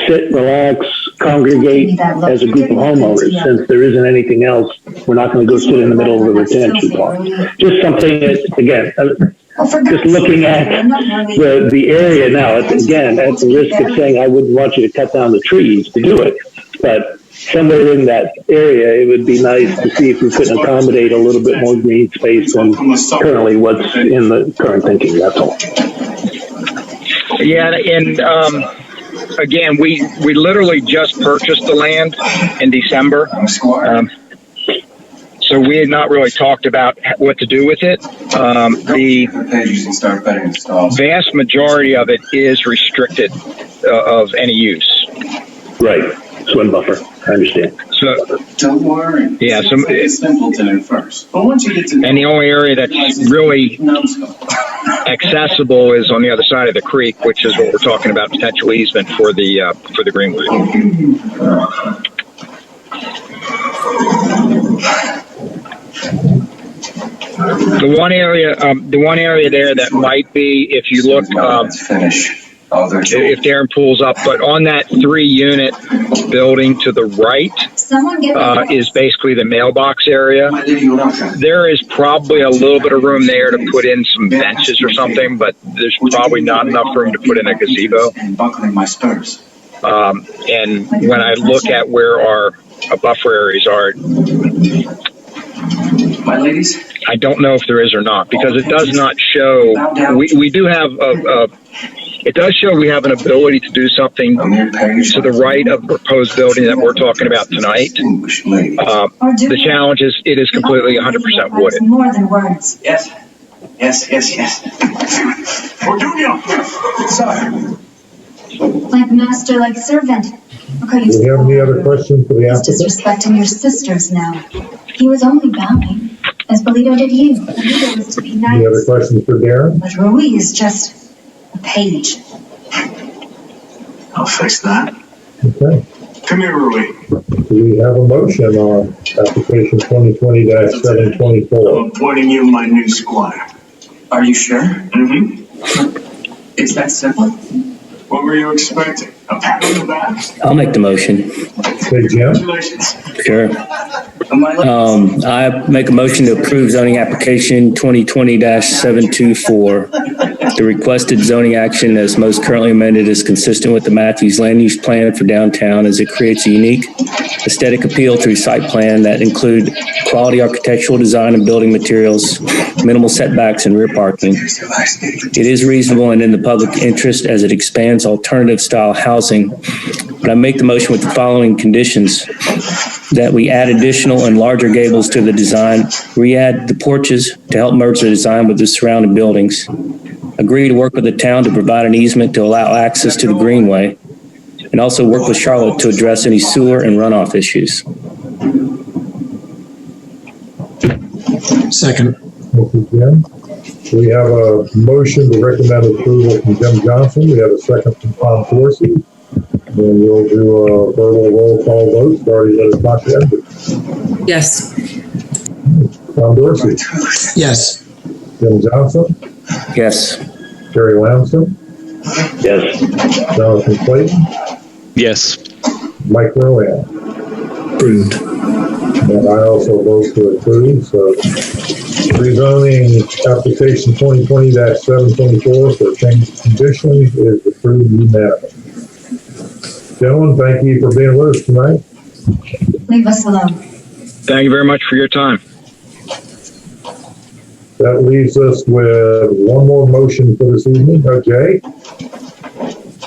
sit, relax, congregate as a group of homeowners. Since there isn't anything else, we're not going to go sit in the middle of a retention pond. Just something that, again, just looking at the area now, again, at the risk of saying I wouldn't want you to cut down the trees to do it, but somewhere in that area, it would be nice to see if we could accommodate a little bit more green space than currently what's in the current thinking. That's all. Yeah, and again, we literally just purchased the land in December. So we had not really talked about what to do with it. The vast majority of it is restricted of any use. Right. Swim buffer. I understand. So don't worry. Yeah. So it's simple to do first. But once you get to and the only area that's really accessible is on the other side of the creek, which is what we're talking about, potential easement for the greenway. The one area there that might be, if you look, if Darren pulls up, but on that 3-unit building to the right is basically the mailbox area. There is probably a little bit of room there to put in some benches or something, but there's probably not enough room to put in a gazebo. And when I look at where our buffer areas are, my ladies, I don't know if there is or not, because it does not show. We do have it does show we have an ability to do something to the right of the proposed building that we're talking about tonight. The challenge is it is completely 100% wooded. More than words. Yes. Fortunio, sir. Like master, like servant. Do you have any other questions for the He's applicant? disrespecting your sisters now. He was only bowing, as Belito did you. Belito was to be nice. Any other questions for Darren? But Rui is just a page. I'll fix that. Okay. Come here, Rui. Do we have a motion on application 2020-724? I'm appointing you my new squire. Are you sure? Mm-hmm. It's that simple. What were you expecting? I'll make the motion. Hey, Jim? Sure. I make a motion to approve zoning application 2020-724. The requested zoning action as most currently amended is consistent with the Matthews land use plan for downtown as it creates a unique aesthetic appeal through site plan that include quality architectural design and building materials, minimal setbacks and rear parking. It is reasonable and in the public interest as it expands alternative style housing. But I make the motion with the following conditions: that we add additional and larger gables to the design, re-add the porches to help merge the design with the surrounding buildings, agree to work with the town to provide an easement to allow access to the greenway, and also work with Charlotte to address any sewer and runoff issues. Second. Thank you, Jim. We have a motion to recommend approval from Jim Johnson. We have a second from Tom Dorsey. And we'll do a verbal roll call vote starting with the clock ended. Yes. Tom Dorsey. Yes. Jim Johnson. Yes. Jerry Lamson. Yes. Jonathan Clayton. Yes. Mike Rowan. Approved. And I also vote to approve. So rezoning application 2020-724 for change of conditions is approved unanimously. Gentlemen, thank you for being with us tonight. Leave us alone. Thank you very much for your time. That leaves us with one more motion for this evening. Jay?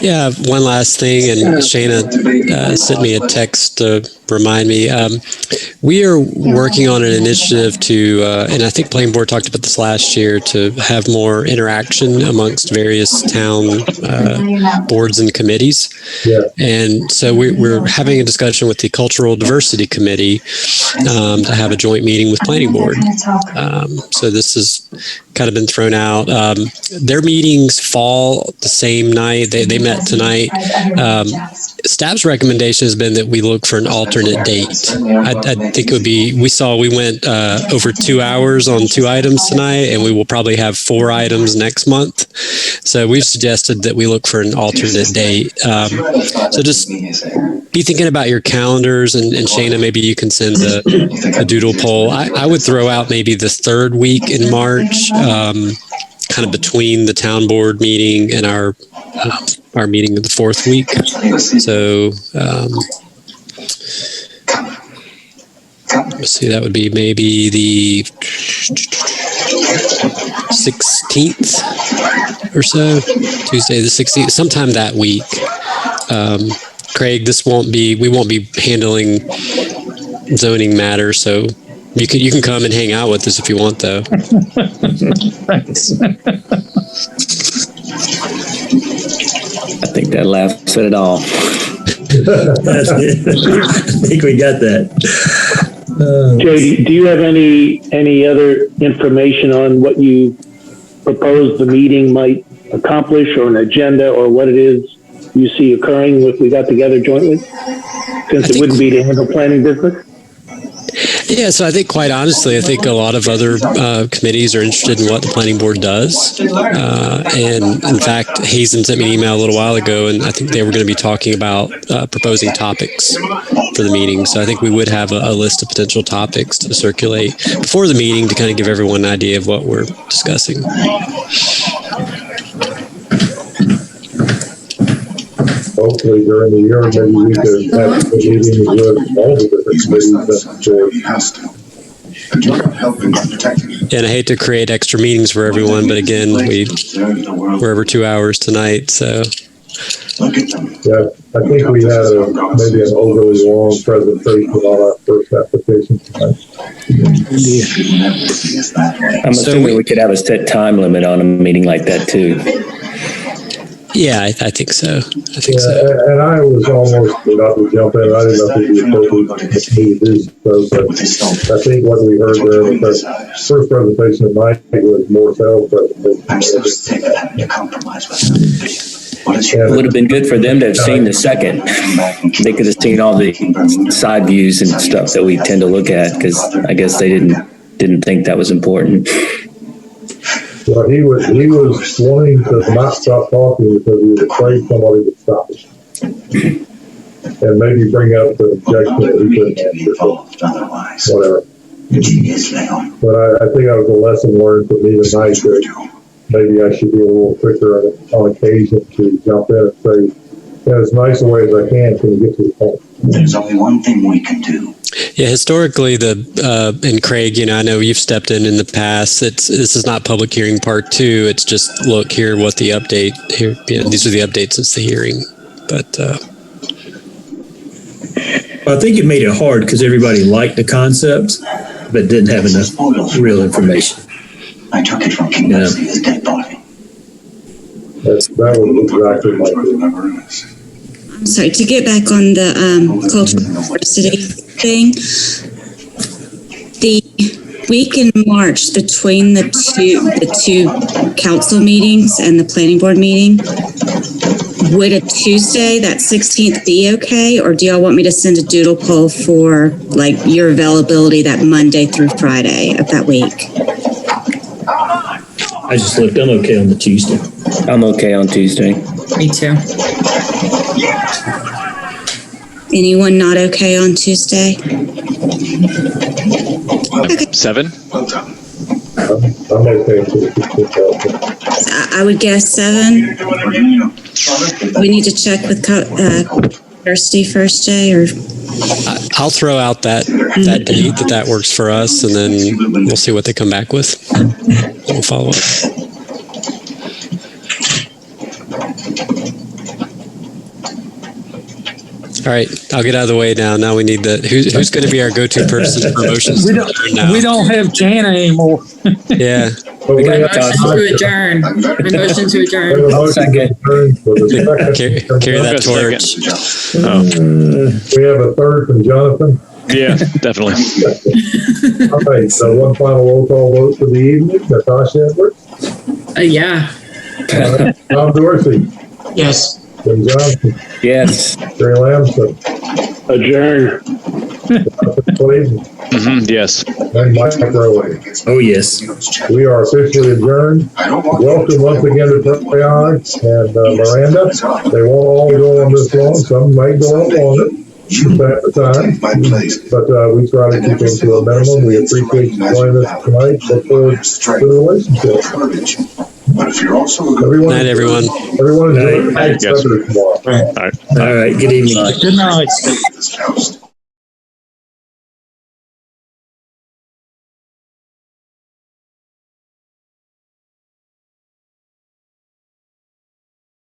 Yeah, one last thing, and Shana sent me a text to remind me. We are working on an initiative to, and I think Planning Board talked about this last year, to have more interaction amongst various town boards and committees. Yeah. And so we're having a discussion with the Cultural Diversity Committee to have a joint meeting with Planning Board. So this has kind of been thrown out. Their meetings fall the same night. They met tonight. Staff's recommendation has been that we look for an alternate date. I think it would be, we went over 2 hours on 2 items tonight, and we will probably have 4 items next month. So we've suggested that we look for an alternate date. So just be thinking about your calendars, and Shana, maybe you can send a doodle poll. I would throw out maybe the 3rd week in March, kind of between the town board meeting and our meeting of the 4th week. So let's see, that would be maybe the 16th or so, Tuesday the 16th, sometime that week. Craig, we won't be handling zoning matters, so you can come and hang out with us if you want, though. Thanks. I think that laugh said it all. That's it. I think we got that. Jay, do you have any other information on what you propose the meeting might accomplish, or an agenda, or what it is you see occurring if we got together jointly? Since it wouldn't be to handle planning business? Yeah, so I think, quite honestly, I think a lot of other committees are interested in what the planning board does. And in fact, Hazen sent me an email a little while ago, and I think they were going to be talking about proposing topics for the meeting. So I think we would have a list of potential topics to circulate before the meeting to kind of give everyone an idea of what we're discussing. Hopefully during the year, maybe we could have meetings with all the different committees. And I hate to create extra meetings for everyone, but again, we're over 2 hours tonight, so. Yeah, I think we had maybe an overly long presentation on our first application tonight. I'm assuming we could have a set time limit on a meeting like that too. Yeah, I think so. And I was almost about to jump in. I didn't know if it would be appropriate for me to do so, but I think what we heard there in the first presentation of mine was more sales presentation. It would have been good for them to have seen the second. They could have seen all the side views and stuff that we tend to look at, because I guess they didn't think that was important. Well, he was wanting to not stop talking because he was afraid somebody would stop him. and maybe bring up the objection that we couldn't answer. Whatever. But I think that was a lesson learned from me tonight that maybe I should be a little quicker on occasion to jump in and say, as nice a way as I can you get to the point? There's only one thing we can do. Yeah, historically, and Craig, I know you've stepped in the past. This is not public hearing part 2. It's just look here, what the update here. These are the updates since the hearing. But I think it made it hard because everybody liked the concept, but didn't have enough real information. I took it from King Garcia's dead body. That was exactly my I'm sorry, to get back on the cultural diversity thing, the week in March between the two council meetings and the planning board meeting, would a Tuesday, that 16th, be okay? Or do y'all want me to send a doodle poll for like your availability that Monday through Friday of that week? I just looked, I'm okay on the Tuesday. I'm okay on Tuesday. Me too. Anyone not okay on Tuesday? Okay. 7? I'm okay. I would guess 7. We need to check with Kirsty first, Jay, or I'll throw out that date that works for us, and then we'll see what they come back with. We'll follow up. All right, I'll get out of the way now. Now we need who's going to be our go-to person for motions? We don't have Jana anymore. Yeah. We got a motion to adjourn. A motion to adjourn. Carry that torch. We have a third from Jonathan. Yeah, definitely. All right, so one final roll call vote for the evening. Natasha Edwards. Yeah. Tom Dorsey. Yes. Jim Johnson. Yes. Jerry Lamson. Adjourn. Yes. And Mike Rowley. Oh, yes. We are officially adjourned. Welcome once again to Prayog and Miranda. They won't all go on this long. Some might go on longer at the time. But we try to keep them to a minimum. We appreciate you joining us tonight. Look forward to the relationship. But if you're also Good night, everyone. Everyone enjoy the night. All right. All right. Good evening. Good night.